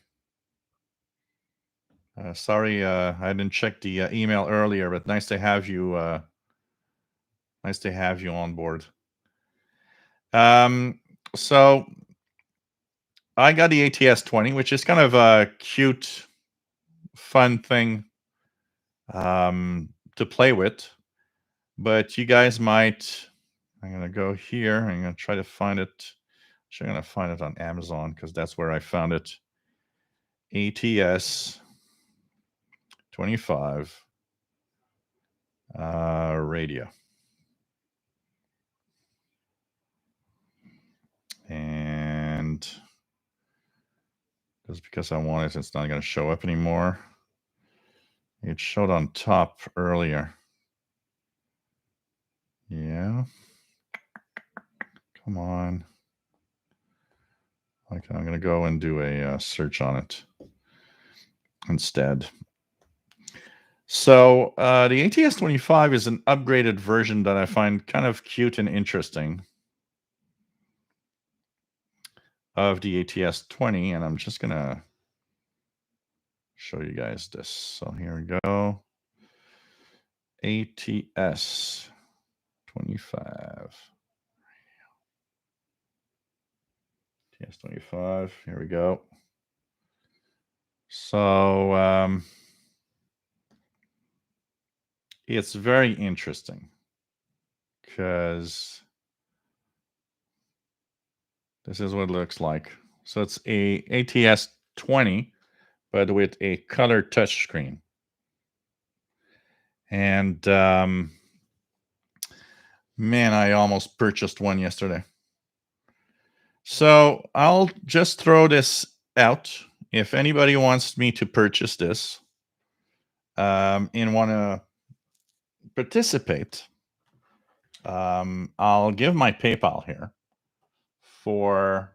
Sorry, I didn't check the email earlier, but nice to have you. Nice to have you on board. So I got the ATS 20, which is kind of a cute, fun thing to play with. But you guys might. I'm gonna go here. I'm gonna try to find it. I'm gonna find it on Amazon because that's where I found it. ATS 25 radio. And just because I want it, it's not going to show up anymore. It showed on top earlier. Yeah. Come on. Okay, I'm going to go and do a search on it instead. So the ATS-25 is an upgraded version that I find kind of cute and interesting of the ATS-20, and I'm just going to show you guys this. So here we go. ATS-25. ATS-25, here we go. So it's very interesting because this is what it looks like. So it's a ATS-20, but with a color touchscreen. And man, I almost purchased one yesterday. So I'll just throw this out. If anybody wants me to purchase this and want to participate, I'll give my PayPal here for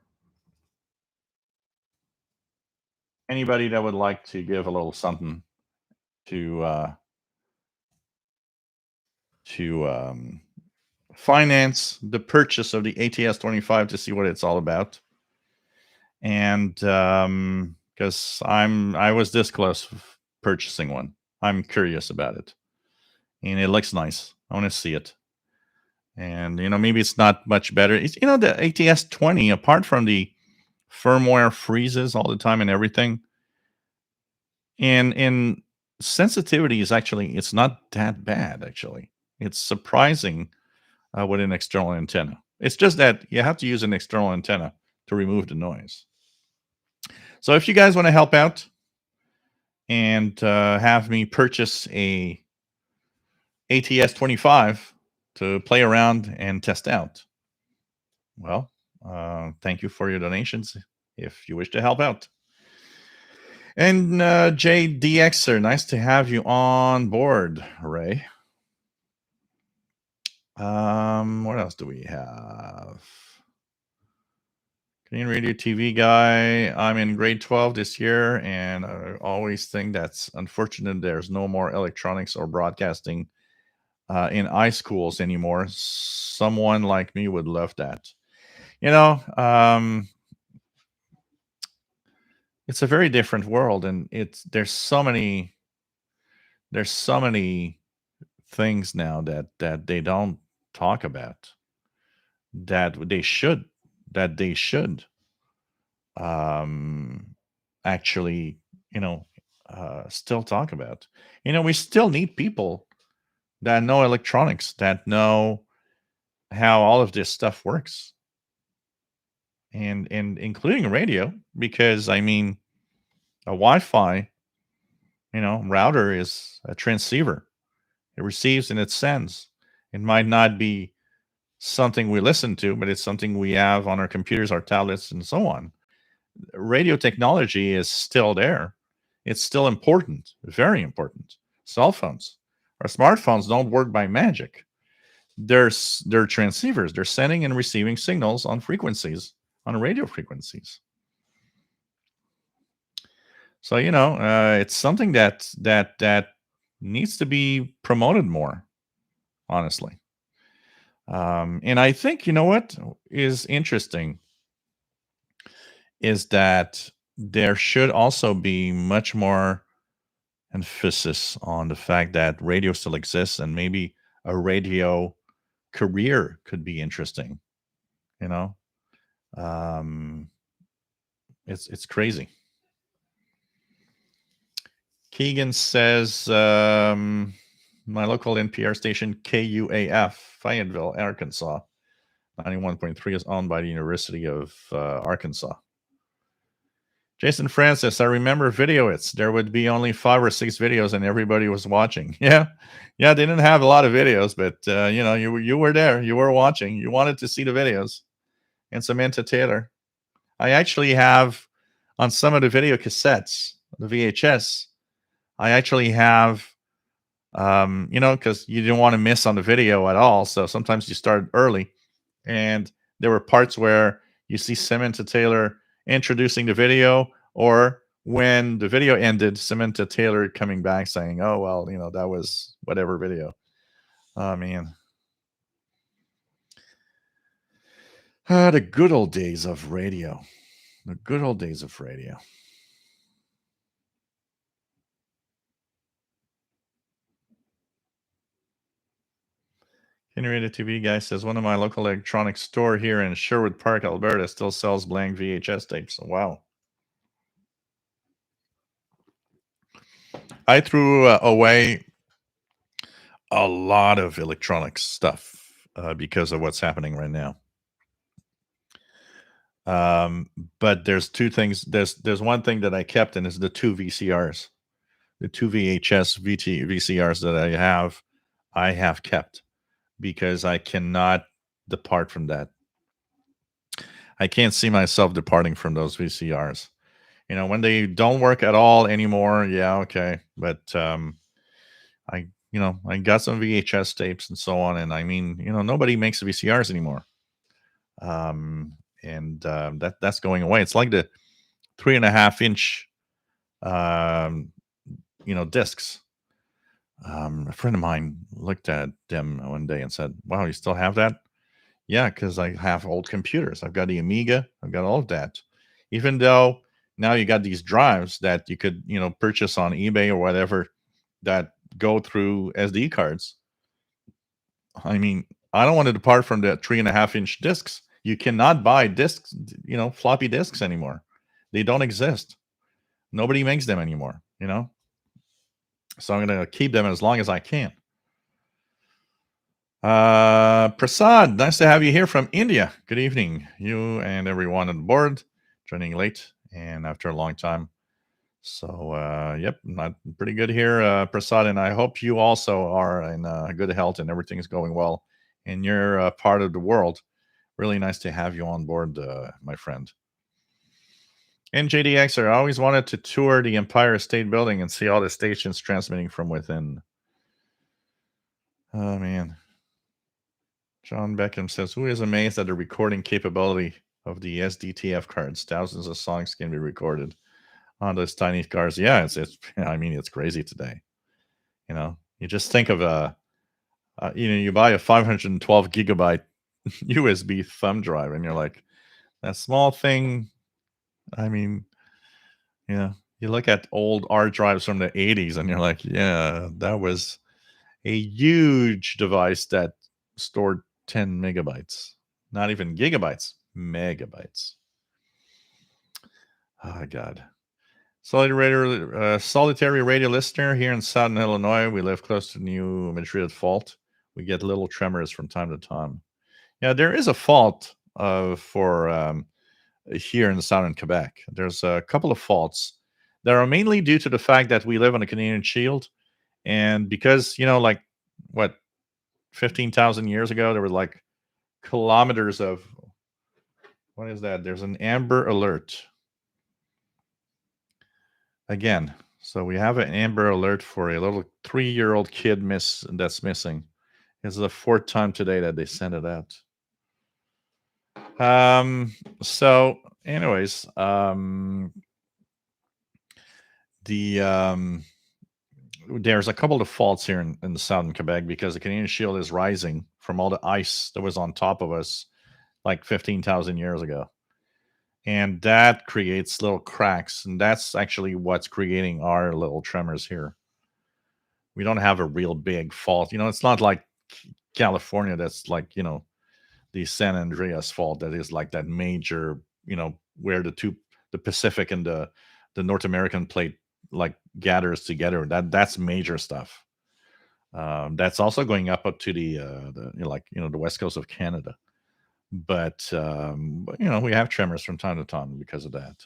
anybody that would like to give a little something to finance the purchase of the ATS-25 to see what it's all about. And because I was this close of purchasing one. I'm curious about it. And it looks nice. I want to see it. And, maybe it's not much better. It's, the ATS-20, apart from the firmware freezes all the time and everything, and sensitivity is actually, it's not that bad, actually. It's surprising with an external antenna. It's just that you have to use an external antenna to remove the noise. So if you guys want to help out and have me purchase a ATS-25 to play around and test out, well, thank you for your donations if you wish to help out. And JDXer, nice to have you on board, Ray. What else do we have? Canadian Radio TV guy. I'm in grade 12 this year, and I always think that's unfortunate there's no more electronics or broadcasting in iSchools anymore. Someone like me would love that. It's a very different world, and there's so many things now that they don't talk about that they should actually still talk about. We still need people that know electronics, that know how all of this stuff works, and including radio, because a Wi-Fi router is a transceiver. It receives and it sends. It might not be something we listen to, but it's something we have on our computers, our tablets, and so on. Radio technology is still there. It's still important, very important. Cell phones, our smartphones don't work by magic. They're transceivers. They're sending and receiving signals on frequencies, on radio frequencies. So it's something that needs to be promoted more, honestly. And I think what is interesting is that there should also be much more emphasis on the fact that radio still exists, and maybe a radio career could be interesting. It's crazy. Keegan says my local NPR station KUAF, Fayetteville, Arkansas, 91.3 is owned by the University of Arkansas. Jason Francis, I remember video hits. There would be only 5 or 6 videos and everybody was watching. Yeah, they didn't have a lot of videos, but you were there. You were watching. You wanted to see the videos. And Samantha Taylor. I actually have, on some of the video cassettes, the VHS, I actually have, because you didn't want to miss on the video at all. So sometimes you start early, and there were parts where you see Samantha Taylor introducing the video, or when the video ended, Samantha Taylor coming back saying, "Oh well, that was whatever video." Oh man, the good old days of radio. The good old days of radio. Generated TV guy says one of my local electronics store here in Sherwood Park, Alberta, still sells blank VHS tapes. Wow. I threw away a lot of electronics stuff because of what's happening right now. But there's two things. There's one thing that I kept, and it's the two VCRs, the two VCRs that I have kept because I cannot depart from that. I can't see myself departing from those VCRs. When they don't work at all anymore, yeah, okay. But I got some VHS tapes and so on, and I mean, nobody makes VCRs anymore. And that's going away. It's like the 3.5-inch discs. A friend of mine looked at them one day and said, "Wow, you still have that?" Yeah, because I have old computers. I've got the Amiga. I've got all of that. Even though now you got these drives that you could, purchase on eBay or whatever that go through SD cards. I mean, I don't want to depart from the 3.5-inch discs. You cannot buy discs, floppy disks anymore. They don't exist. Nobody makes them anymore, So I'm going to keep them as long as I can. Prasad, nice to have you here from India. Good evening, you and everyone on board, joining late and after a long time. So, yep, not pretty good here, Prasad, and I hope you also are in good health and everything's going well in your part of the world. Really nice to have you on board, my friend. And JDX, I always wanted to tour the Empire State Building and see all the stations transmitting from within. Oh, man. John Beckham says, who is amazed at the recording capability of the SDTF cards? Thousands of songs can be recorded on those tiny cards. Yeah, it's crazy today. You just think of you buy a 512 gigabyte USB thumb drive, and you're like, that small thing. I mean, you look at old hard drives from the 80s, and you're like, yeah, that was a huge device that stored 10 megabytes, not even gigabytes, megabytes. Oh, God. Solitary radio listener here in Southern Illinois. We live close to New Madrid Fault. We get little tremors from time to time. Yeah, there is a fault for here in southern Quebec. There's a couple of faults that are mainly due to the fact that we live on a Canadian Shield, and because like what 15,000 years ago, there were like kilometers of what is that? There's an Amber Alert again. So we have an Amber Alert for a little 3-year-old kid that's missing. It's the 4th time today that they sent it out. So anyways, there's a couple of faults here in the southern Quebec because the Canadian Shield is rising from all the ice that was on top of us like 15,000 years ago. And that creates little cracks, and that's actually what's creating our little tremors here. We don't have a real big fault. It's not like California that's like, the San Andreas fault that is like that major, where the Pacific and the North American plate like gathers together. That's major stuff. That's also going up to the the west coast of Canada. But we have tremors from time to time because of that.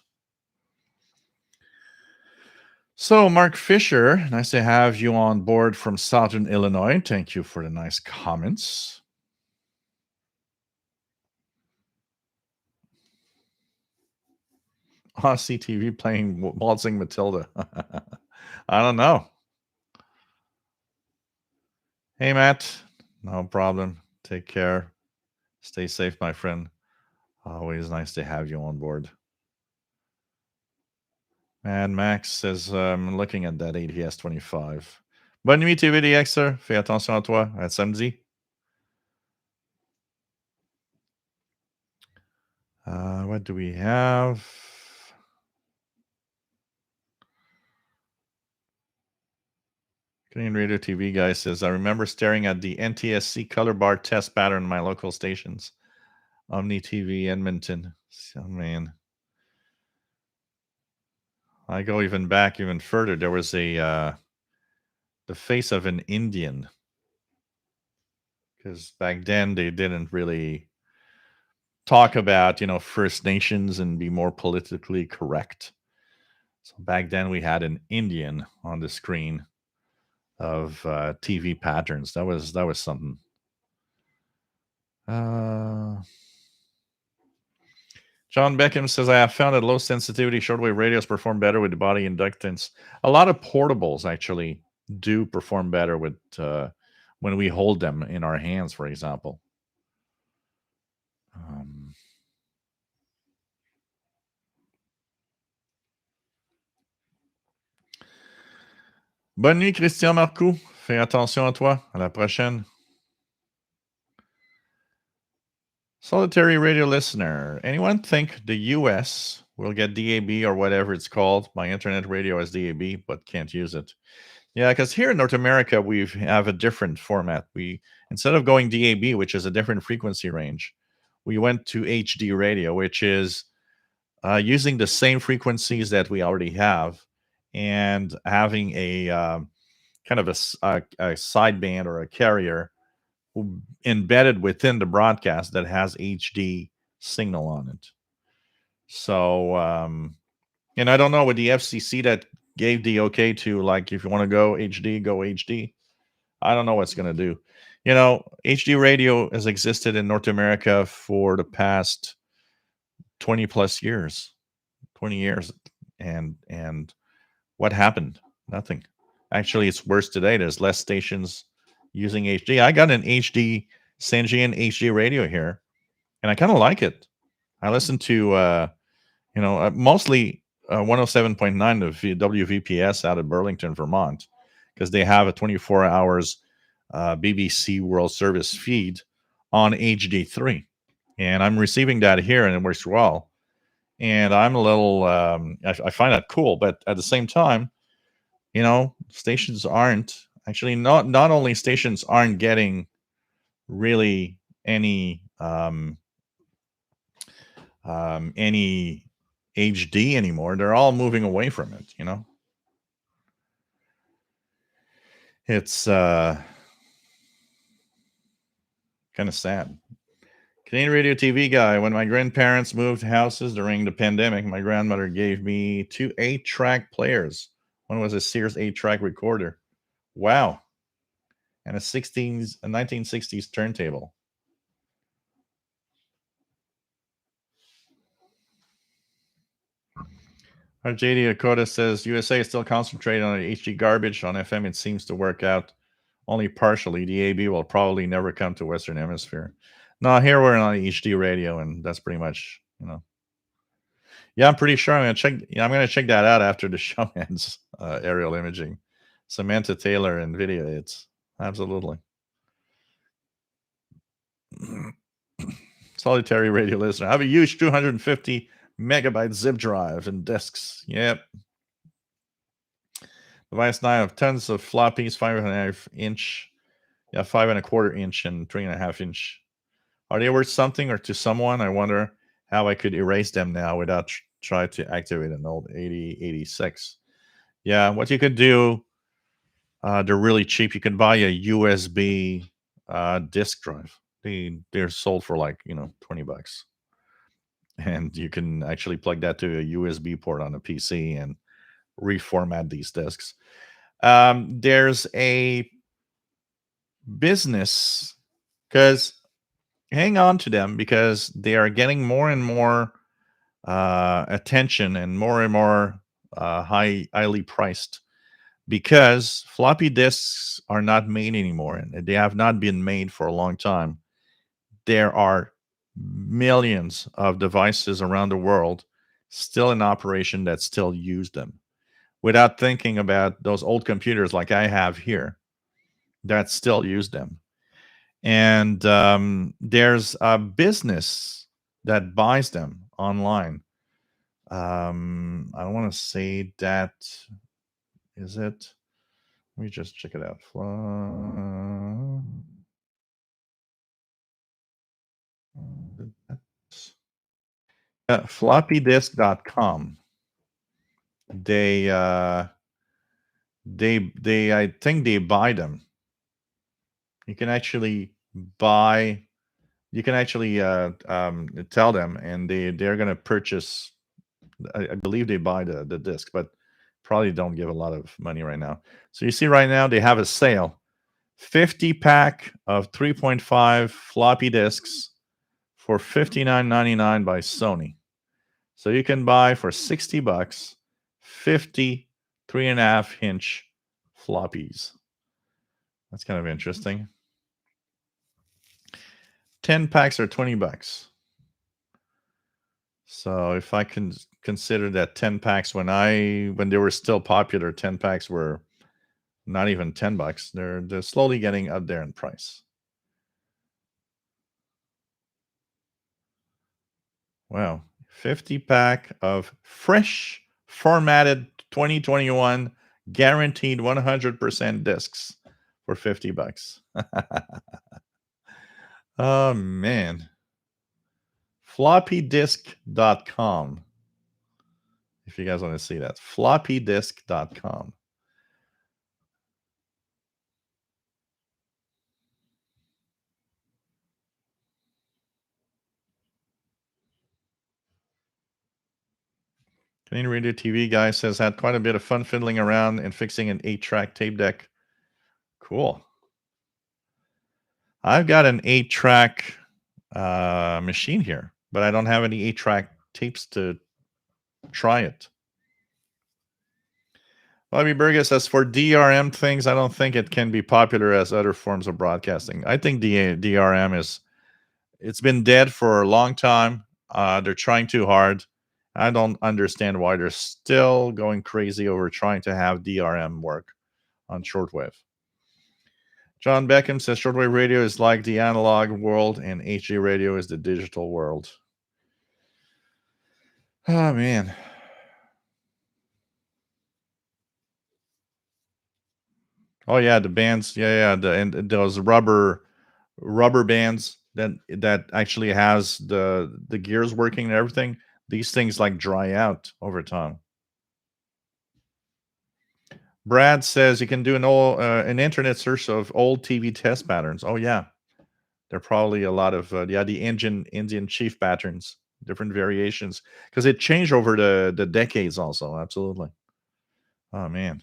So, Mark Fisher, nice to have you on board from Southern Illinois. Thank you for the nice comments. Aussie TV playing Waltzing Matilda. I don't know. Hey, Matt. No problem. Take care. Stay safe, my friend. Always nice to have you on board. And Max says, I'm looking at that ATS 25. Bonne nuit, TVDXer. Fais attention à toi. À samedi. What do we have? Canadian Radio TV guy says, I remember staring at the NTSC color bar test pattern in my local stations. Omni TV Edmonton. Oh, man. I go even back even further. There was the face of an Indian. Because back then they didn't really talk about, First Nations and be more politically correct. So back then we had an Indian on the screen of TV patterns. That was something. John Beckham says, I have found that low sensitivity shortwave radios perform better with the body inductance. A lot of portables actually do perform better with when we hold them in our hands, for example. Bonne nuit, Christian Marcoux. Fais attention à toi. À la prochaine. Solitary radio listener. Anyone think the US will get DAB or whatever it's called? My internet radio has DAB, but can't use it. Yeah, because here in North America, we have a different format. We, instead of going DAB, which is a different frequency range, we went to HD radio, which is using the same frequencies that we already have and having a kind of a sideband or a carrier embedded within the broadcast that has HD signal on it. So, and I don't know with the FCC that gave the okay to, like, if you want to go HD, go HD. I don't know what's going to do. HD radio has existed in North America for the past 20 plus years, 20 years. And what happened? Nothing. Actually, it's worse today. There's less stations using HD. I got an HD Sanjian HD radio here, and I kind of like it. I listen to, mostly 107.9 of WVPS out of Burlington, Vermont, because they have a 24 hours BBC World Service feed on HD3. And I'm receiving that here, and it works well. And I'm a little, I find that cool. But at the same time, stations aren't actually not only stations aren't getting really any HD anymore. They're all moving away from it. It's kind of sad. Canadian Radio TV guy. When my grandparents moved houses during the pandemic, my grandmother gave me 2 8-track players. One was a Sears 8-track recorder. Wow. And a 1960s turntable. Our JD Akota says USA is still concentrated on HD garbage. On FM, it seems to work out only partially. The AB will probably never come to Western Hemisphere. No, here we're on HD radio, and that's pretty much, Yeah, I'm pretty sure I'm gonna check. Yeah, I'm gonna check that out after the show ends. Aerial imaging, Samantha Taylor and video. It's absolutely. Solitary radio listener. I have a huge 250 megabyte zip drive and disks. Yep. Device 9 of tons of floppies, 5.5 inch, 5.25 inch, and 3.5 inch. Are they worth something or to someone? I wonder how I could erase them now without try to activate an old 8086. Yeah, what you could do, they're really cheap. You can buy a USB disk drive. They're sold for like, $20. And you can actually plug that to a USB port on a PC and reformat these disks. There's a business, because hang on to them, because they are getting more and more attention and more highly priced. because floppy disks are not made anymore, and they have not been made for a long time. There are millions of devices around the world still in operation that still use them without thinking about those old computers like I have here that still use them. And there's a business that buys them online. I don't want to say that. Is it? Let me just check it out. Floppydisk.com. They I think they buy them. You can actually buy. You can actually tell them, and they're going to purchase. I believe they buy the disc, but probably don't give a lot of money right now. So you see, right now they have a sale: 50 pack of 3.5 floppy disks for $59.99 by Sony. So you can buy for $60 50 3.5-inch floppies. That's kind of interesting. 10 packs are $20. So if I can consider that 10 packs when they were still popular, 10 packs were not even $10. They're slowly getting up there in price. Wow. 50 pack of fresh formatted 2021 guaranteed 100% discs for $50. Oh man. Floppydisk.com. If you guys want to see that. Floppydisk.com. Canadian Radio TV guy says had quite a bit of fun fiddling around and fixing an 8-track tape deck. Cool. I've got an 8-track machine here, but I don't have any 8-track tapes to try it. Bobby Burgess says for DRM things, I don't think it can be popular as other forms of broadcasting. I think the DRM it's been dead for a long time. They're trying too hard. I don't understand why they're still going crazy over trying to have DRM work on shortwave. John Beckham says shortwave radio is like the analog world and HD radio is the digital world. Oh, man. Oh, yeah, the bands. Yeah, and those rubber bands that actually has the gears working and everything. These things like dry out over time. Brad says you can do an internet search of old TV test patterns. Oh yeah, there are probably a lot of the Indian chief patterns, different variations, because it changed over the decades. Also, absolutely. Oh man.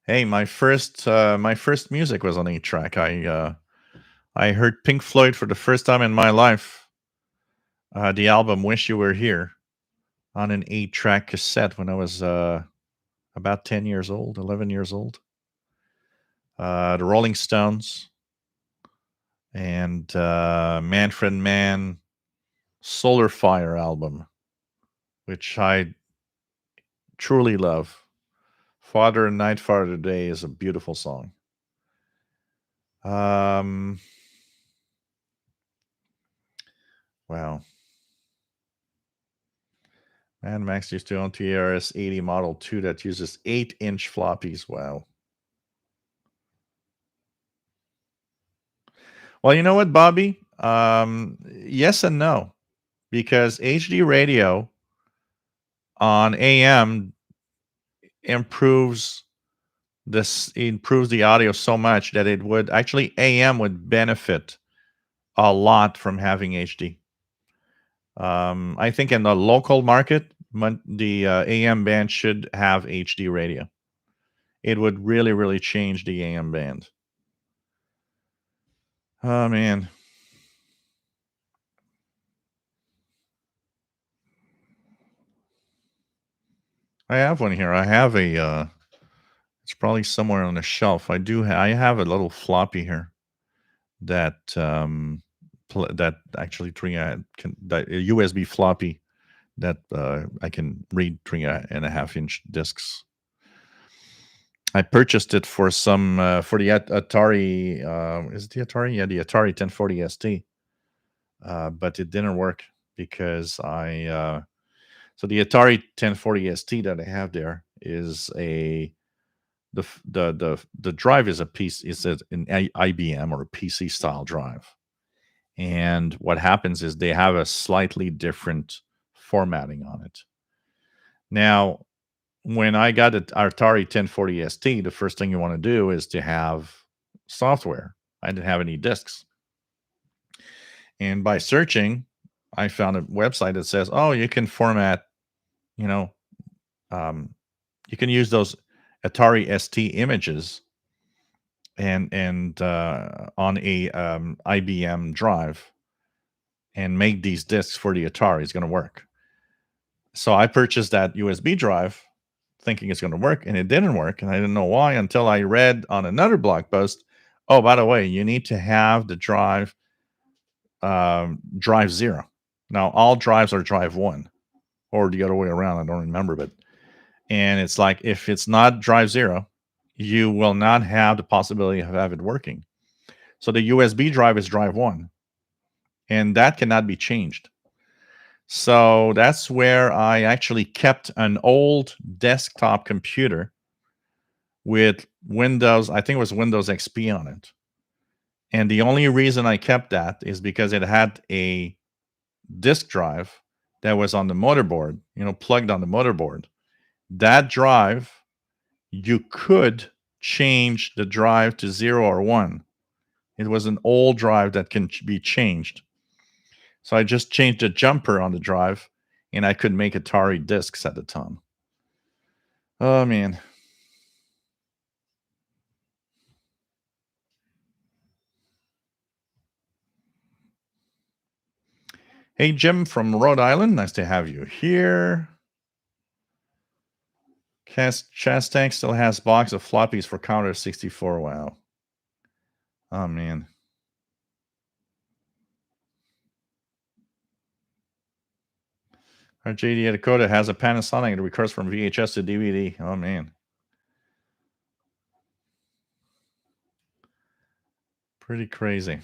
Hey, my first music was on 8-track. I heard Pink Floyd for the first time in my life. The album "Wish You Were Here" on an 8-track cassette when I was about 10 years old, 11 years old. The Rolling Stones and Manfred Mann Solar Fire album, which I truly love. Father and Night, Father Day is a beautiful song. Wow. Man, Max used to own TRS 80 Model 2 that uses 8-inch floppies. Wow. Well, you know what, Bobby? Yes and no. Because HD radio on AM improves the audio so much that it would actually AM would benefit a lot from having HD. I think in the local market, the AM band should have HD radio. It would really, really change the AM band. Oh man. I have one here. I have a. It's probably somewhere on the shelf. I have a little floppy here that that actually that a USB floppy that I can read 3.5-inch discs. I purchased it for some for the Atari. Is it the Atari? Yeah, the Atari 1040 ST. But it didn't work because so the Atari 1040 ST that I have there is the drive is an IBM or a PC style drive. And what happens is they have a slightly different formatting on it. Now, when I got an Atari 1040 ST, the first thing you want to do is to have software. I didn't have any discs. And by searching, I found a website that says, oh, you can format, you know, you can use those Atari ST images and on a IBM drive and make these discs for the Atari. It's going to work. So I purchased that USB drive thinking it's going to work, and it didn't work. And I didn't know why until I read on another blog post, oh, by the way, you need to have the drive 0. Now, all drives are drive 1 or the other way around. I don't remember, and it's like, if it's not drive 0, you will not have the possibility of have it working. So the USB drive is drive 1, and that cannot be changed. So that's where I actually kept an old desktop computer with Windows, I think it was Windows XP on it. And the only reason I kept that is because it had a disk drive that was on the motherboard, plugged on the motherboard. That drive, you could change the drive to 0 or 1. It was an old drive that can be changed. So I just changed the jumper on the drive, and I could make Atari discs at the time. Oh, man. Hey, Jim from Rhode Island. Nice to have you here. Chastank still has box of floppies for Counter 64. Wow. Oh, man. Our JD Dakota has a Panasonic that records from VHS to DVD. Oh, man. Pretty crazy.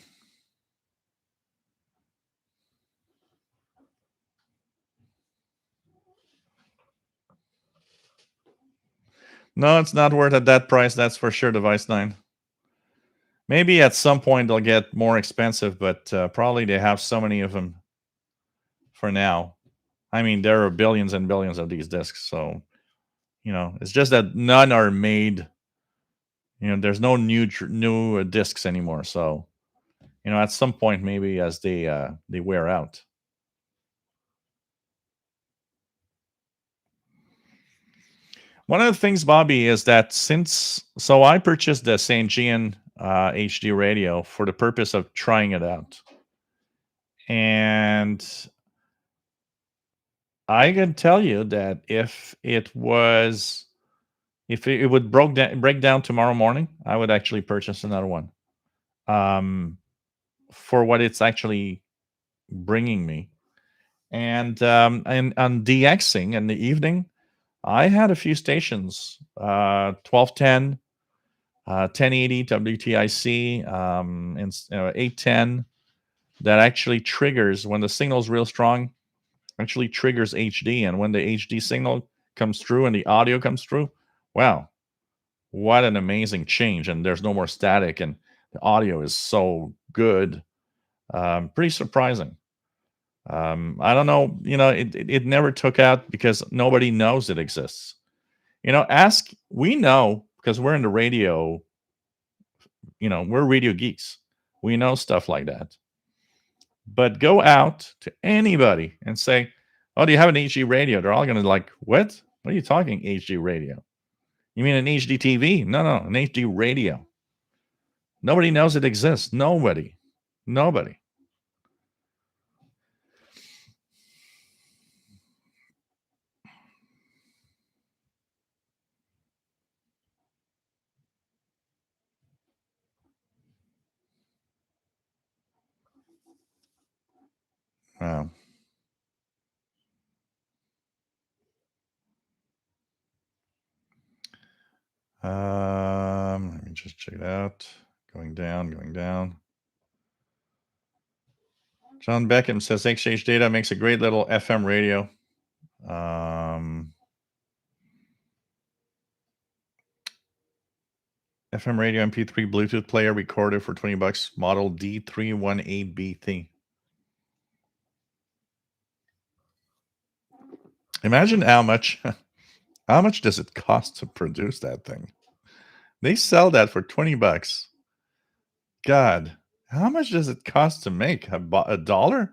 No, it's not worth at that price. That's for sure, Device 9. Maybe at some point they'll get more expensive, but probably they have so many of them for now. I mean, there are billions and billions of these discs. So, it's just that none are made. There's no new discs anymore. So, at some point, maybe as they wear out. One of the things, Bobby, is that so I purchased the St. Gian HD radio for the purpose of trying it out. And I can tell you that if it would break down tomorrow morning, I would actually purchase another one. For what it's actually bringing me. And on DXing in the evening, I had a few stations, 1210, 1080 WTIC, and 810 that actually triggers when the signal's real strong, actually triggers HD. And when the HD signal comes through and the audio comes through, wow, what an amazing change. And there's no more static and the audio is so good. Pretty surprising. I don't know, it never took out because nobody knows it exists. We know because we're in the radio, we're radio geeks. We know stuff like that. But go out to anybody and say, oh, do you have an HD radio? They're all going to like, what? What are you talking HD radio? You mean an HD TV? No, an HD radio. Nobody knows it exists. Nobody. Wow. Let me just check it out. Going down, going down. John Beckham says Exchange Data makes a great little FM radio. FM radio MP3 Bluetooth player recorder for $20, model D318BT. Imagine how much does it cost to produce that thing? They sell that for $20. God, how much does it cost to make? $1?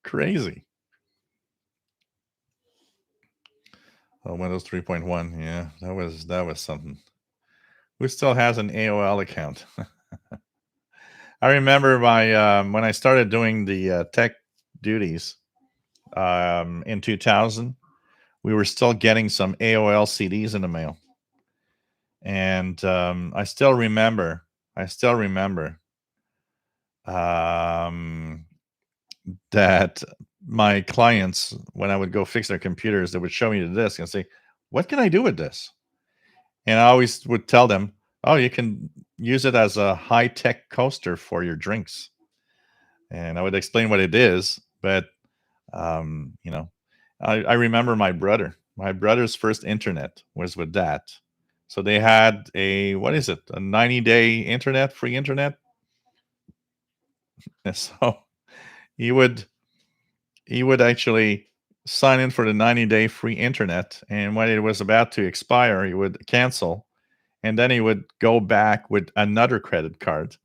Crazy. Oh, Windows 3.1. Yeah, that was something. Who still has an AOL account? I remember my when I started doing the tech duties in 2000, we were still getting some AOL CDs in the mail, and I still remember that my clients, when I would go fix their computers, they would show me the disc and say, "What can I do with this?" And I always would tell them, "Oh, you can use it as a high-tech coaster for your drinks." And I would explain what it is, but you know, I remember my brother. My brother's first internet was with that. So they had a, what is it, a 90-day internet, free internet. And so he would actually sign in for the 90-day free internet, and when it was about to expire, he would cancel, and then he would go back with another credit card,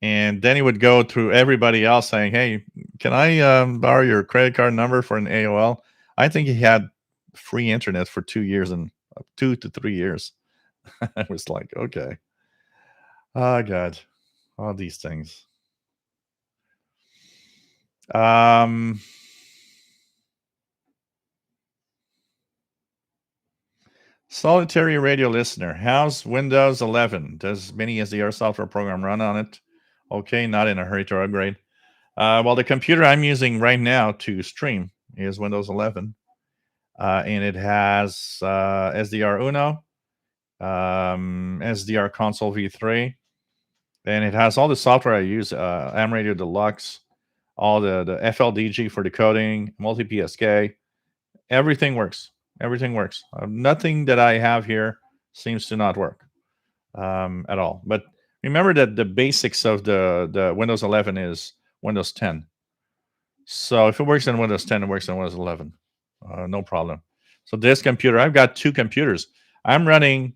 and then he would go through everybody else saying, "Hey, can I borrow your credit card number for an AOL?" I think he had free internet for 2 years, and 2 to 3 years. I was like, okay. Oh God, all these things. Solitary radio listener. How's Windows 11? Does mini SDR software program run on it? Okay, not in a hurry to upgrade. Well, the computer I'm using right now to stream is Windows 11, and it has SDR Uno, SDR Console V3, and it has all the software I use: Am Radio Deluxe, all the FLDG for decoding, multi PSK. Everything works. Everything works. Nothing that I have here seems to not work at all. But remember that the basics of the Windows 11 is Windows 10. So if it works in Windows 10, it works in Windows 11. No problem. So this computer, I've got two computers. I'm running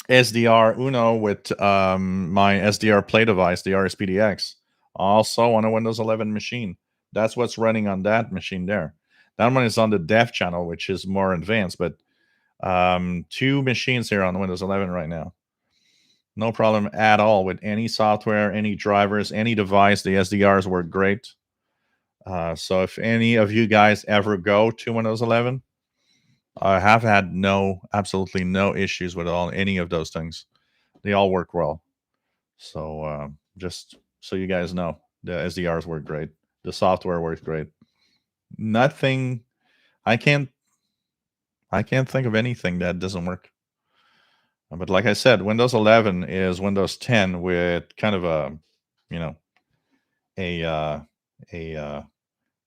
SDR Uno with my SDR Play device, the RSPDX, also on a Windows 11 machine. That's what's running on that machine there. That one is on the dev channel, which is more advanced, but two machines here on Windows 11 right now. No problem at all with any software, any drivers, any device. The SDRs work great. So if any of you guys ever go to Windows 11, I have had absolutely no issues with any of those things. They all work well. So just so you guys know, the SDRs work great. The software works great. Nothing. I can't think of anything that doesn't work. But like I said, Windows 11 is Windows 10 with kind of a, you know, a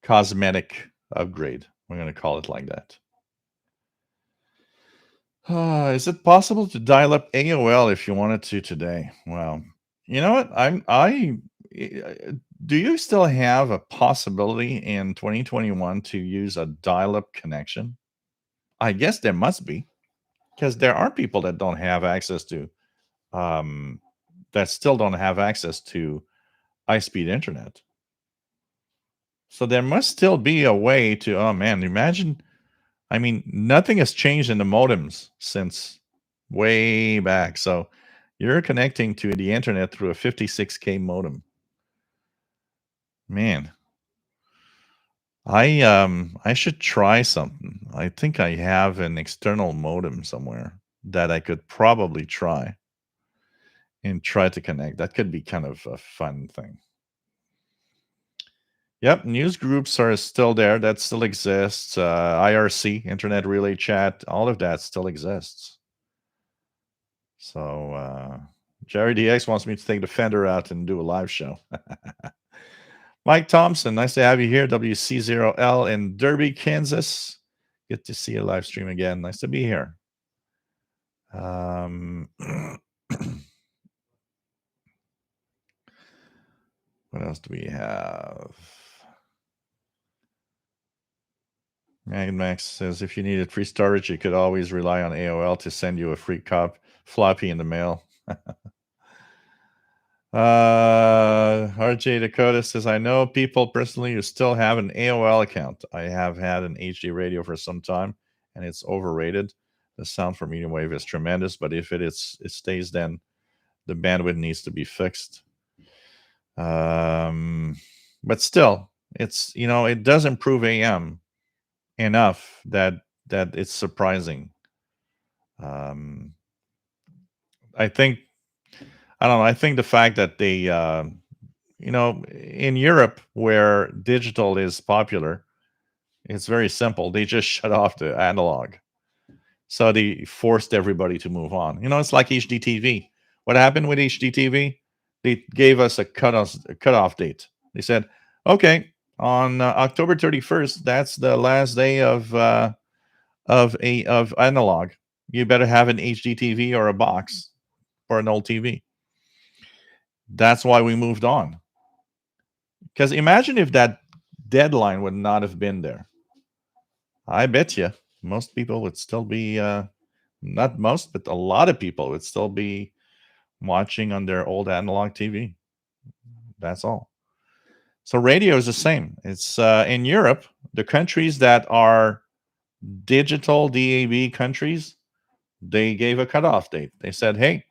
cosmetic upgrade. We're going to call it like that. Is it possible to dial up AOL if you wanted to today? Well, you know what? Do you still have a possibility in 2021 to use a dial-up connection? I guess there must be, because there are people that don't have access to, that still don't have access to high-speed internet. So there must still be a way to, oh man, imagine, I mean, nothing has changed in the modems since way back. So you're connecting to the internet through a 56K modem. Man, I should try something. I think I have an external modem somewhere that I could probably try and try to connect. That could be kind of a fun thing. Yep, news groups are still there. That still exists. IRC, Internet Relay Chat, all of that still exists. So Jerry DX wants me to take the Fender out and do a live show. Mike Thompson, nice to have you here. WC0L in Derby, Kansas. Good to see you live stream again. Nice to be here. What else do we have? Max says if you needed free storage, you could always rely on AOL to send you a free floppy in the mail. RJ Dakota says, I know people personally who still have an AOL account. I have had an HD radio for some time, and it's overrated. The sound for medium wave is tremendous, but if it stays, then the bandwidth needs to be fixed. But still, it does improve AM enough that it's surprising. I think the fact that they in Europe where digital is popular, it's very simple. They just shut off the analog, so they forced everybody to move on. It's like HDTV. What happened with HDTV? They gave us a cutoff date. They said, okay, on October 31st, that's the last day of analog. You better have an HDTV or a box or an old TV. That's why we moved on. Because imagine if that deadline would not have been there. I bet you most people would still be, not most, but a lot of people would still be watching on their old analog TV. That's all. So radio is the same. It's in Europe, the countries that are digital DAB countries, they gave a cutoff date. They said, hey,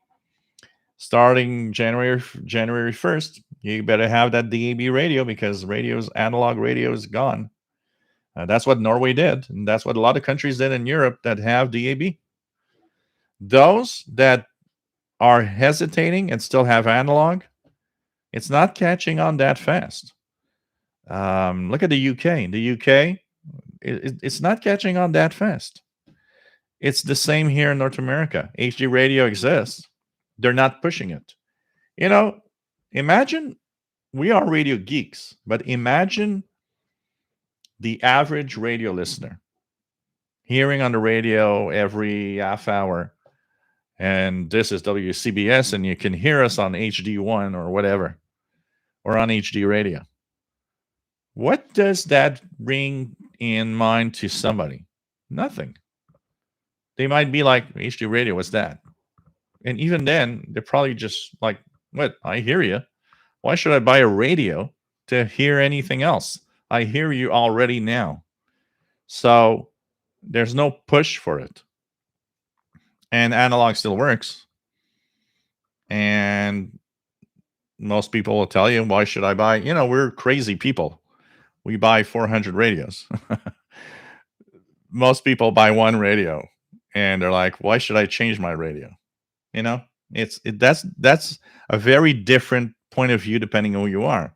starting January 1st, you better have that DAB radio because analog radio is gone. That's what Norway did, and that's what a lot of countries did in Europe that have DAB. Those that are hesitating and still have analog, it's not catching on that fast. Look at the UK. The UK, it's not catching on that fast. It's the same here in North America. HD radio exists. They're not pushing it. Imagine we are radio geeks, but imagine the average radio listener hearing on the radio every half hour, and this is WCBS, and you can hear us on HD1 or whatever, or on HD radio. What does that bring in mind to somebody? Nothing. They might be like, HD radio, what's that? And even then, they're probably just like, what? I hear you. Why should I buy a radio to hear anything else? I hear you already now. So there's no push for it. And analog still works. And most people will tell you, why should I buy? We're crazy people. We buy 400 radios. Most people buy one radio and they're like, why should I change my radio? That's a very different point of view depending on who you are.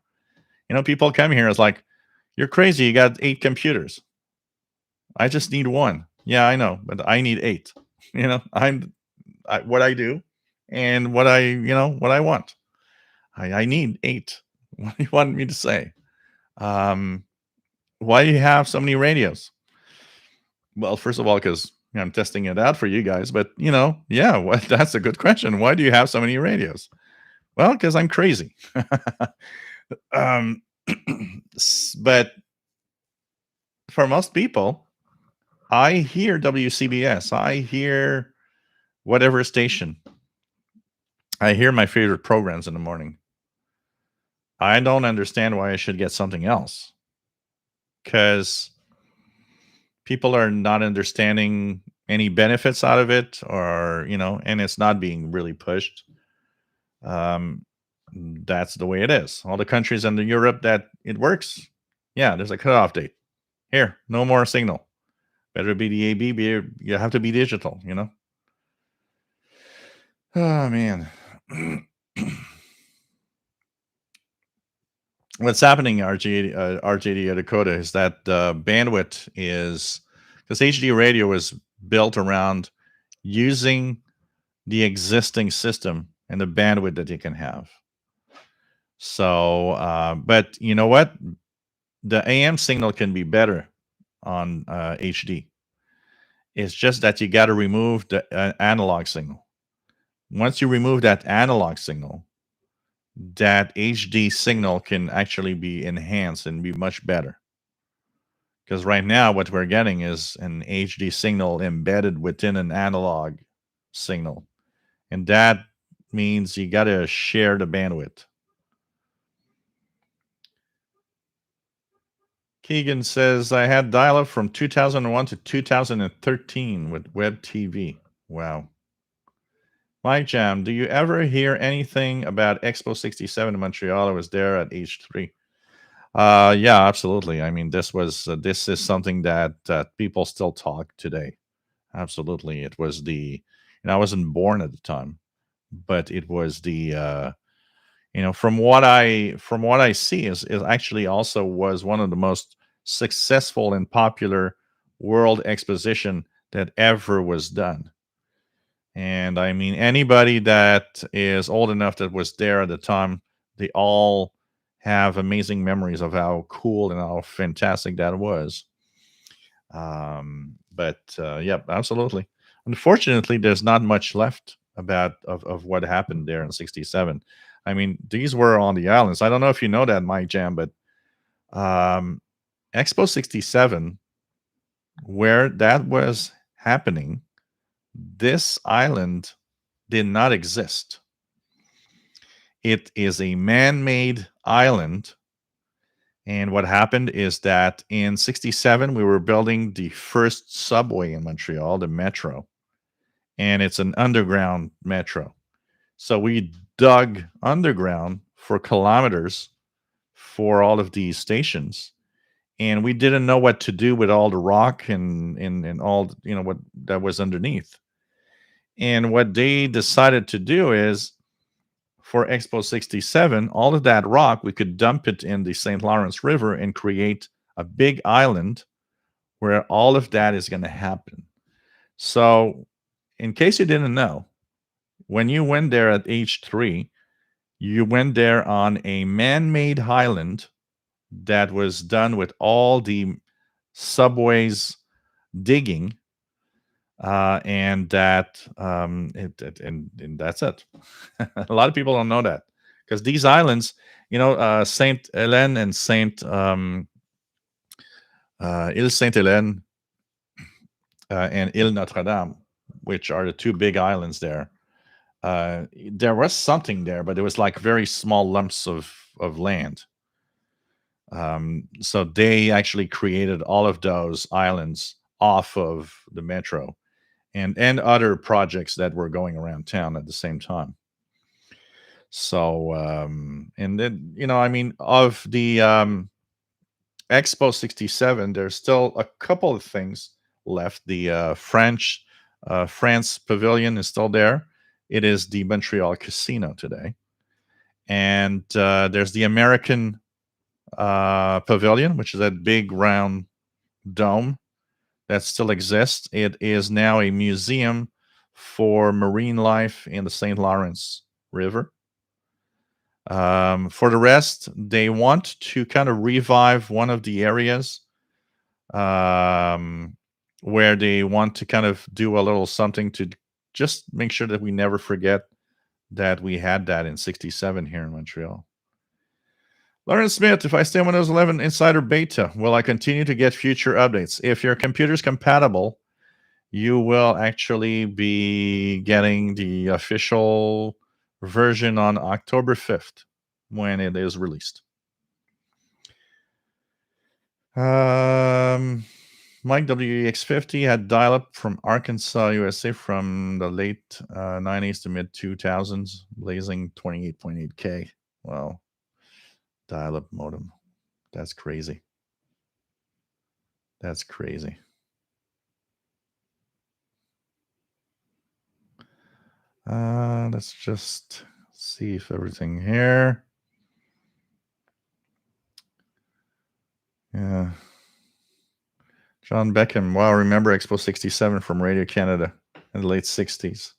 People come here, it's like, you're crazy. You got 8 computers. I just need one. Yeah, I know, but I need 8. What I do and what I want. I need 8. What do you want me to say? Why do you have so many radios? Well, first of all, because I'm testing it out for you guys. But that's a good question. Why do you have so many radios? Well, because I'm crazy. But for most people, I hear WCBS. I hear whatever station. I hear my favorite programs in the morning. I don't understand why I should get something else. Because people are not understanding any benefits out of it, or and it's not being really pushed. That's the way it is. All the countries in Europe that it works, there's a cutoff date. Here, no more signal. Better be DAB. You have to be digital. Oh man. what's happening, RJD Dakota, is that bandwidth is because HD radio is built around using the existing system and the bandwidth that you can have. So, but you know what? The AM signal can be better on HD. It's just that you got to remove the analog signal. Once you remove that analog signal, that HD signal can actually be enhanced and be much better. Because right now, what we're getting is an HD signal embedded within an analog signal. And that means you got to share the bandwidth. Keegan says, I had dial up from 2001 to 2013 with web TV. Wow. Mike Jam, do you ever hear anything about Expo 67 in Montreal? I was there at age 3. Yeah, absolutely. I mean, this is something that people still talk today. Absolutely. It was I wasn't born at the time, but it was from what I see is actually also was one of the most successful and popular world exposition that ever was done. And I mean, anybody that is old enough that was there at the time, they all have amazing memories of how cool and how fantastic that was. Yep, absolutely. Unfortunately, there's not much left of what happened there in '67. I mean, these were on the islands. I don't know if you know that, Mike Jam, but um, Expo 67, where that was happening, this island did not exist. It is a man-made island. And what happened is that in '67, we were building the first subway in Montreal, the metro. And it's an underground metro. So we dug underground for kilometers for all of these stations. And we didn't know what to do with all the rock and all, what that was underneath. And what they decided to do is for Expo 67, all of that rock, we could dump it in the St. Lawrence River and create a big island where all of that is going to happen. So, in case you didn't know, when you went there at age 3, you went there on a man made island that was done with all the subways digging. And that's it. A lot of people don't know that because these islands, Saint Helene and Ile Saint Helene and Ile Notre Dame, which are the two big islands there. There was something there, but it was like very small lumps of land. So they actually created all of those islands off of the metro and other projects that were going around town at the same time. So and then I mean, of the Expo 67, there's still a couple of things left. The France pavilion is still there. It is the Montreal Casino today. And there's the American pavilion, which is that big round dome that still exists. It is now a museum for marine life in the St. Lawrence River. For the rest, they want to kind of revive one of the areas where they want to kind of do a little something to just make sure that we never forget that we had that in '67 here in Montreal. Lawrence Smith, if I stay on Windows 11 Insider Beta, will I continue to get future updates? If your computer's compatible, you will actually be getting the official version on October 5th when it is released. Mike WEX50 had dial-up from Arkansas, USA from the late 90s to mid-2000s, blazing 28.8K. Wow. Dial-up modem. That's crazy. That's crazy. Let's just see if everything here. Yeah. John Beckham. Wow, remember Expo 67 from Radio Canada in the late 60s.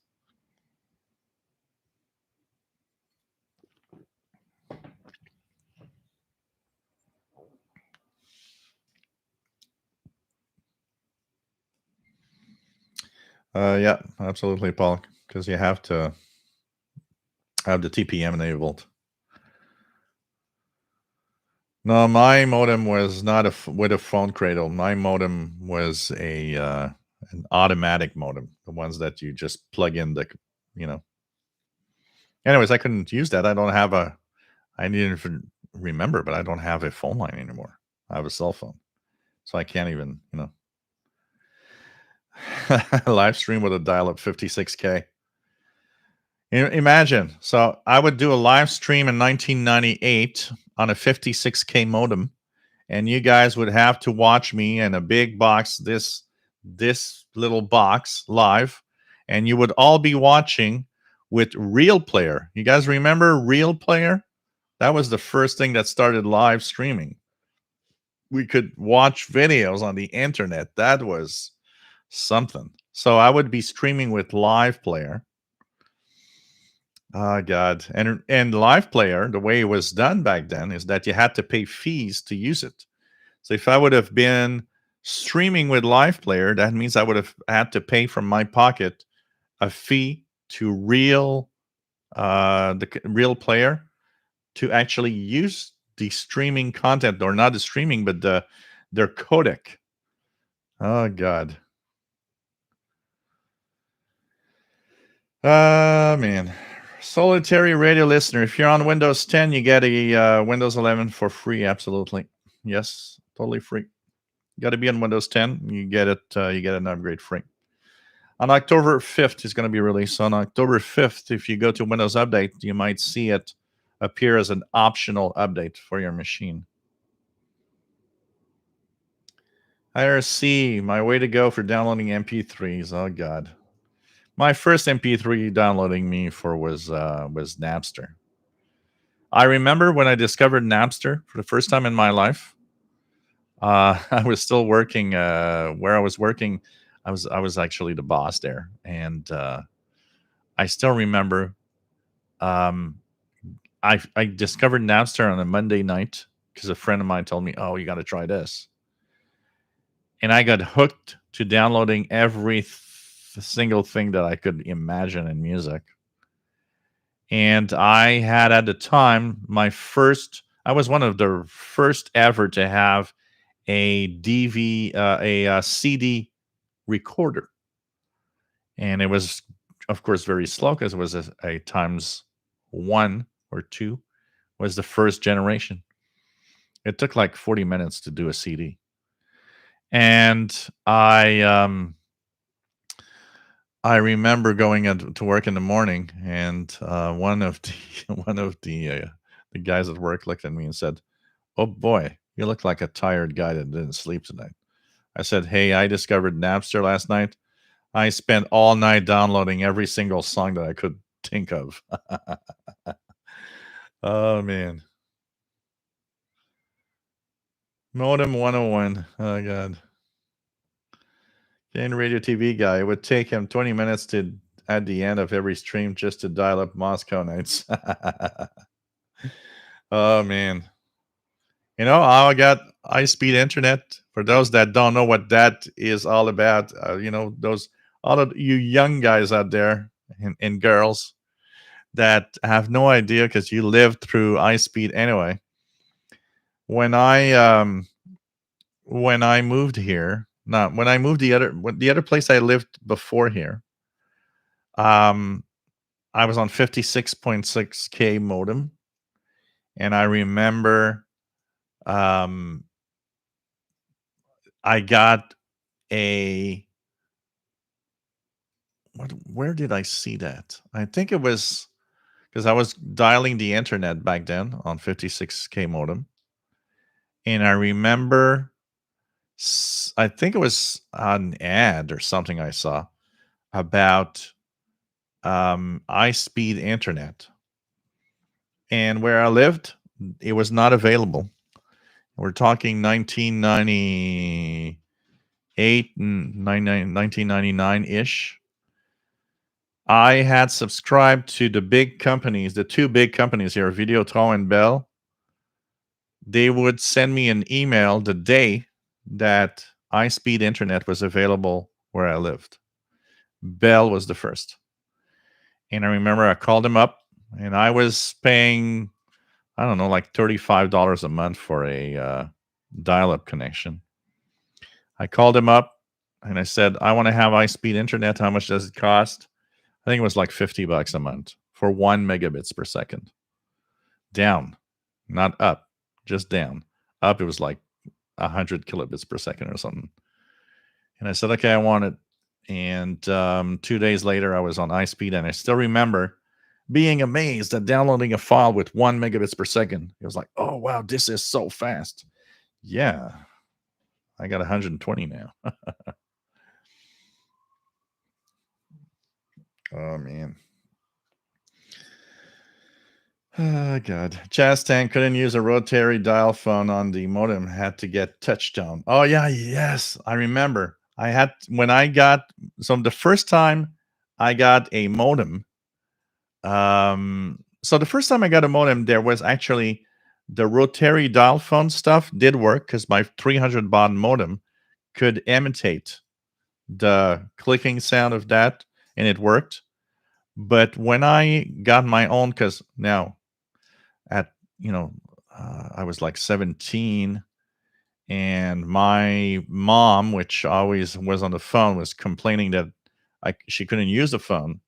Yeah, absolutely, Paul, because you have to have the TPM enabled. No, my modem was not with a phone cradle. My modem was an automatic modem, the ones that you just plug in the, you know. Anyways, I couldn't use that. I didn't even remember, but I don't have a phone line anymore. I have a cell phone, so I can't even, live stream with a dial-up 56K. Imagine. So I would do a live stream in 1998 on a 56K modem, and you guys would have to watch me in a big box, this little box live, and you would all be watching with Real Player. You guys remember Real Player? That was the first thing that started live streaming. We could watch videos on the internet. That was something. So I would be streaming with Live Player. Oh God. And Live Player, the way it was done back then is that you had to pay fees to use it. So if I would have been streaming with Live Player, that means I would have had to pay from my pocket a fee to the Real Player to actually use the streaming content, or not the streaming, but their codec. Oh God. Man. Solitary radio listener. If you're on Windows 10, you get a Windows 11 for free. Absolutely. Yes, totally free. Got to be on Windows 10. You get it. You get an upgrade free. On October 5th, it's going to be released. On October 5th, if you go to Windows Update, you might see it appear as an optional update for your machine. IRC, my way to go for downloading MP3s. Oh God. My first MP3 downloading me for was Napster. I remember when I discovered Napster for the first time in my life. I was still working where I was working. I was actually the boss there, and I still remember. Um, I discovered Napster on a Monday night because a friend of mine told me, "Oh, you got to try this," and I got hooked to downloading every single thing that I could imagine in music. And I had at the time I was one of the first ever to have a CD recorder. And it was, of course, very slow because it was a times 1 or 2 was the first generation. It took like 40 minutes to do a CD. And I remember going to work in the morning, and one of the the guys at work looked at me and said, "Oh boy, you look like a tired guy that didn't sleep tonight." I said, "Hey, I discovered Napster last night. I spent all night downloading every single song that I could think of." Oh man, Modem 101. Oh god. Jane Radio TV guy. It would take him 20 minutes to at the end of every stream just to dial up Moscow nights. Oh man. I got high speed internet. For those that don't know what that is all about, those all of you young guys out there and girls that have no idea because you lived through high speed anyway. When I moved here, not when I moved the other place I lived before here, um, I was on 56.6K modem, and I remember I got a where did I see that? I think it was because I was dialing the internet back then on 56K modem, and I remember I think it was an ad or something I saw about high speed internet, and where I lived, it was not available. We're talking 1998 and 1999-ish. I had subscribed to the big companies, the two big companies here, Videotron and Bell. They would send me an email the day that high-speed internet was available where I lived. Bell was the first. And I remember I called them up, and I was paying, I don't know, like $35 a month for a dial-up connection. I called them up, and I said, I want to have high-speed internet. How much does it cost? I think it was like $50 a month for 1 megabits per second. Down, not up, just down. Up, it was like 100 kilobits per second or something. And I said, okay, I want it. And 2 days later, I was on high speed, and I still remember being amazed at downloading a file with 1 megabits per second. It was like, oh, wow, this is so fast. Yeah, I got 120 now. Oh, man. Oh, God. Chastain couldn't use a rotary dial phone on the modem, had to get touchtone. Oh, yeah, yes. I remember. So the first time I got a modem, so the first time I got a modem, there was actually the rotary dial phone stuff did work because my 300 baud modem could imitate the clicking sound of that, and it worked. But when I got my own, because now at I was like 17, and my mom, which always was on the phone, was complaining that she couldn't use the phone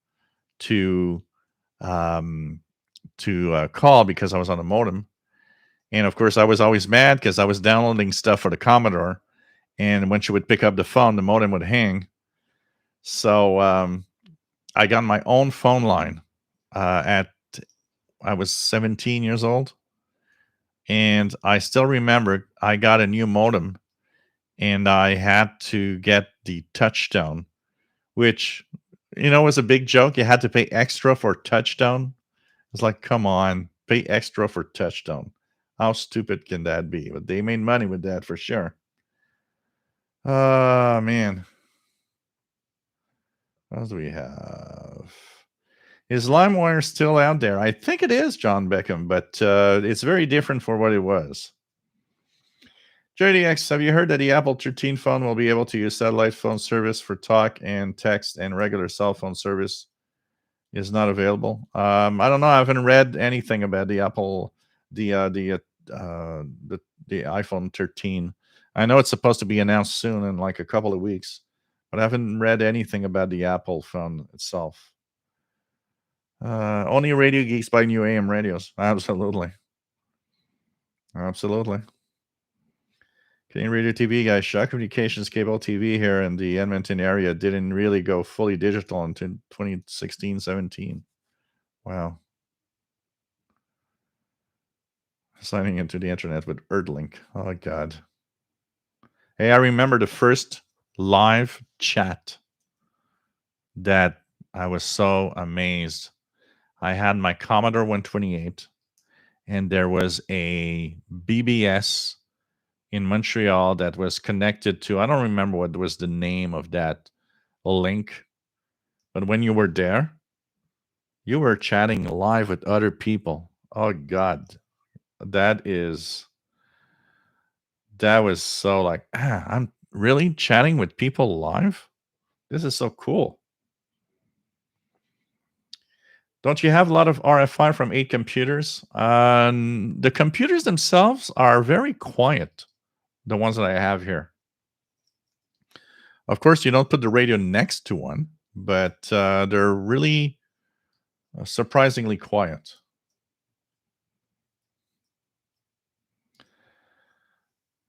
to call because I was on a modem. And of course, I was always mad because I was downloading stuff for the Commodore, and when she would pick up the phone, the modem would hang. So I got my own phone line at I was 17 years old. And I still remember I got a new modem, and I had to get the touchdown, which, was a big joke. You had to pay extra for touchdown. It's like, come on, pay extra for touchdown. How stupid can that be? But they made money with that for sure. Oh, man. What else do we have? Is LimeWire still out there? I think it is, John Beckham, but it's very different for what it was. JDX, have you heard that the Apple 13 phone will be able to use satellite phone service for talk and text, and regular cell phone service is not available? I don't know. I haven't read anything about the Apple, the iPhone 13. I know it's supposed to be announced soon in like a couple of weeks, but I haven't read anything about the Apple phone itself. Only Radio Geeks buy new AM radios. Absolutely. Absolutely. Canadian Radio TV guys, Shaw Communications Cable TV here in the Edmonton area didn't really go fully digital until 2016-17. Wow. Signing into the internet with Erdlink. Oh, God. Hey, I remember the first live chat that I was so amazed. I had my Commodore 128, and there was a BBS in Montreal that was connected to, I don't remember what was the name of that link, but when you were there, you were chatting live with other people. Oh, God. That was so like, I'm really chatting with people live? This is so cool. Don't you have a lot of RFI from 8 computers? The computers themselves are very quiet, the ones that I have here. Of course, you don't put the radio next to one, but they're really surprisingly quiet.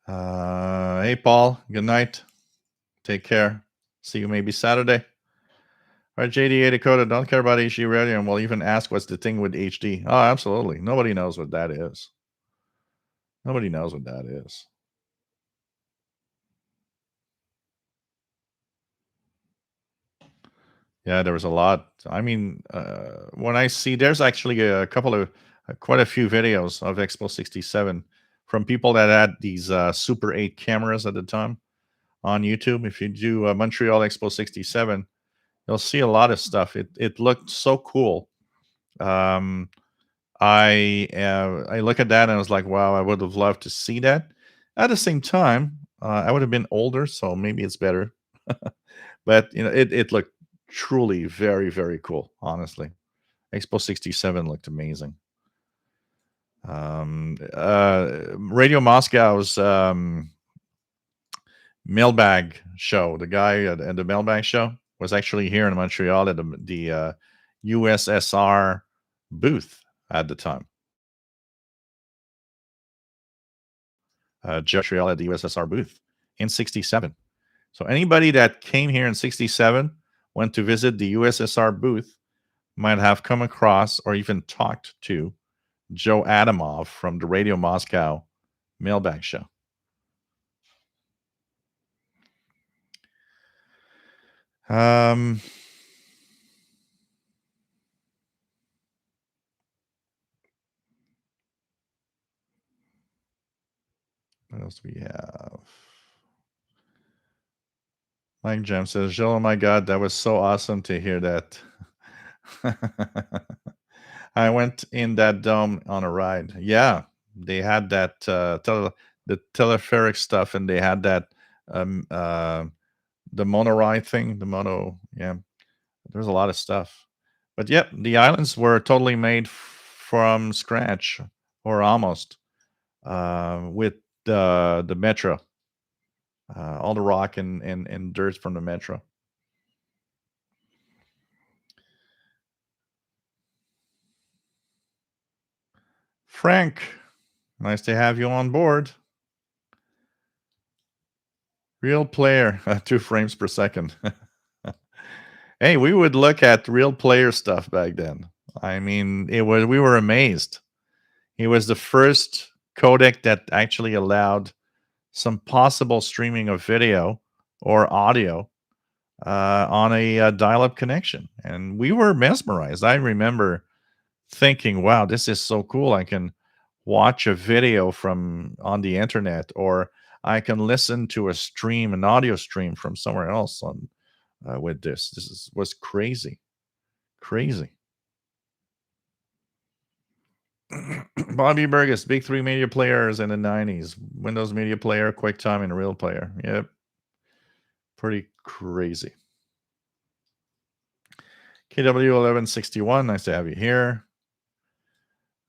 Hey, Paul. Good night. Take care. See you maybe Saturday. All right, JDA Dakota, don't care about HD radio, and we'll even ask what's the thing with HD. Oh, absolutely. Nobody knows what that is. Nobody knows what that is. Yeah, there was a lot. I mean, when I see, there's actually a couple of, quite a few videos of Expo 67 from people that had these Super 8 cameras at the time on YouTube. If you do Montreal Expo 67, you'll see a lot of stuff. It looked so cool. I look at that and I was like, wow, I would have loved to see that. At the same time, I would have been older, so maybe it's better. But it looked truly very, very cool. Honestly, Expo 67 looked amazing. Radio Moscow's mailbag show, the guy at the mailbag show was actually here in Montreal at the USSR booth at the time. Montreal at the USSR booth in 67. So anybody that came here in 67, went to visit the USSR booth, might have come across or even talked to Joe Adamov from the Radio Moscow mailbag show. What else do we have? Mike Jam says, Joe, oh my God, that was so awesome to hear that. I went in that dome on a ride. Yeah, they had that the telepheric stuff, and they had that the mono ride thing, yeah. There's a lot of stuff. But yep, the islands were totally made from scratch, or almost, with the metro. All the rock and dirt from the metro. Frank, nice to have you on board. Real player, 2 frames per second. Hey, we would look at real player stuff back then. I mean, we were amazed. He was the first codec that actually allowed some possible streaming of video or audio on a dial-up connection, and we were mesmerized. I remember thinking, wow, this is so cool. I can watch a video from on the internet, or I can listen to a stream, an audio stream from somewhere else on with this. Was crazy. Bobby Burgess, big 3 media players in the 90s. Windows Media Player, QuickTime, and Real Player. Yep. Pretty crazy. KW1161, nice to have you here.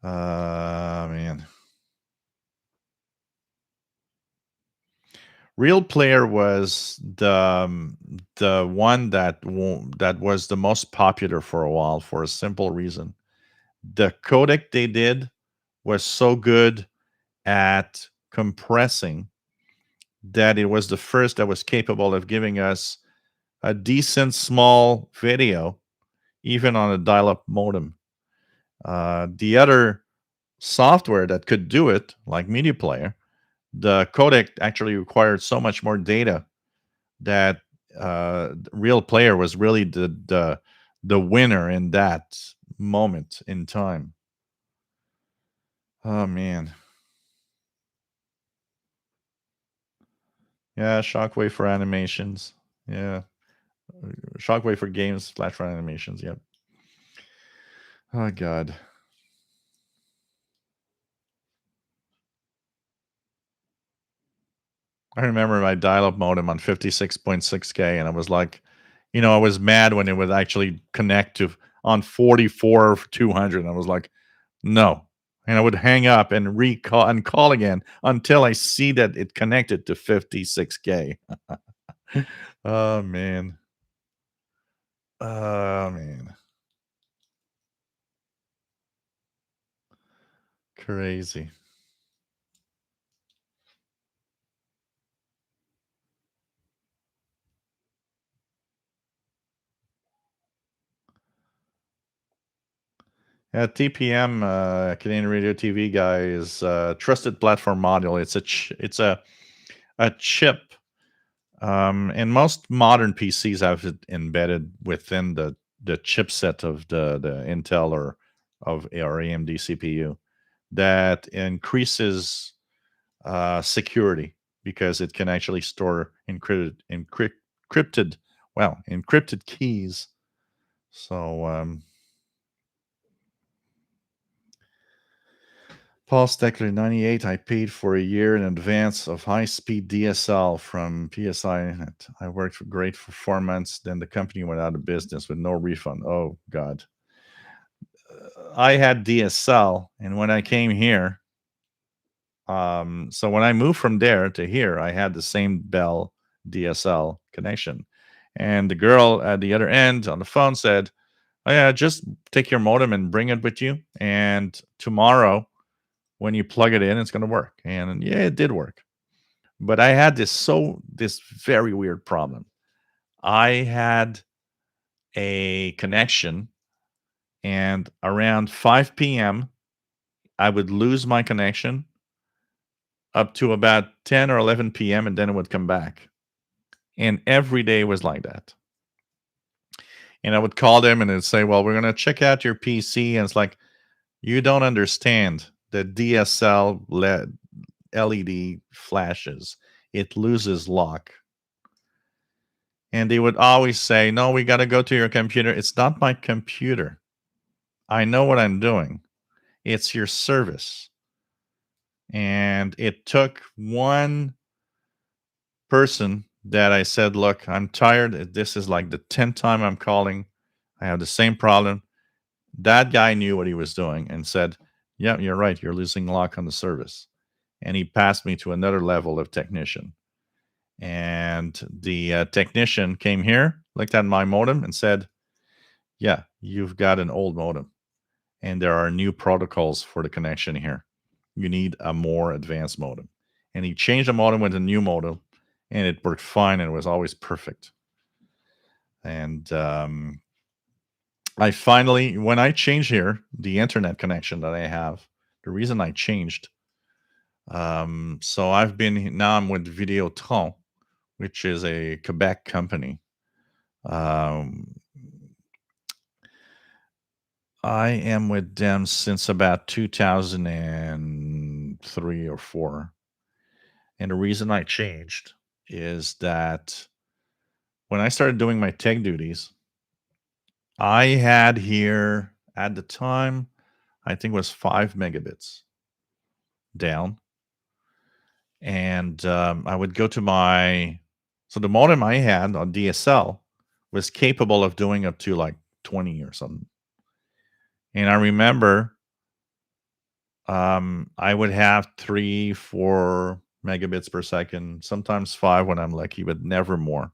Man. Real Player was the one that was the most popular for a while, for a simple reason. The codec they did was so good at compressing that it was the first that was capable of giving us a decent small video, even on a dial-up modem. The other software that could do it, like Media Player, the codec actually required so much more data that Real Player was really the winner in that moment in time. Oh man. Yeah, Shockwave for animations. Yeah. Shockwave for games, Flash for animations. Yep. Oh God. I remember my dial-up modem on 56.6K, and I was like, I was mad when it would actually connect to on 44 200. And I was like, no. And I would hang up and recall and call again until I see that it connected to 56K. Oh man. Oh man. Crazy. Yeah, TPM, Canadian Radio TV guy, is trusted platform module. It's a chip, and most modern PCs have it embedded within the chipset of the Intel or AMD CPU that increases security, because it can actually store encrypted keys. So Paul Steckler 98, I paid for a year in advance of high-speed DSL from PSI. I worked for great for 4 months. Then the company went out of business with no refund. Oh, God. I had DSL, and when I came here, so when I moved from there to here, I had the same Bell DSL connection. And the girl at the other end on the phone said, oh, yeah, just take your modem and bring it with you. And tomorrow, when you plug it in, it's going to work. And yeah, it did work. But I had this very weird problem. I had a connection, and around 5 p.m., I would lose my connection up to about 10 or 11 p.m., and then it would come back. And every day was like that. And I would call them, and they'd say, well, we're going to check out your PC. And it's like, you don't understand. The DSL LED flashes. It loses lock. And they would always say, no, we got to go to your computer. It's not my computer. I know what I'm doing. It's your service. And it took one person that I said, look, I'm tired. This is like the 10th time I'm calling. I have the same problem. That guy knew what he was doing and said, yeah, you're right. You're losing lock on the service. And he passed me to another level of technician. And the technician came here, looked at my modem and said, yeah, you've got an old modem. And there are new protocols for the connection here. You need a more advanced modem. And he changed the modem with a new modem, and it worked fine, and it was always perfect. And I finally, when I changed here, the internet connection that I have, the reason I changed, so I'm with Videotron, which is a Quebec company. I am with them since about 2003 or 4. And the reason I changed is that when I started doing my tech duties, I had here at the time, I think it was 5 megabits down. And I would go to so the modem I had on DSL was capable of doing up to like 20 or something. And I remember I would have 3, 4 megabits per second, sometimes 5 when I'm lucky, but never more.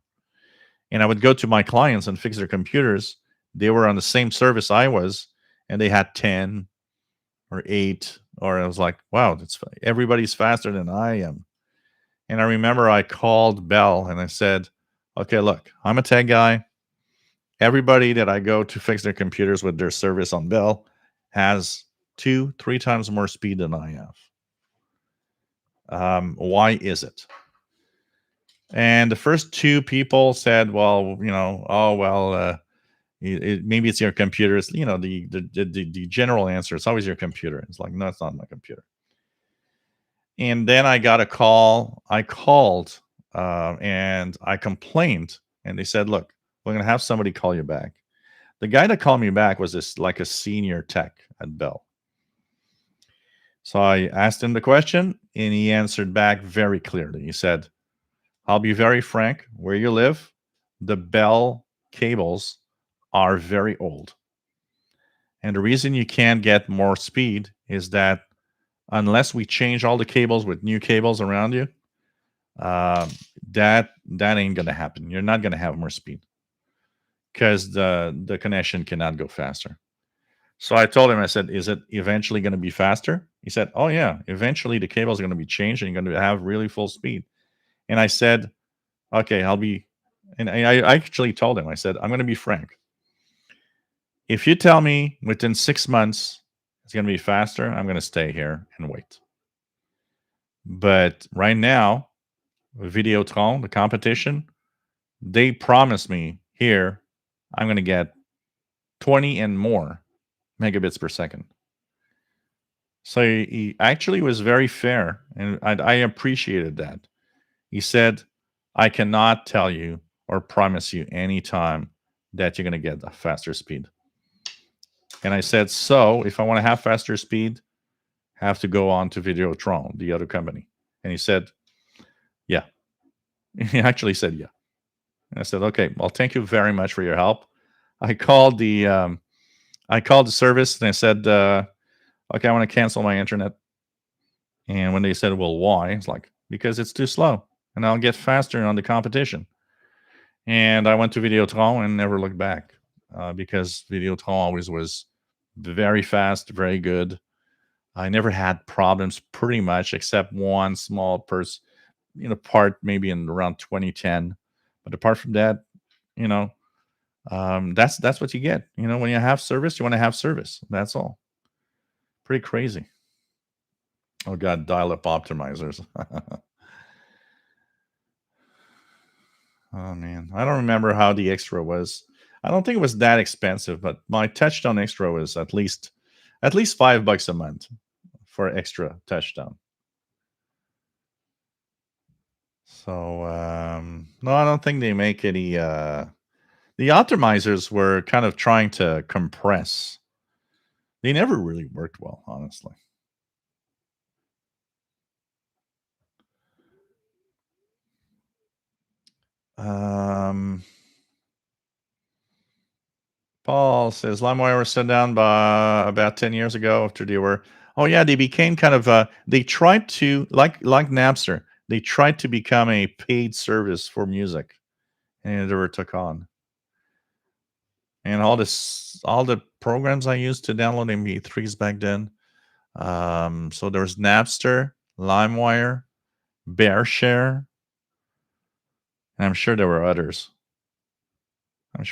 And I would go to my clients and fix their computers. They were on the same service I was, and they had 10 or 8. Or I was like, wow, everybody's faster than I am. And I remember I called Bell and I said, okay, look, I'm a tech guy. Everybody that I go to fix their computers with their service on Bell has 2-3 times more speed than I have. Why is it? And the first 2 people said, well, maybe it's your computer. It's, the general answer. It's always your computer. It's like, no, it's not my computer. And then I got a call. I called and I complained, and they said, look, we're going to have somebody call you back. The guy that called me back was a senior tech at Bell. So I asked him the question, and he answered back very clearly. He said, I'll be very frank, where you live, the Bell cables are very old. And the reason you can't get more speed is that unless we change all the cables with new cables around you, that ain't going to happen. You're not going to have more speed because the connection cannot go faster. So I told him, I said, is it eventually going to be faster? He said, oh, yeah, eventually the cables are going to be changed and you're going to have really full speed. And I said, okay, and I actually told him, I said, I'm going to be frank. If you tell me within 6 months it's going to be faster, I'm going to stay here and wait. But right now, Videotron, the competition, they promised me here I'm going to get 20 and more megabits per second. So he actually was very fair, and I appreciated that. He said, I cannot tell you or promise you any time that you're going to get a faster speed. And I said, so if I want to have faster speed, have to go on to Videotron, the other company. And he said, yeah. He actually said, yeah. And I said, okay, well, thank you very much for your help. I called the service and I said, okay, I want to cancel my internet. And when they said, well, why? It's like, because it's too slow and I'll get faster on the competition. And I went to Videotron and never looked back because Videotron always was very fast, very good. I never had problems pretty much except one small part maybe in around 2010. But apart from that, you know, that's what you get. You know, when you have service, you want to have service. That's all. Pretty crazy. Oh God, dial-up optimizers. Oh man, I don't remember how the extra was. I don't think it was that expensive, but my touchdown extra was at least $5 a month for extra touchdown. So no, I don't think they make any. The optimizers were kind of trying to compress. They never really worked well, honestly. Paul says LimeWire was shut down by about 10 years ago after they were. Oh yeah, they became kind of. They tried to like Napster. They tried to become a paid service for music, and it never took on. And all the programs I used to download MP3s back then. So there was Napster, LimeWire, BearShare, and I'm sure there were others. I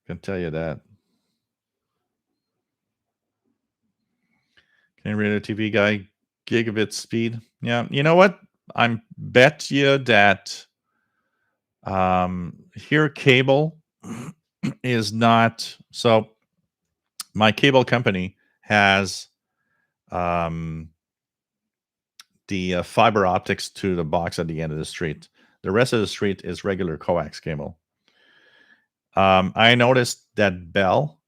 can tell you that. Can radio TV guy gigabit speed? Yeah, you know what? I bet you that here cable is not. So my cable company has the fiber optics to the box at the end of the street. The rest of the street is regular coax cable. I noticed that Bell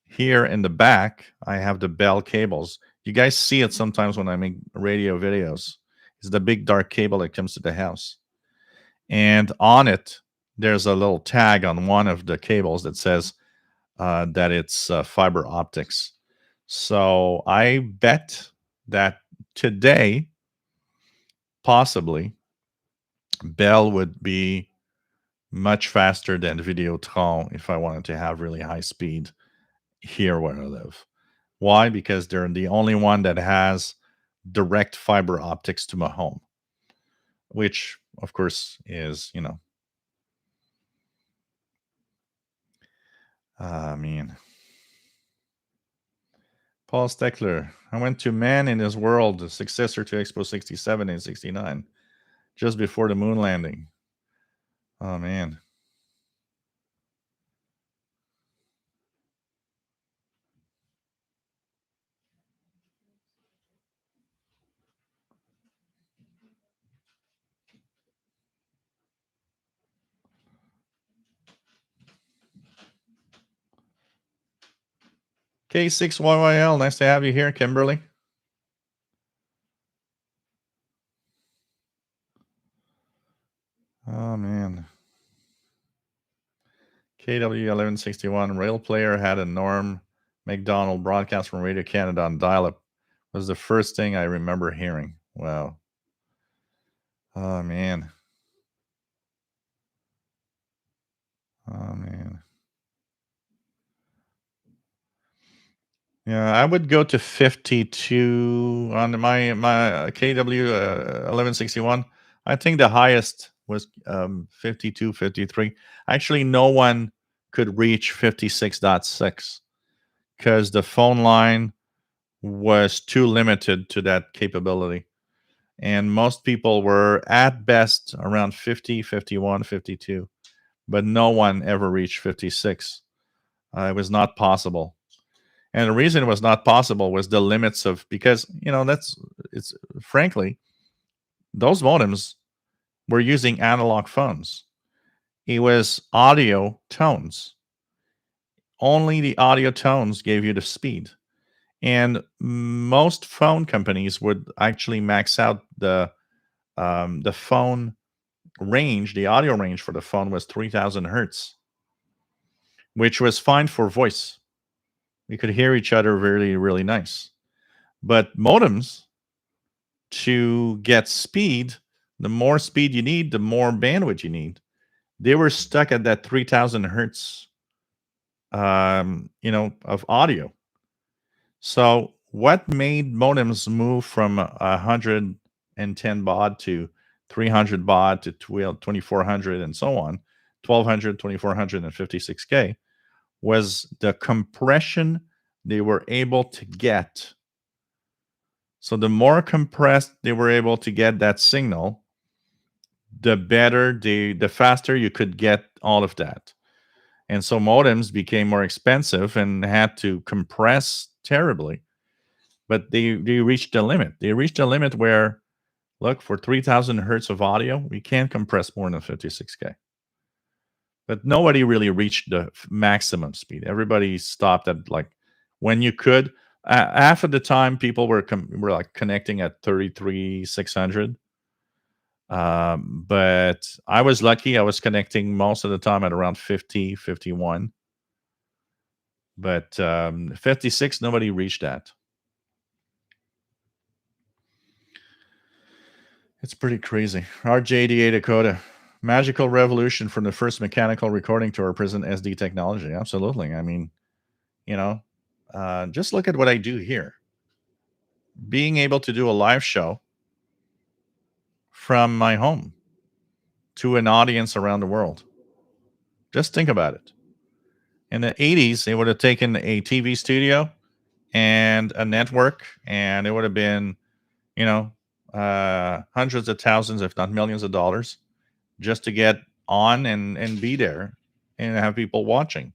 here in the back, I have the Bell cables. You guys see it sometimes when I make radio videos. It's the big dark cable that comes to the house. And on it, there's a little tag on one of the cables that says that it's fiber optics. So I bet that today, possibly, Bell would be much faster than Videotron if I wanted to have really high speed here where I live. Why? Because they're the only one that has direct fiber optics to my home, which of course is, I mean, Paul Steckler. I went to Man in His World, the successor to Expo 67 and 69, just before the moon landing. Oh man. K6YYL, nice to have you here, Kimberly. Oh man. KW1161 Rail Player had a Norm MacDonald broadcast from Radio Canada on dial-up. Was the first thing I remember hearing. Wow. Oh man. Oh man. Yeah, I would go to 52 on my KW 1161. I think the highest was 52, 53. Actually, no one could reach 56.6 because the phone line was too limited to that capability. And most people were at best around 50, 51, 52, but no one ever reached 56. It was not possible. And the reason it was not possible was the limits of, because, it's frankly, those modems were using analog phones. It was audio tones. Only the audio tones gave you the speed. And most phone companies would actually max out the phone range. The audio range for the phone was 3,000 hertz, which was fine for voice. We could hear each other really, really nice. But modems, to get speed, the more speed you need, the more bandwidth you need. They were stuck at that 3,000 hertz, of audio. So what made modems move from 110 baud to 300 baud to 2400 and so on, 1200, 2400, and 56K, was the compression they were able to get. So the more compressed they were able to get that signal, the better, the faster you could get all of that. And so modems became more expensive and had to compress terribly. But they reached the limit. They reached a limit where, look, for 3,000 hertz of audio, we can't compress more than 56K. But nobody really reached the maximum speed. Everybody stopped at, like, when you could. Half of the time, people were like connecting at 33,600. But I was lucky. I was connecting most of the time at around 50, 51. But 56, nobody reached that. It's pretty crazy. RJ88 Dakota. Magical revolution from the first mechanical recording to our present SD technology. Absolutely. I mean, just look at what I do here. Being able to do a live show from my home to an audience around the world. Just think about it. In the 80s, they would have taken a TV studio and a network, and it would have been, hundreds of thousands, if not millions of dollars, just to get on and be there and have people watching.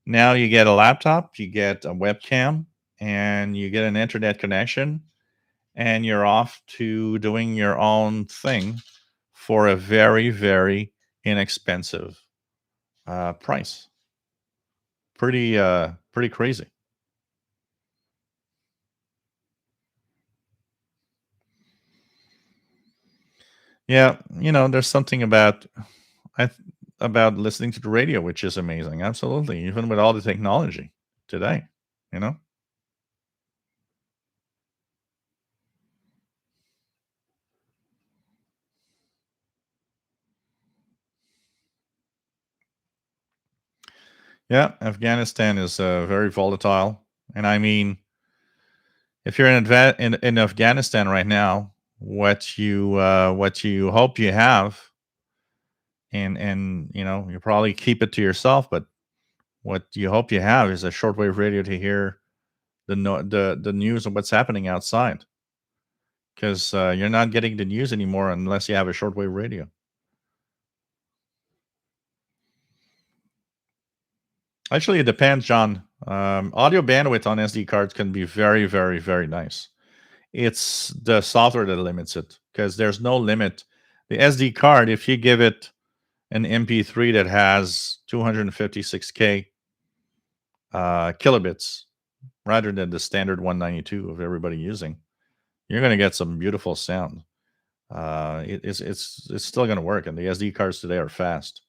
Now you get a laptop, you get a webcam, and you get an internet connection, and you're off to doing your own thing for a very, very inexpensive price. Pretty crazy. Yeah, there's something about about listening to the radio, which is amazing. Absolutely, even with all the technology today, you know. Yeah, Afghanistan is very volatile, and I mean, if you're in Afghanistan right now, what you hope you have, and you probably keep it to yourself, but what you hope you have is a shortwave radio to hear the news of what's happening outside, because you're not getting the news anymore unless you have a shortwave radio. Actually, it depends, John. Audio bandwidth on SD cards can be very, very, very nice. It's the software that limits it, because there's no limit. The SD card, if you give it an MP3 that has 256K kilobits rather than the standard 192 of everybody using, you're going to get some beautiful sound. It's still going to work, and the SD cards today are fast.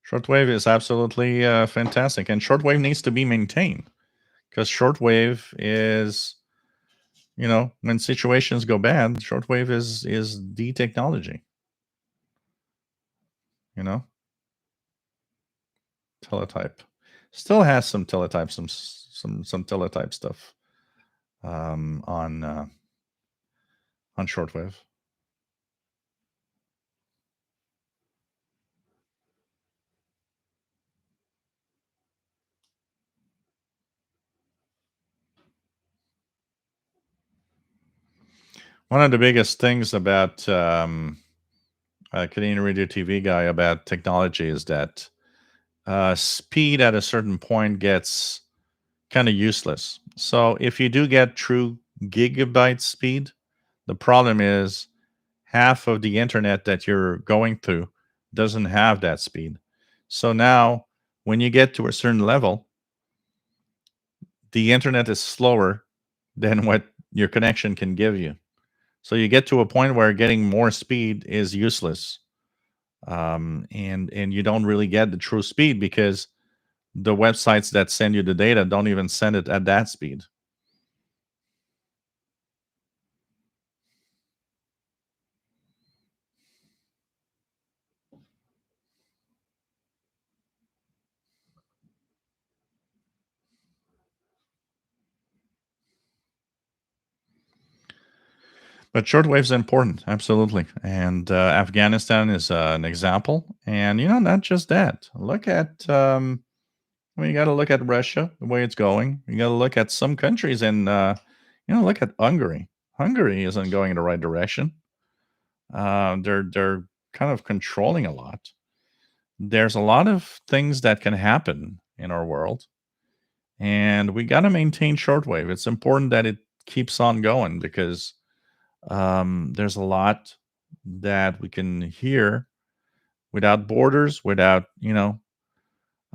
Shortwave is absolutely fantastic, and shortwave needs to be maintained, because shortwave is, when situations go bad, shortwave is the technology. Teletype still has some teletype, some teletype stuff on shortwave. One of the biggest things about Canadian Radio TV guy about technology is that speed at a certain point gets kind of useless. So if you do get true gigabyte speed, the problem is half of the internet that you're going through doesn't have that speed. So now when you get to a certain level, the internet is slower than what your connection can give you. So you get to a point where getting more speed is useless. And you don't really get the true speed because the websites that send you the data don't even send it at that speed. But shortwave is important, absolutely. And Afghanistan is an example. And not just that. Look at you got to look at Russia, the way it's going. You got to look at some countries, and look at Hungary. Hungary isn't going in the right direction. They're kind of controlling a lot. There's a lot of things that can happen in our world, and we got to maintain shortwave. It's important that it keeps on going because there's a lot that we can hear without borders, without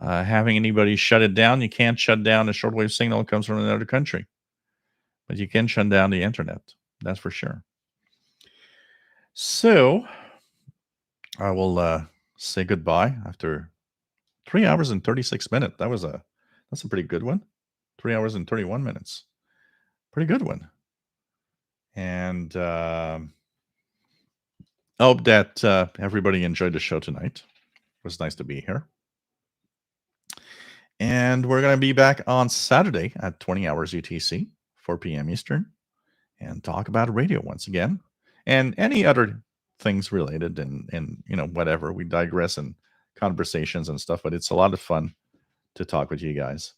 having anybody shut it down. You can't shut down a shortwave signal that comes from another country, but you can shut down the internet. That's for sure. So I will say goodbye after 3 hours and 36 minutes. That's a pretty good one. 3 hours and 31 minutes. Pretty good one. And I hope that everybody enjoyed the show tonight. It was nice to be here. And we're going to be back on Saturday at 20 hours UTC, 4 p.m. Eastern, and talk about radio once again and any other things related and whatever. We digress in conversations and stuff, but it's a lot of fun to talk with you guys.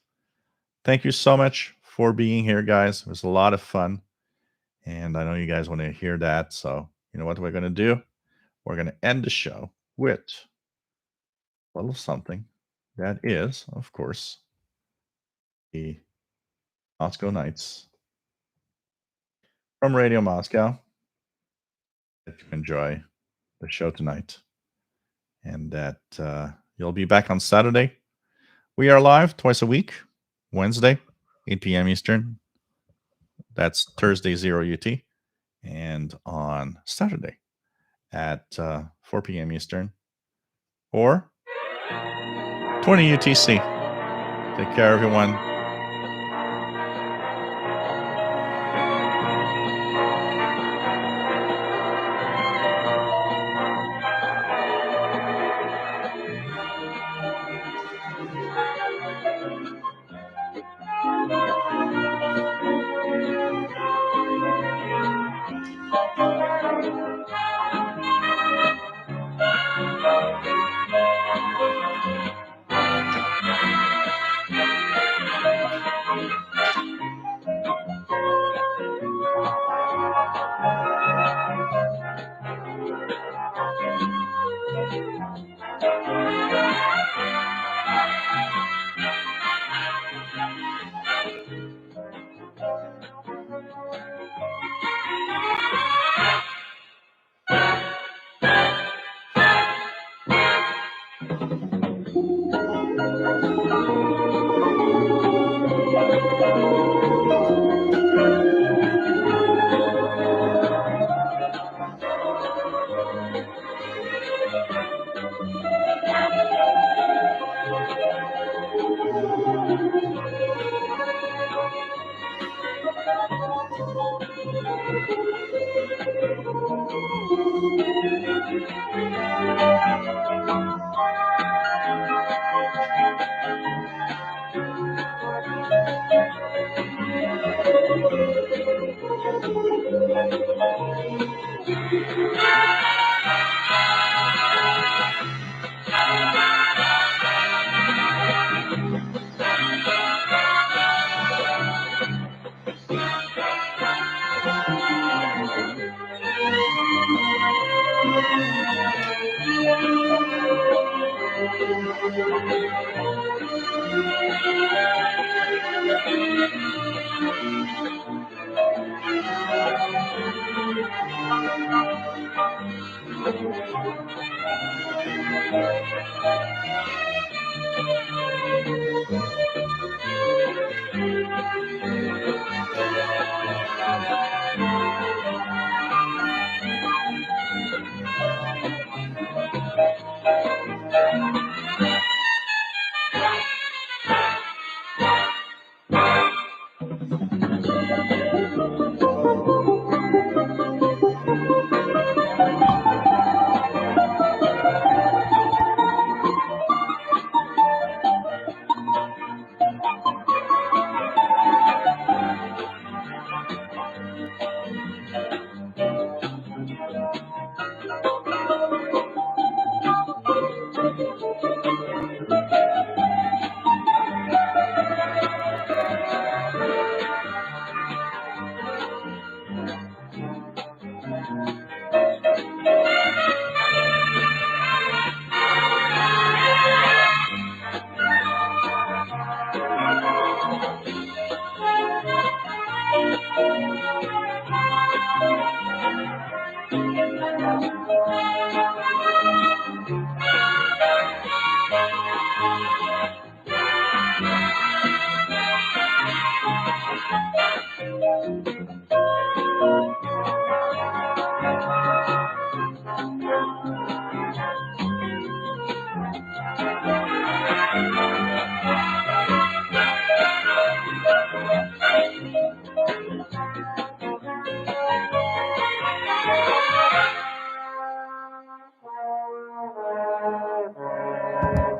Thank you so much for being here, guys. It was a lot of fun. And I know you guys want to hear that. So, you know what we're going to do? We're going to end the show with a little something that is, of course, the Moscow Nights from Radio Moscow. That you enjoy the show tonight and that you'll be back on Saturday. We are live twice a week, Wednesday, 8 p.m. Eastern. That's Thursday, 0 UT. And on Saturday at 4 p.m. Eastern or 20 UTC. Take care, everyone.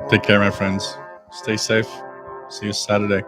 Take care, my friends. Stay safe. See you Saturday.